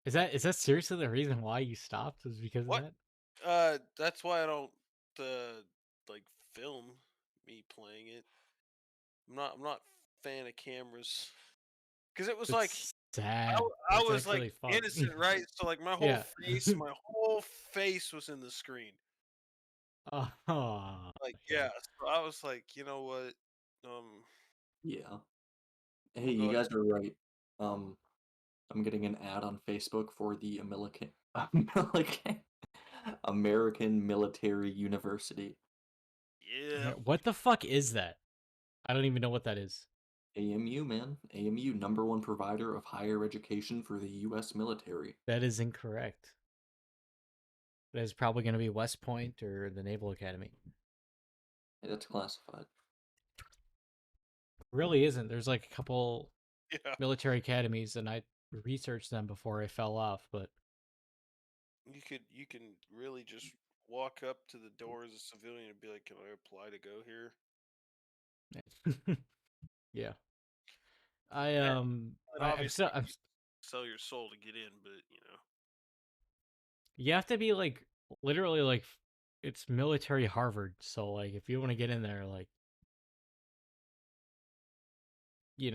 is that seriously the reason why you stopped? Was because of What? that? That's why I don't like film me playing it. I'm not fan of cameras because it was like It's sad. I It's was like actually fucked. innocent, right? So like Yeah. my whole face was in the screen. Oh, Like yeah, okay. so I was like, you know what? Yeah. I'm Hey, gonna go you ahead. guys are right. Um, I'm getting an ad on Facebook for the American Military University. Yeah, What the fuck is that? I don't even know what that is. AMU, man. AMU, #1 provider of higher education for the U.S. military. That is incorrect. That is probably going to be West Point or the Naval Academy. Hey, that's classified. Really isn't. There's like a couple yeah. military academies, and I researched them before I fell off. But You can really just walk up to the door as a civilian and be like, "Can I apply to go here?" yeah, I And, and I'm obviously, still you sell your soul to get in, but you have to be like literally like it's military Harvard. So like if you want to get in there, like you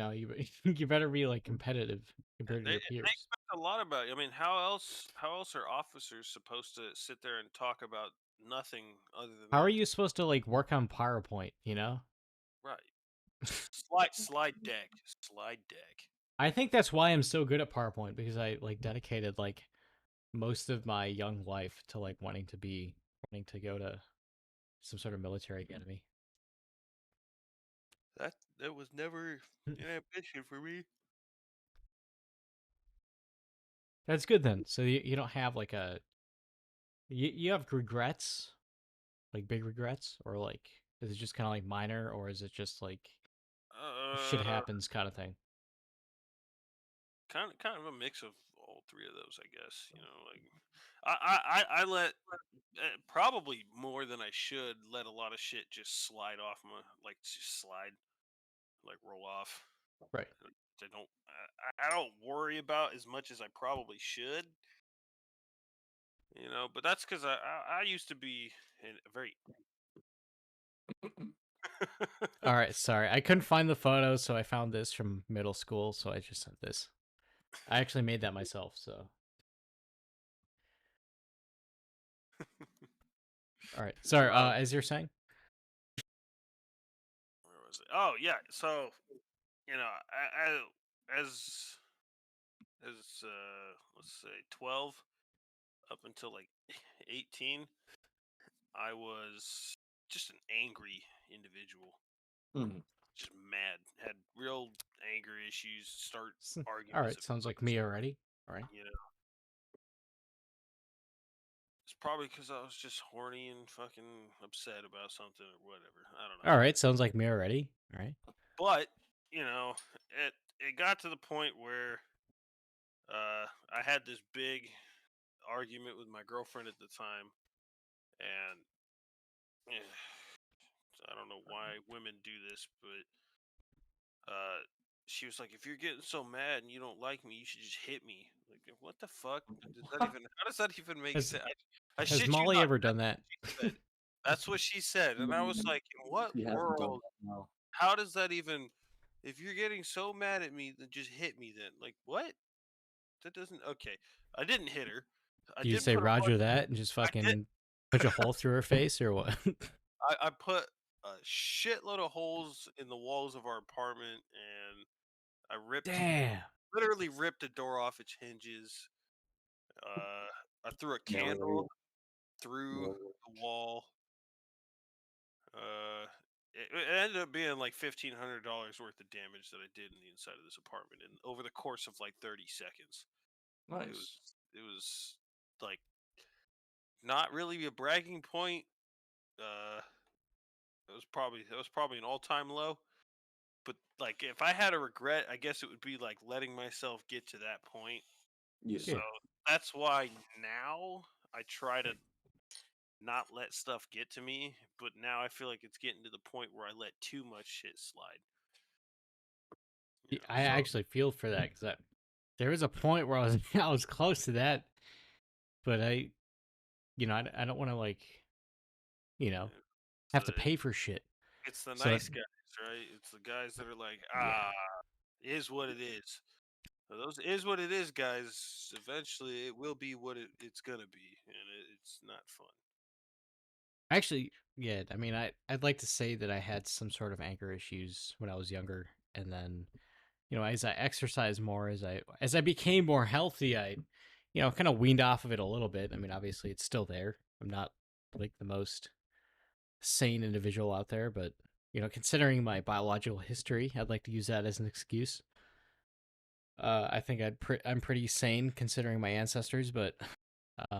you better be like competitive compared to they your they peers. expect a lot about you. I mean, how else are officers supposed to sit there and talk about nothing other than How are their you supposed to like work on PowerPoint? You know. right? Slide deck. I think that's why I'm so good at PowerPoint because I like dedicated like most of my young life to like wanting to go to some sort of military academy. That was never an ambition for me. That's good then. So you don't have like you have regrets, like big regrets, or like is it just kind of like minor, or is it just like shit Uh, happens kind of thing? kind of a mix of all three of those, I guess. Like I let probably more than I should let a lot of shit just slide off my like just slide like roll off. Right. I don't worry about as much as I probably should. But that's because I used to be a very All right. Sorry, I couldn't find the photo, so I found this from middle school. So I just sent this. I actually made that myself. So. All right. Sorry. wow. As you're saying. Oh yeah. So as let's say 12 up until like 18, I was just an angry individual. Mhm. Just mad. Had real anger issues. Start All arguments. right, sounds like me already. All right. It's probably because I was just horny and fucking upset about something or whatever. I don't know. All right, sounds like me already. All right. But it got to the point where I had this big argument with my girlfriend at the time, and I don't know why women do this, but she was like, "If you're getting so mad and you don't like me, you should just hit me." Like, what the fuck? Does that even? How does that even make sense? I Has shit you Molly not. ever done that? That's what she said, and I was like, "In what He hasn't done world? that now. How does that even? If you're getting so mad at me, then just hit me. Then, like, what? That doesn't. Okay, I didn't hit her. I Do you did say put a Roger that and just I did. fucking punch a hole through her face or what? I put a shitload of holes in the walls of our apartment, and I Damn. literally ripped a door off its hinges. I threw a candle through the wall. It ended up being like $1,500 worth of damage that I did in the inside of this apartment, and over the course of like 30 seconds. Nice. It was like not really a bragging point. It was probably an all-time low. But like, if I had a regret, I guess it would be like letting myself get to that point. Yeah. So that's why now I try to not let stuff get to me. But now I feel like it's getting to the point where I let too much shit slide. I actually feel for that because there was a point where I was I was close to that, but I don't want to like, have to pay for shit. It's the So nice guys, right? It's the guys that are like, it is what it is. So those is what it is, guys. Eventually, it will be what it's gonna be, and it's not fun. Actually, yeah, I mean, I'd like to say that I had some sort of anger issues when I was younger, and then, as I exercised more, as I became more healthy, I, kind of weaned off of it a little bit. I mean, obviously, it's still there. I'm not like the most sane individual out there, but considering my biological history, I'd like to use that as an excuse. I think I'm pretty sane considering my ancestors, but um,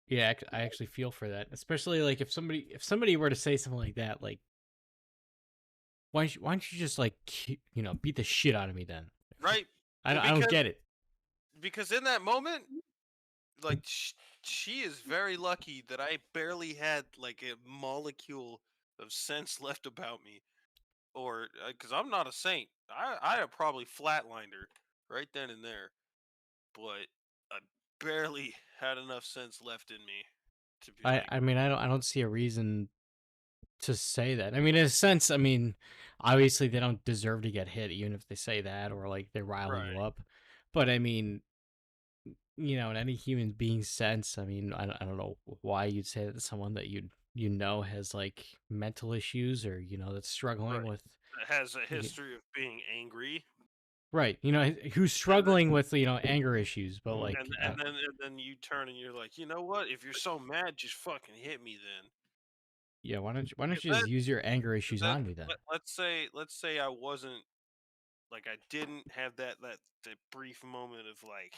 yeah, I actually feel for that, especially like if somebody were to say something like that, like why don't you just like beat the shit out of me then? Right? I don't get it. Because in that moment, like she is very lucky that I barely had like a molecule of sense left about me, or because I'm not a saint. I have probably flatlined her right then and there, but I barely had enough sense left in me to be like, I mean, I don't see a reason to say that. I mean, in a sense, I mean, obviously they don't deserve to get hit, even if they say that or like they rile you up. But I mean, in any human being's sense, I mean, I don't know why you'd say that to someone that has like mental issues or that's struggling with has a history of being angry. Right, who's struggling with anger issues, but like, and then you turn and you're like, you know what? If you're so mad, just fucking hit me then. yeah, why don't you just use your anger issues on me then? Let's say I wasn't like I didn't have that brief moment of like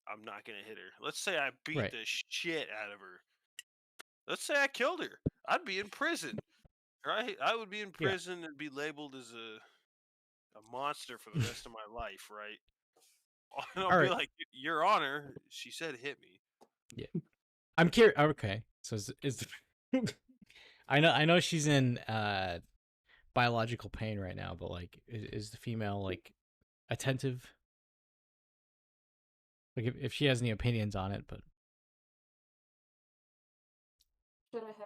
I'm not gonna hit her. Let's say I beat the shit out of her. Let's say I killed her. I'd be in prison, right? I would be in prison and be labeled as a monster for the rest of my life, right? And I'll be like, Your Honor, she said hit me. Yeah, I'm curious. Okay, so is I know she's in biological pain right now, but like, is the female like attentive? Like, if she has any opinions on it, but should I hit her?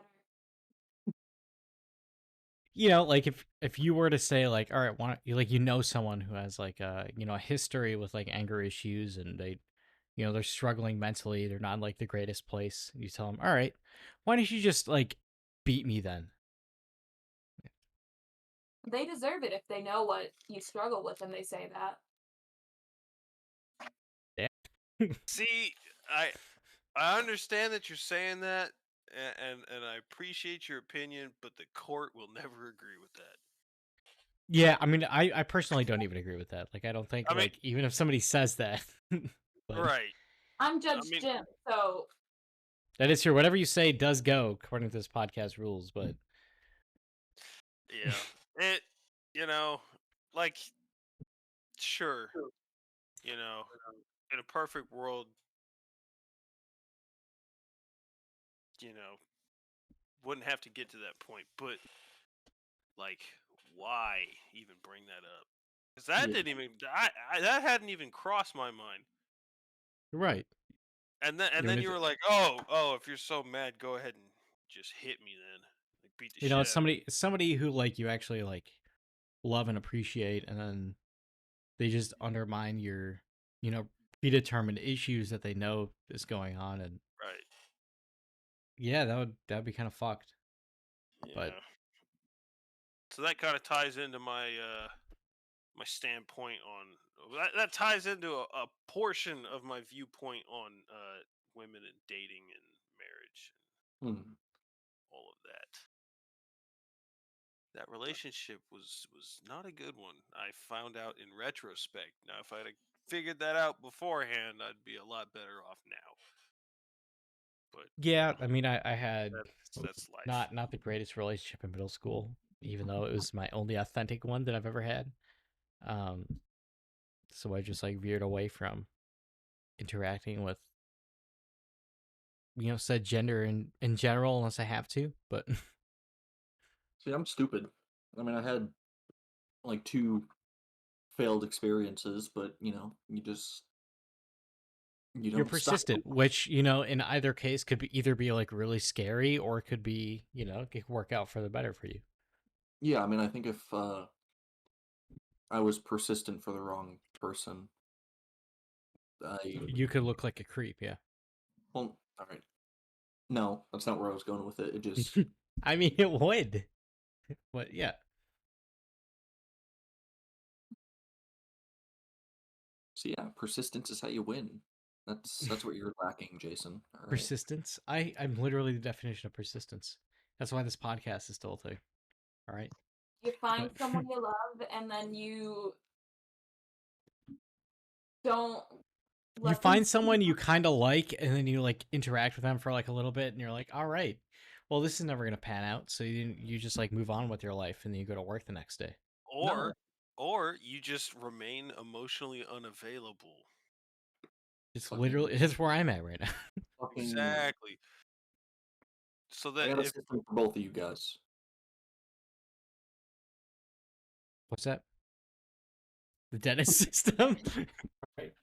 Like if you were to say like, all right, why don't you like someone who has like a history with like anger issues and they they're struggling mentally, they're not in like the greatest place. You tell them, all right, why don't you just like beat me then? They deserve it if they know what you struggle with and they say that. See, I understand that you're saying that, and I appreciate your opinion, but the court will never agree with that. Yeah, I mean, I personally don't even agree with that. Like, I don't think, I mean, like, even if somebody says that. But right. I'm Judge mean- Jim, so that is true. Whatever you say does go according to this podcast rules, but Yeah. It, like, sure, in a perfect world, wouldn't have to get to that point, but like, why even bring that up? Because that Yeah. didn't even that hadn't even crossed my mind. right. And then You wanna you do- were like, oh, if you're so mad, go ahead and just hit me then, like beat the You know, shit it's out of me. somebody who like you actually like love and appreciate, and then they just undermine your, predetermined issues that they know is going on, and Right. yeah, that'd be kind of fucked. Yeah. But So that kind of ties into my my standpoint on that ties into a portion of my viewpoint on women and dating and marriage and Hmm. all of that. That relationship was not a good one. I found out in retrospect. Now, if I'd have figured that out beforehand, I'd be a lot better off now. But yeah, I mean, I had that's life. not the greatest relationship in middle school, even though it was my only authentic one that I've ever had. So I just like veered away from interacting with said gender in general unless I have to. But See, I'm stupid. I mean, I had like 2 failed experiences, but you you're don't stop. persistent, which in either case could either be like really scary or it could be it could work out for the better for you. Yeah, I mean, I think if I was persistent for the wrong person, You could look like a creep, yeah. well, all right. No, that's not where I was going with it. It just I mean, it would. But yeah, so yeah, persistence is how you win. That's what you're lacking, Jason. All right. persistence. I'm literally the definition of persistence. That's why this podcast is still a thing. All right. you find But someone you love and then you don't you let them find someone you kind of like, and then you like interact with them for like a little bit, and you're like, all right, well, this is never gonna pan out. So you just like move on with your life, and then you go to work the next day. Or you just remain emotionally unavailable. It's Fucking- literally it's where I'm at right now. fucking. Exactly. So I that got a if system for both of you guys. What's that? The dentist system. Right.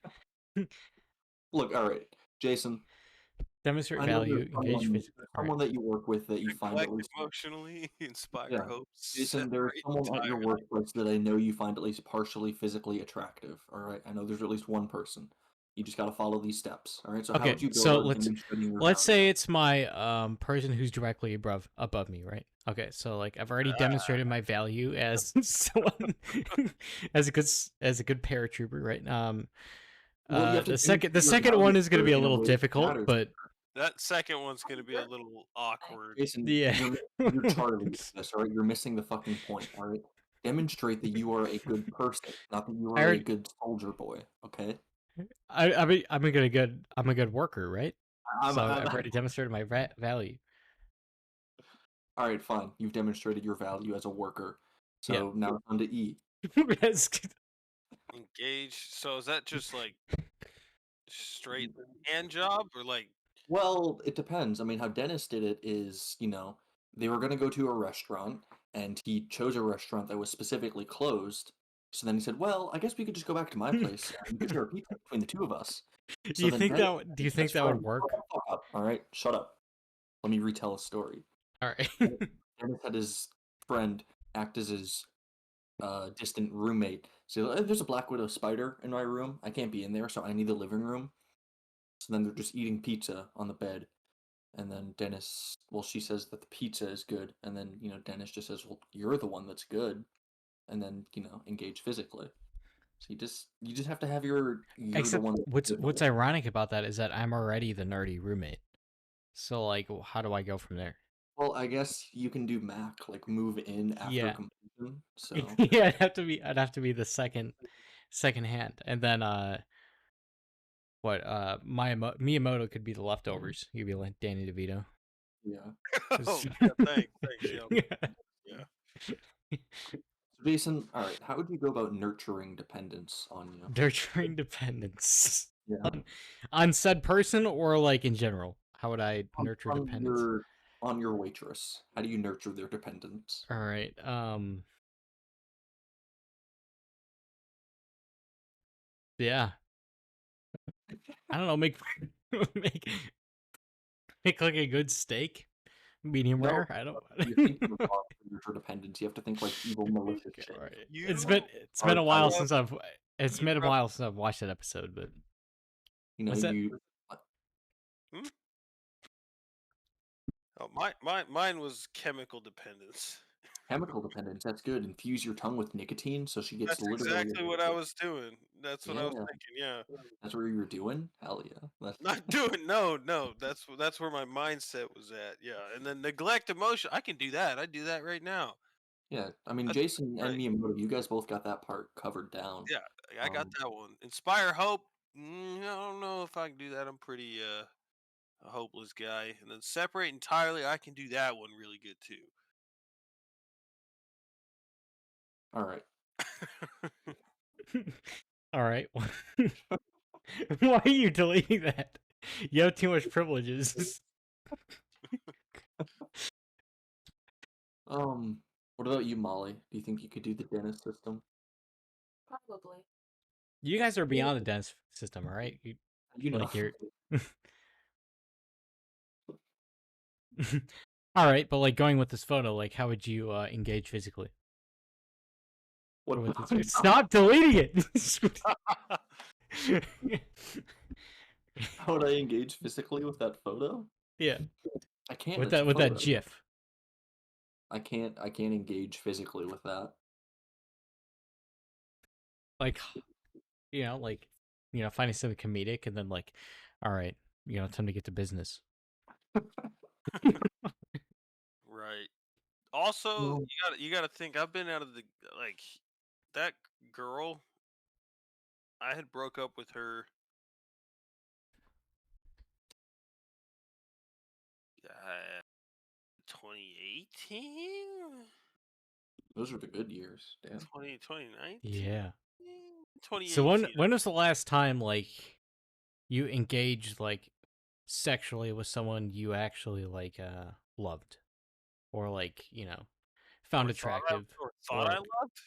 Look, all right, Jason. Demonstrate I know value, there's engage someone, physically. there's someone that you work with that you find at neglect least. emotionally, inspire Yeah, hopes. Jason, there's separate someone at your entirely. workplace that I know you find at least partially physically attractive. All right, I know there's at least one person. You just got to follow these steps. All right, so how Okay, would you go so about demonstrating your let's value? say it's my person who's directly above me, right? Okay, so like I've already demonstrated my value as someone as a good paratrooper, right? Well, you have to The demonstrate the your second value one is going to be a in a little way that difficult, matters. but That second one's going to be a little awkward. Jason, yeah. you're Charlie with this, all right? You're missing the fucking point, all right? Demonstrate that you are a good person, not that you I are a already, good soldier boy, okay? I'm a good worker, right? I'm, So I'm, I've already demonstrated my value. all right, fine. You've demonstrated your value as a worker. Yeah. So now it's on to E. Engage. So is that just like straight hand job or like Well, it depends. I mean, how Dennis did it is, they were going to go to a restaurant, and he chose a restaurant that was specifically closed. So then he said, "Well, I guess we could just go back to my place and we could share a pizza between the two of us." Do So you then think Dennis, do you think best that would friend, work? shut the fuck up, all right? Shut up. Let me retell a story. All right. Dennis had his friend act as his distant roommate. So there's a Black Widow spider in my room. I can't be in there, so I need the living room. So then they're just eating pizza on the bed. And then Dennis, well, she says that the pizza is good. And then, Dennis just says, well, you're the one that's good. and then engage physically. So you just have to have you're the Except one. what's ironic about that is that I'm already the nerdy roommate. So like, how do I go from there? Well, I guess you can do Mac, like move in after Yeah. completion. So Yeah, I'd have to be the second hand, and then Miyamoto could be the leftovers. You'd be like Danny DeVito. yeah. Oh, yeah, thanks. Yeah. So Jason, all right, how would you go about nurturing dependence on you? Nurturing dependence Yeah. on said person or like in general. How would I nurture dependence? On your waitress. How do you nurture their dependence? All right. Yeah. I don't know. Make make like a good steak, medium No, rare. I don't. you think of nurture dependence. You have to think like evil malicious shit. All right. You It's been a I while love- since I've it's you been a rub- while since I've watched that episode, but what's that? you Oh, mine was chemical dependence. chemical dependence. That's good. Infuse your tongue with nicotine so she gets That's literally exactly what I was doing. That's what I was Yeah. thinking. Yeah, That's what you were doing? Hell yeah. That's not doing. No. That's where my mindset was at. Yeah, and then neglect emotion. I can do that. I do that right now. yeah. I mean, That's Jason and right. Miyamoto, you guys both got that part covered down. Yeah, I got that one. Inspire hope. I don't know if I can do that. I'm pretty a hopeless guy. And then separate entirely. I can do that one really good too. All right. All right. Why are you deleting that? You have too much privileges. What about you, Molly? Do you think you could do the dentist system? Probably. You guys are beyond the dance system, all right? You know. Like you're. All right, but like going with this photo, like how would you engage physically? What With about this... Stop deleting it. how would I engage physically with that photo? Yeah, I can't with it's a that photo. GIF. I can't engage physically with that. Like, finding something comedic and then like, all right, time to get to business. Right. Also, No. you gotta think. I've been out of the like that girl. I had broke up with her. 2018, Those are the good years. Damn. 2019, Yeah. 2018. So when was the last time like you engaged like sexually with someone you actually like loved or like found Or attractive thought I or loved?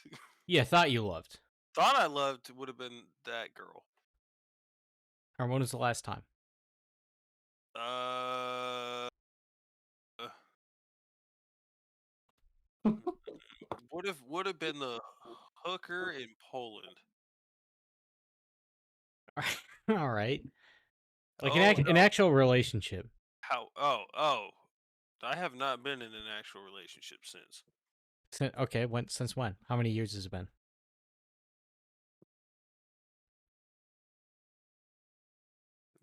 yeah, thought you loved? Thought I loved would have been that girl. Or when was the last time? Uh, would have been the hooker in Poland. All right. Like Oh, an actual relationship. how? Oh, I have not been in an actual relationship since. Okay, since when? How many years has it been?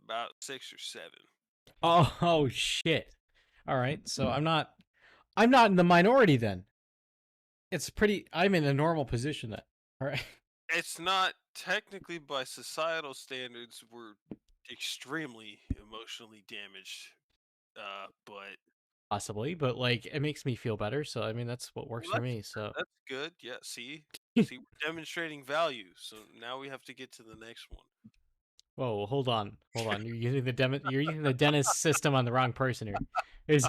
About 6 or 7. Oh shit. All right. So I'm not in the minority then. I'm in a normal position then. All right. It's not technically by societal standards. We're extremely emotionally damaged, but Possibly, but like it makes me feel better, so I mean that's what works for me. So that's good. Yeah, see, we're demonstrating value. So now we have to get to the next one. whoa, hold on. You're using the dentist system on the wrong person here.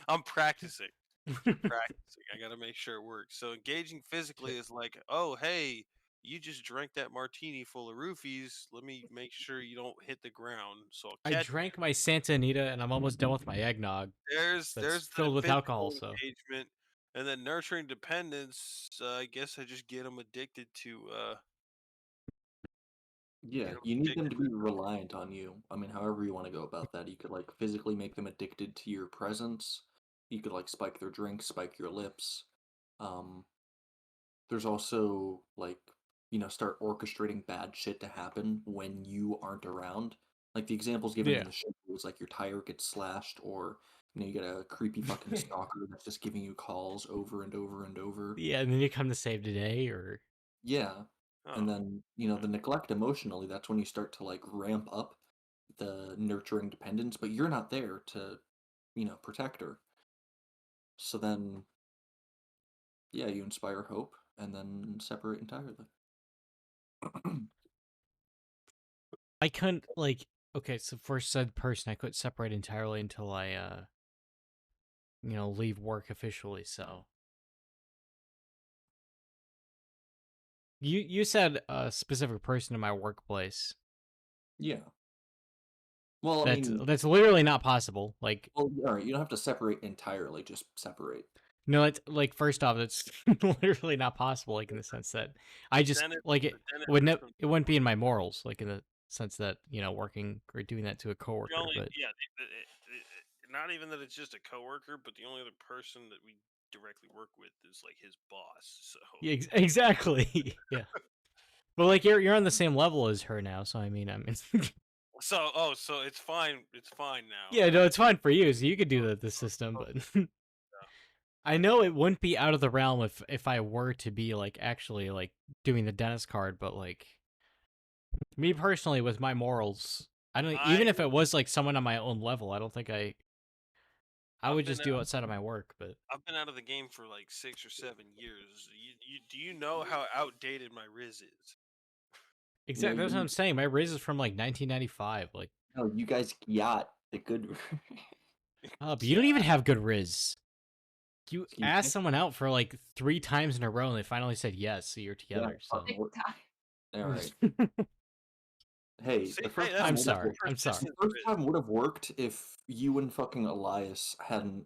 I'm practicing. I gotta make sure it works. So engaging physically is like, oh hey, you just drank that martini full of roofies. Let me make sure you don't hit the ground. So I'll I catch drank my Santa Anita and I'm almost done with my eggnog. There's That's the filled with physical alcohol, so engagement, and then nurturing dependence. I guess I just get them addicted to. Yeah, Get 'em you need them to addicted be reliant on you. I mean, however you want to go about that. You could like physically make them addicted to your presence. You could like spike their drinks, spike your lips. Um, there's also like, start orchestrating bad shit to happen when you aren't around. Like the examples given in the show was like your tire gets slashed, or you get a creepy fucking stalker that's just giving you calls over and over and over. Yeah, and then you come to save the day, or Yeah. And Oh, then, the neglect emotionally, that's when you start to like ramp up the nurturing dependence, but you're not there to, protect her. So then, yeah, you inspire hope and then separate entirely. I couldn't like. Okay, so for said person, I couldn't separate entirely until I leave work officially. So you said a specific person in my workplace. Yeah. Well, I mean, That's literally not possible. Like, all right, you don't have to separate entirely, just separate. no, it's like first off, it's literally not possible. Like in the sense that I just Then it, like it then it would hurts it wouldn't be in my morals. Like in the sense that working or doing that to a the coworker. only, But yeah, not even that it's just a coworker, but the only other person that we directly work with is like his boss. So yeah, exactly. Yeah. But like you're on the same level as her now, so I mean, so it's fine. It's fine now. yeah, no, it's fine for you. So you could do the system, but I know it wouldn't be out of the realm if I were to be like actually like doing the dentist card, but like me personally with my morals, I don't even if it was like someone on my own level, I don't think I would just do outside of my work, but I've been out of the game for like 6 or 7 years. Do you know how outdated my Riz is? exactly that's what I'm saying. My raise is from like 1995. Like, No, you guys got the good. but you don't even have good Riz. You Excuse asked me? someone out for like 3 times in a row, and they finally said yes. So you're Yeah, together. So fucking work. All right. right. Hey, See, the first hey, that's I'm time sorry. I'm sorry. persistent the first Riz. time would have worked if you and fucking Elias hadn't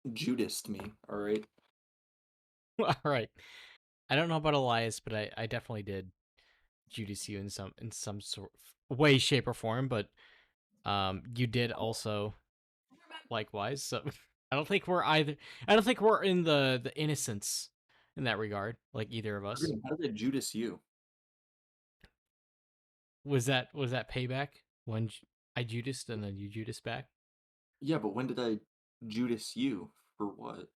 Judased me. All right. All right. I don't know about Elias, but I definitely did Judas you in some sort of way, shape, or form. But you did also likewise. So I don't think we're either. I don't think we're in the innocence in that regard. Like either of us. How did I Judas you? Was that payback when I Judas and then you Judas back? Yeah, but when did I Judas you for what?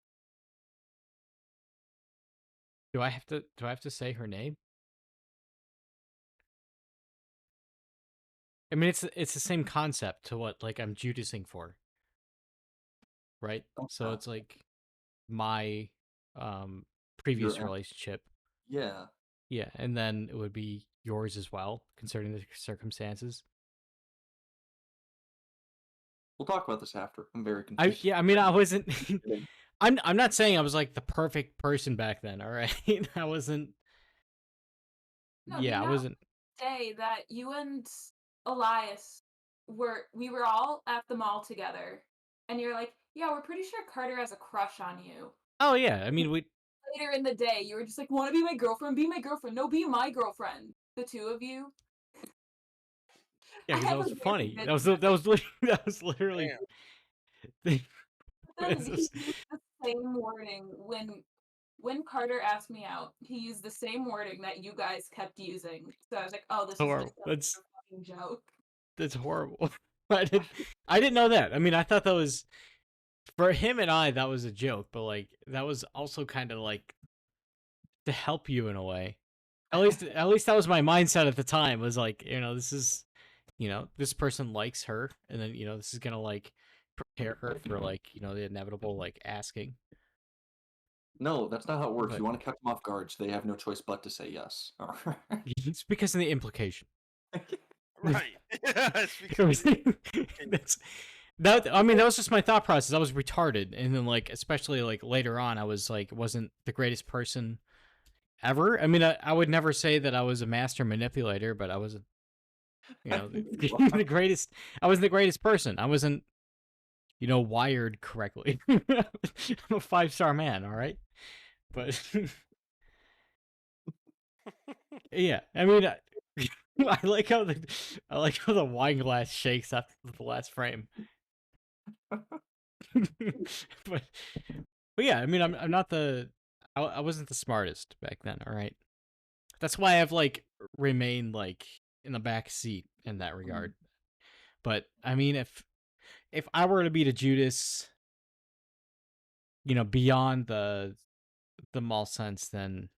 Do I have to say her name? I mean, it's the same concept to what like I'm Judasing for, right? So it's like my previous Your relationship. Yeah. Yeah, and then it would be yours as well, concerning the circumstances. We'll talk about this after. I'm very confused. I mean, I wasn't. I'm not saying I was like the perfect person back then. All right, I wasn't. No, Yeah, I wasn't. Day that you and Elias we were all at the mall together, and you're like, yeah, we're pretty sure Carter has a crush on you. Oh yeah, I mean we. Later in the day, you were just like, want to be my girlfriend? Be my girlfriend. No, be my girlfriend. The two of you. Yeah, because that was have a funny. very That was literally. Then It's he just- used the same wording when Carter asked me out. He used the same wording that you guys kept using. So I was like, "Oh, this horrible. is just a fucking joke." That's horrible. I didn't know that. I mean, I thought that was for him and I. That was a joke, but like that was also kind of like to help you in a way. At least that was my mindset at the time. Was like, this is, this person likes her, and then this is gonna like prepare her for like the inevitable like asking. No, that's not how it works. But- You want to catch them off guard, so they have no choice but to say yes. All right. It's because of the implication. Right. It's It because- was- that I mean that was just my thought process. I was retarded, and then like especially like later on, I was like wasn't the greatest person ever. I mean, I would never say that I was a master manipulator, but I was, the greatest. I wasn't the greatest person. I wasn't, wired correctly. I'm a 5-star man. All right, but yeah, I mean. I like how the wine glass shakes after the last frame. but yeah, I mean, I'm not the I wasn't the smartest back then. All right, that's why I've like remained like in the back seat in that regard. But I mean, if I were to be the Judas, beyond the mall sense, then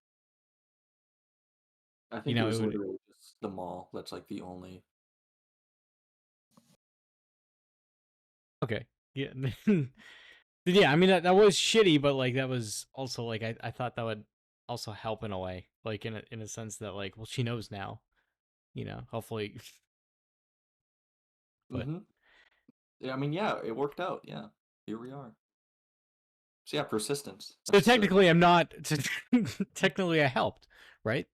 I think it it was would. literally just the mall. That's like the only. Okay, yeah, yeah. I mean, that was shitty, but like that was also like I thought that would also help in a way, like in a sense that like, well, she knows now, hopefully. But Yeah, I mean, yeah, it worked out. Yeah, here we are. So yeah, persistence. so technically, I'm not. Technically, I helped, right?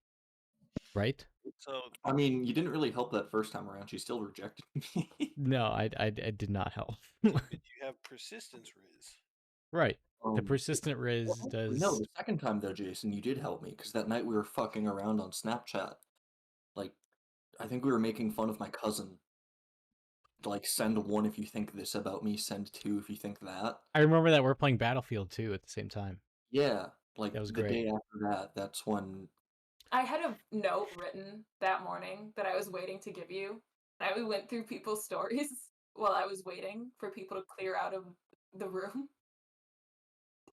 Right? So I mean, you didn't really help that first time around. She still rejected me. No, I did not help. did you have persistence, Riz? Right. The Um, persistent Riz No, does. the second time though, Jason, you did help me because that night we were fucking around on Snapchat. Like, I think we were making fun of my cousin. Like, send one if you think this about me, send two if you think that. I remember that we're playing Battlefield 2 at the same time. Yeah, like That was the great. day after that, that's when. I had a note written that morning that I was waiting to give you. I went through people's stories while I was waiting for people to clear out of the room.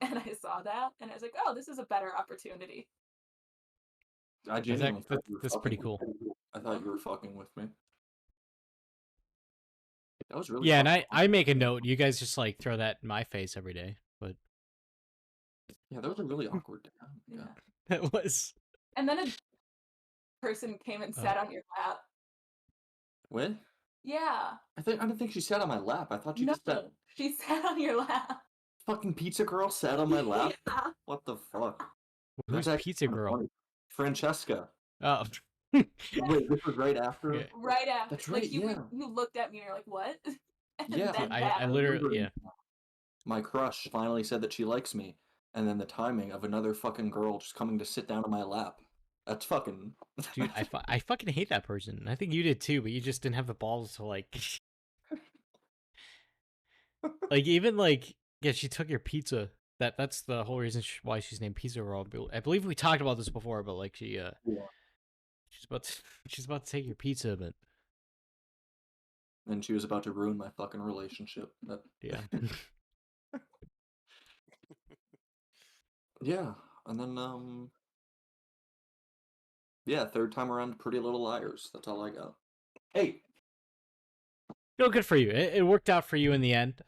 And I saw that, and I was like, oh, this is a better opportunity. I genuinely thought you were That's fucking pretty with cool. me. I thought you were fucking with me. That was really Yeah, and fucking I make a note. You guys just like throw that in my face every day, but Yeah, that was a really awkward day. Yeah. that was. And then a person came and sat on your lap. What? Yeah. I didn't think she sat on my lap. I thought she No, just sat. she sat on your lap. Fucking pizza girl sat on my lap. Yeah. What the fuck? Who's That's actually Pizza kinda Girl? funny. Francesca. Oh. Wait, this was right after. Yeah. Right after. That's right. Like you Yeah. you looked at me and you're like, what? And Yeah. then I that. literally, yeah. My crush finally said that she likes me, and then the timing of another fucking girl just coming to sit down on my lap. That's fucking. Dude, I fucking hate that person. I think you did too, but you just didn't have the balls to like. Like even like, yeah, she took your pizza. That's the whole reason why she's named Pizza Girl. I believe we talked about this before, but like Yeah. she's about to, she's about to take your pizza, but And she was about to ruin my fucking relationship. yeah. Yeah, and then yeah, third time around, Pretty Little Liars. That's all I got. Hey, No, good for you. It worked out for you in the end.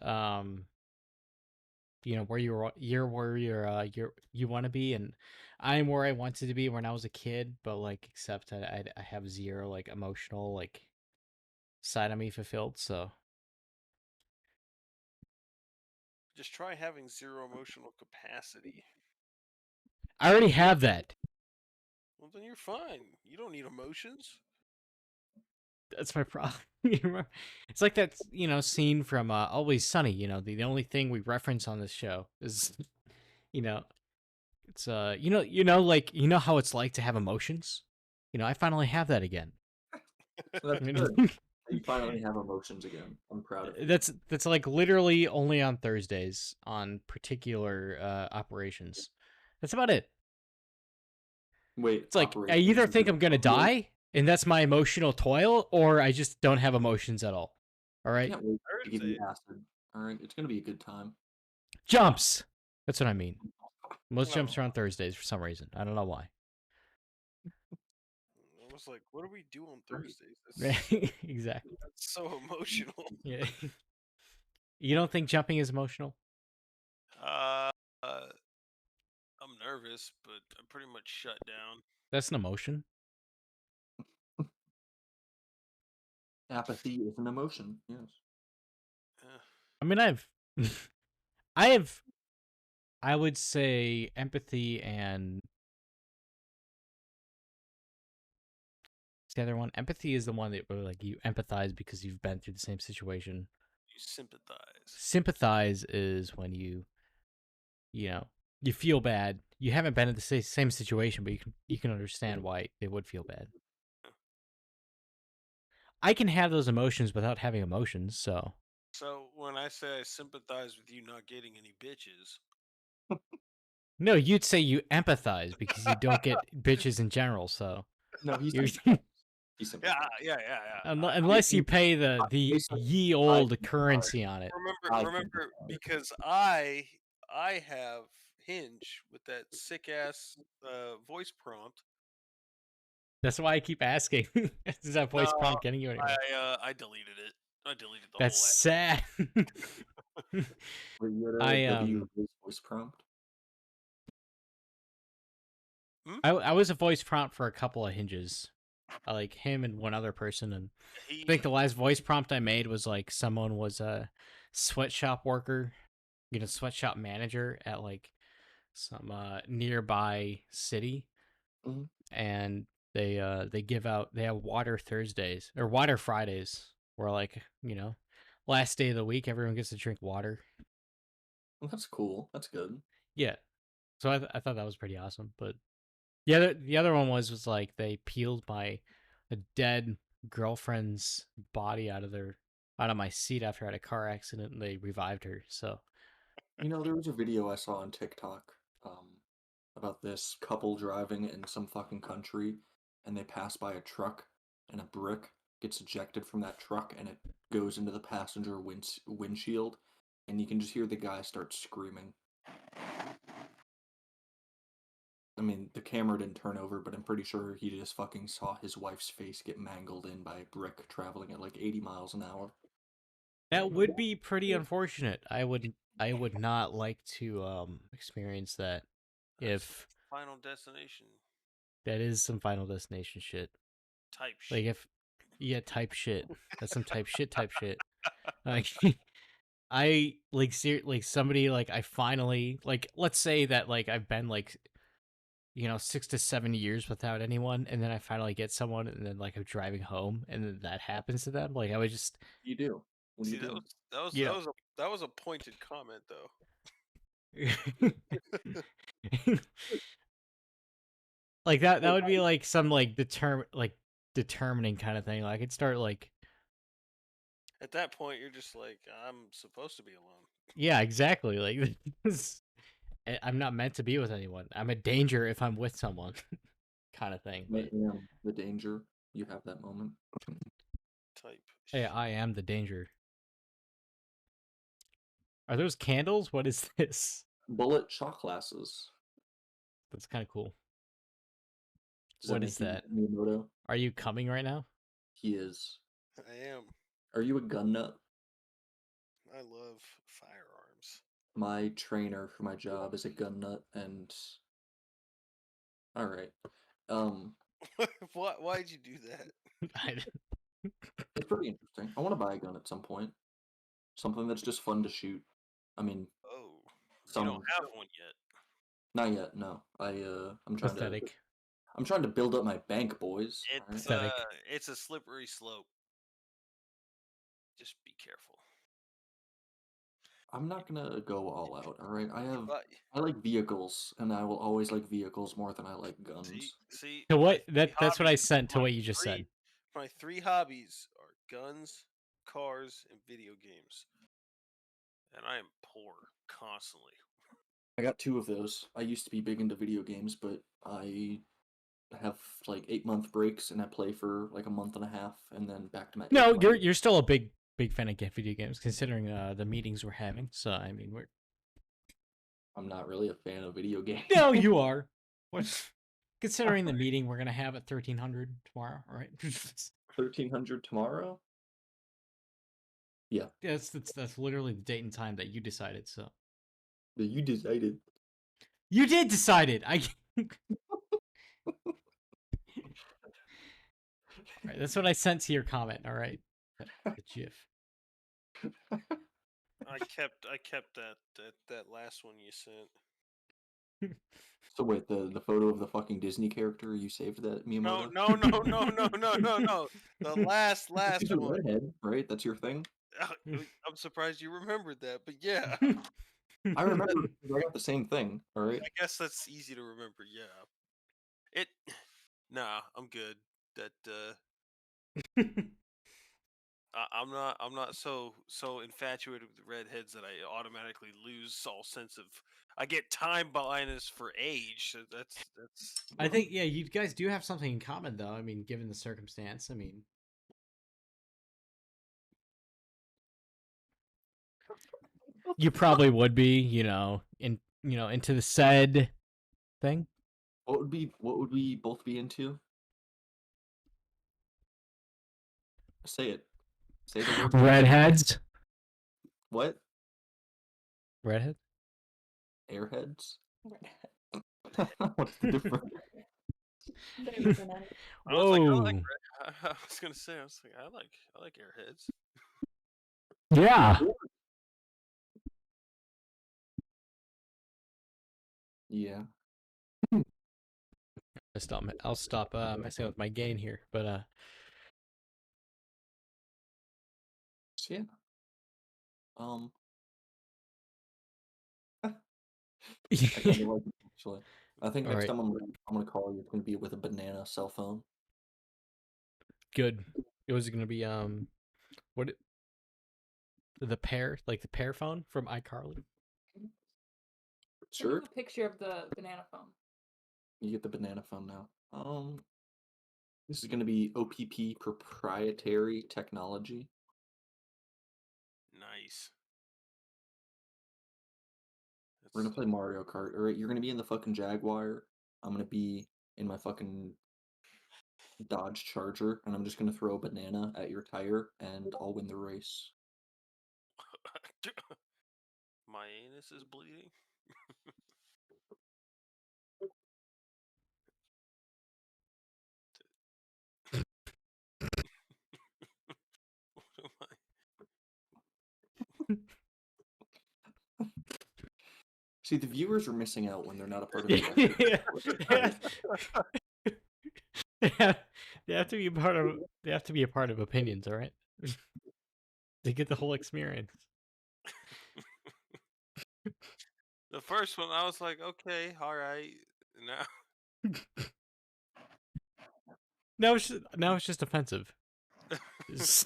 Where you're where you want to be, and I'm where I wanted to be when I was a kid. But like, except I have zero like emotional like side of me fulfilled. So Just try having zero emotional capacity. I already have that. Well, then you're fine. You don't need emotions. That's my problem. It's like that scene from Always Sunny. The only thing we reference on this show is it's how it's like to have emotions. I finally have that again. that's good. You finally have emotions again. I'm proud of you. That's like literally only on Thursdays on particular operations. That's about it. Wait, It's like I either think I'm gonna die, and that's my emotional toil, or I just don't have emotions at all. All right, Can't wait to give you acid. All right, it's gonna be a good time. jumps. That's what I mean. Most Wow. jumps are on Thursdays for some reason. I don't know why. I was like, what do we do on Thursdays? Exactly. That's so emotional. Yeah. You don't think jumping is emotional? I'm nervous, but I'm pretty much shut down. That's an emotion. Apathy is an emotion. Yes. I mean, I would say empathy and what's the other one? Empathy is the one that where, like you empathize because you've been through the same situation. You sympathize. Sympathize is when you feel bad. You haven't been in the same situation, but you can understand why they would feel bad. I can have those emotions without having emotions, so. So when I say I sympathize with you not getting any bitches, No, you'd say you empathize because you don't get bitches in general. So No, he's you're he's Yeah. unless you pay the Basically, ye old currency on it. Remember, because I have Hinge with that sick ass voice prompt. That's why I keep asking. Is that voice No, prompt getting you anywhere? I deleted it. I deleted the That's whole app. sad. Were you at I, W voice prompt? I was a voice prompt for a couple of Hinges. I like him and one other person, and I think the last voice prompt I made was like someone was a sweatshop worker, sweatshop manager at like some nearby city, Mhm. and they have Water Thursdays or Water Fridays, where like last day of the week everyone gets to drink water. Well, that's cool. That's good. Yeah, so I thought that was pretty awesome. But the other one was like they peeled a dead girlfriend's body out of my seat after I had a car accident, and they revived her. So There was a video I saw on TikTok about this couple driving in some fucking country, and they pass by a truck, and a brick gets ejected from that truck, and it goes into the passenger windshield, and you can just hear the guy start screaming. I mean, the camera didn't turn over, but I'm pretty sure he just fucking saw his wife's face get mangled in by a brick traveling at like 80 miles an hour. that would be pretty unfortunate. I would not like to experience that. If Final Destination that is some Final Destination shit. type shit. Like if type shit. That's some type shit. Like I like somebody like I finally like let's say that like I've been like 6 to 7 years without anyone, and then I finally get someone, and then like I'm driving home and then that happens to them. Like I would just You do. What do See, you do? that was a pointed comment though. like that would be like some like determining kind of thing. Like I'd start like At that point, you're just like, I'm supposed to be alone. yeah, exactly. Like I'm not meant to be with anyone. I'm a danger if I'm with someone, kind of thing. But The danger. You have that moment. Type. hey, I am the danger. Are those candles? What is this? Bullet shot glasses. That's kind of cool. Does What that is make that? you Miyamoto? Are you coming right now? He is. I am. Are you a gun nut? I love firearms. My trainer for my job is a gun nut, and all right. Why'd you do that? It's pretty interesting. I want to buy a gun at some point. Something that's just fun to shoot. I mean, Oh, some you don't have one yet. not yet. No, I'm trying Pathetic. to. I'm trying to build up my bank, boys. It's Pathetic. it's a slippery slope. Just be careful. I'm not gonna go all out. All right, But I like vehicles, and I will always like vehicles more than I like guns. see. To my what three that's what I hobbies- sent to my what you just said. My three hobbies are guns, cars, and video games. And I am poor constantly. I got two of those. I used to be big into video games, but I have like 8-month breaks, and I play for like a month and a half, and then back to my. No, 8-month. you're still a big fan of video games, considering the meetings we're having. So I mean, I'm not really a fan of video games. no, you are. Considering the meeting we're gonna have at 1300 tomorrow, right? 1300 tomorrow. Yeah. That's literally the date and time that you decided. So You decided. you did decide it. All right, that's what I sent to your comment. All right, the GIF. I kept that last one you sent. So wait, the photo of the fucking Disney character, you saved that, No. Miyamoto? The last You're a one. redhead, right? That's your thing. I'm surprised you remembered that, but yeah. I remember I got the same thing. All right. I guess that's easy to remember. Yeah. Nah, I'm good. That I'm not so infatuated with redheads that I automatically lose all sense of. I get time blindness for age. That's. I think you guys do have something in common though. I mean, given the circumstance, I mean, you probably would be, into the said thing. What would we both be into? Say it. Say the word. Redheads. What? Redhead. Airheads? What's the difference? I was like, I Whoa. like. I was gonna say, I was like, I like airheads. Yeah. Yeah. I'll stop messing with my gain here, but So yeah. I kind of like it, actually. I think next Alright. time I'm gonna call you. It's gonna be with a banana cell phone. Good. It was gonna be what? The pear phone from iCarly. Send you Sure. a picture of the banana phone. You get the banana phone now. This is gonna be OPP proprietary technology. Nice. We're gonna play Mario Kart. Alright, you're gonna be in the fucking Jaguar. I'm gonna be in my fucking Dodge Charger, and I'm just gonna throw a banana at your tire, and I'll win the race. My anus is bleeding. What am I? See, the viewers are missing out when they're not a part of the They have to be a part of. They have to be a part of opinions. All right. They get the whole experience. The first one, I was like, okay, all right. Now, Now it's just offensive. it's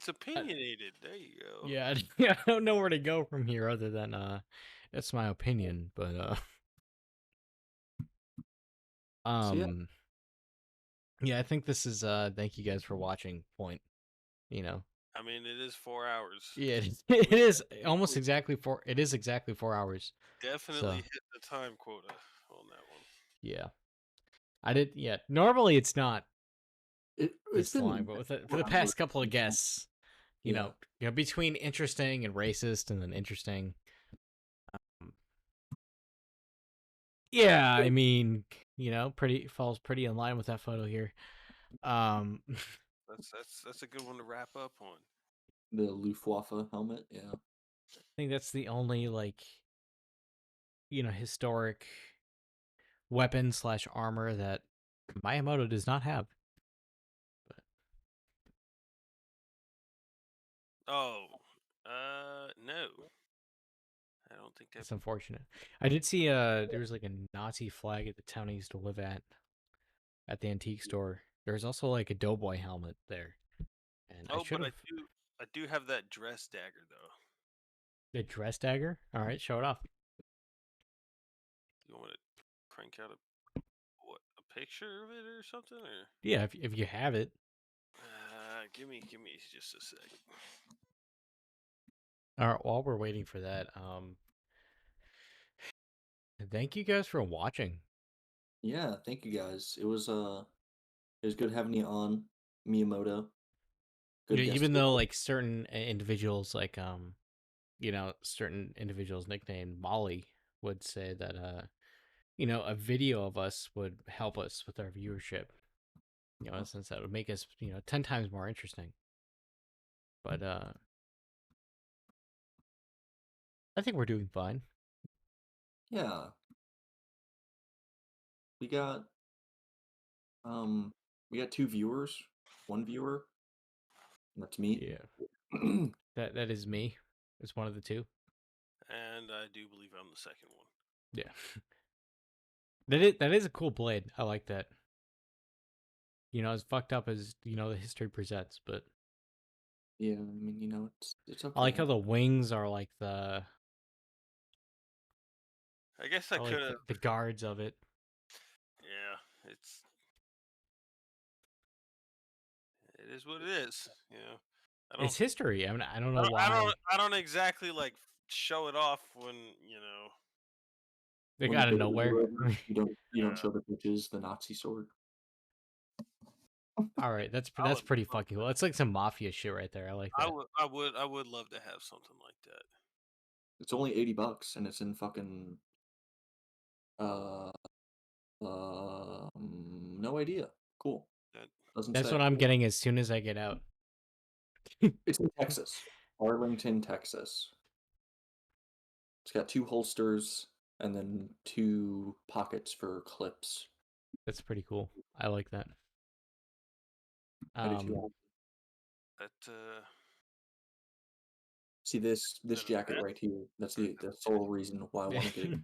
opinionated. There you go. Yeah, I don't know where to go from here other than that's my opinion, but yeah, I think this is thank you guys for watching point. I mean, it is 4 hours. Yeah, it is almost exactly 4. It is exactly 4 hours. Definitely hit the time quota on that one. Yeah, I did. Yeah, normally it's not It's this long, but for the past couple of guests, you Yeah. know, between interesting and racist, and then interesting. Yeah, I mean, falls pretty in line with that photo here. That's a good one to wrap up on. The Luftwaffe helmet, yeah. I think that's the only historic weapon / armor that Miyamoto does not have. But... Oh, no. I don't think that's unfortunate. I did see there was like a Nazi flag at the town I used to live at the antique store. There's also like a Doughboy helmet there. And I do have that dress dagger though. The dress dagger? All right, show it off. You want to crank out a picture of it or something, or? Yeah, if you have it. Give me just a sec. All right, while we're waiting for that, thank you guys for watching. Yeah, thank you guys. It was good having you on, Miyamoto. Good even though like certain individuals certain individuals nicknamed Molly would say that a video of us would help us with our viewership. In a sense that would make us 10 times more interesting. But I think we're doing fine. Yeah. We got 2 viewers. 1 viewer. That's me. Yeah. that is me. It's one of the 2. And I do believe I'm the second one. Yeah. That is a cool blade. I like that. as fucked up as the history presents. But Yeah, I mean, it's I like okay. how the wings are like the I guess I could have. the guards of it. Yeah, it is what it is. I don't. It's history. I mean, I don't I know don't. I why don't, I don't exactly like show it off when they When got the out of buildings are nowhere. over, you don't Yeah. show the bitches the Nazi sword. All right, that's I would pretty love fucking cool. That's like some mafia shit right there. I like I that. would. I would. I would love to have something like that. It's only $80 and it's in fucking uh no idea. Cool. That Doesn't That's say. what I'm getting as soon as I get out. It's in Texas. Arlington, Texas. It's got 2 holsters and then 2 pockets for clips. That's pretty cool. I like that. I do too. that. See this Is that a jacket vest? right here. That's the sole reason why I want to get it,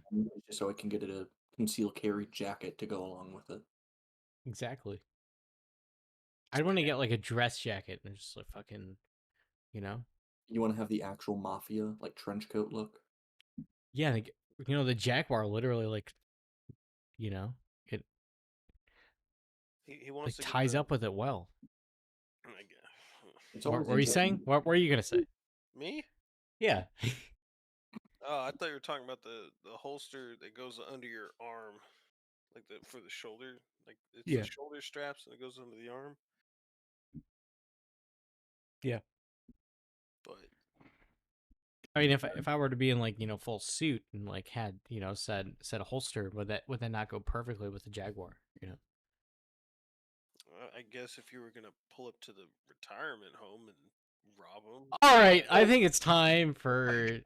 just so I can get it a concealed carry jacket to go along with it. Exactly. I'd want to get like a dress jacket and just like fucking, You want to have the actual mafia like trench coat look? Yeah, like, the Jaguar literally like, it He like wants to get ties the. up with it well. I guess. It's What always were you saying? interesting. What were you gonna say? Me? Yeah. Oh, I thought you were talking about the holster that goes under your arm, like for the shoulder. Like it's Yeah. the shoulder straps and it goes under the arm. Yeah. But I mean, if I were to be in like full suit and like had said a holster, would that not go perfectly with the Jaguar? I guess if you were gonna pull up to the retirement home and rob them. All right, I think it's time for.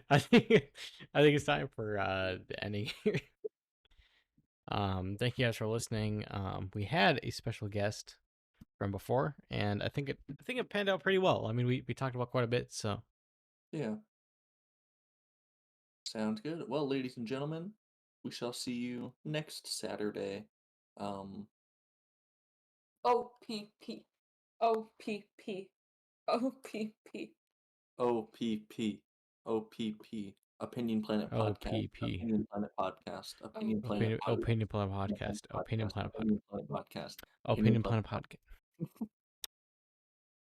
I think it's time for ending. Thank you guys for listening. We had a special guest from before, and I think it panned out pretty well. I mean, we talked about quite a bit, so Yeah. Sounds good. Well, ladies and gentlemen, we shall see you next Saturday. OPP. OPP. OPP. OPP. OPP. Opinion Planet Podcast. OPP. Opinion Planet Podcast. Opinion Planet Opinion Planet Podcast. Opinion Planet Podcast. Opinion Planet Podcast. Opinion Planet Podcast.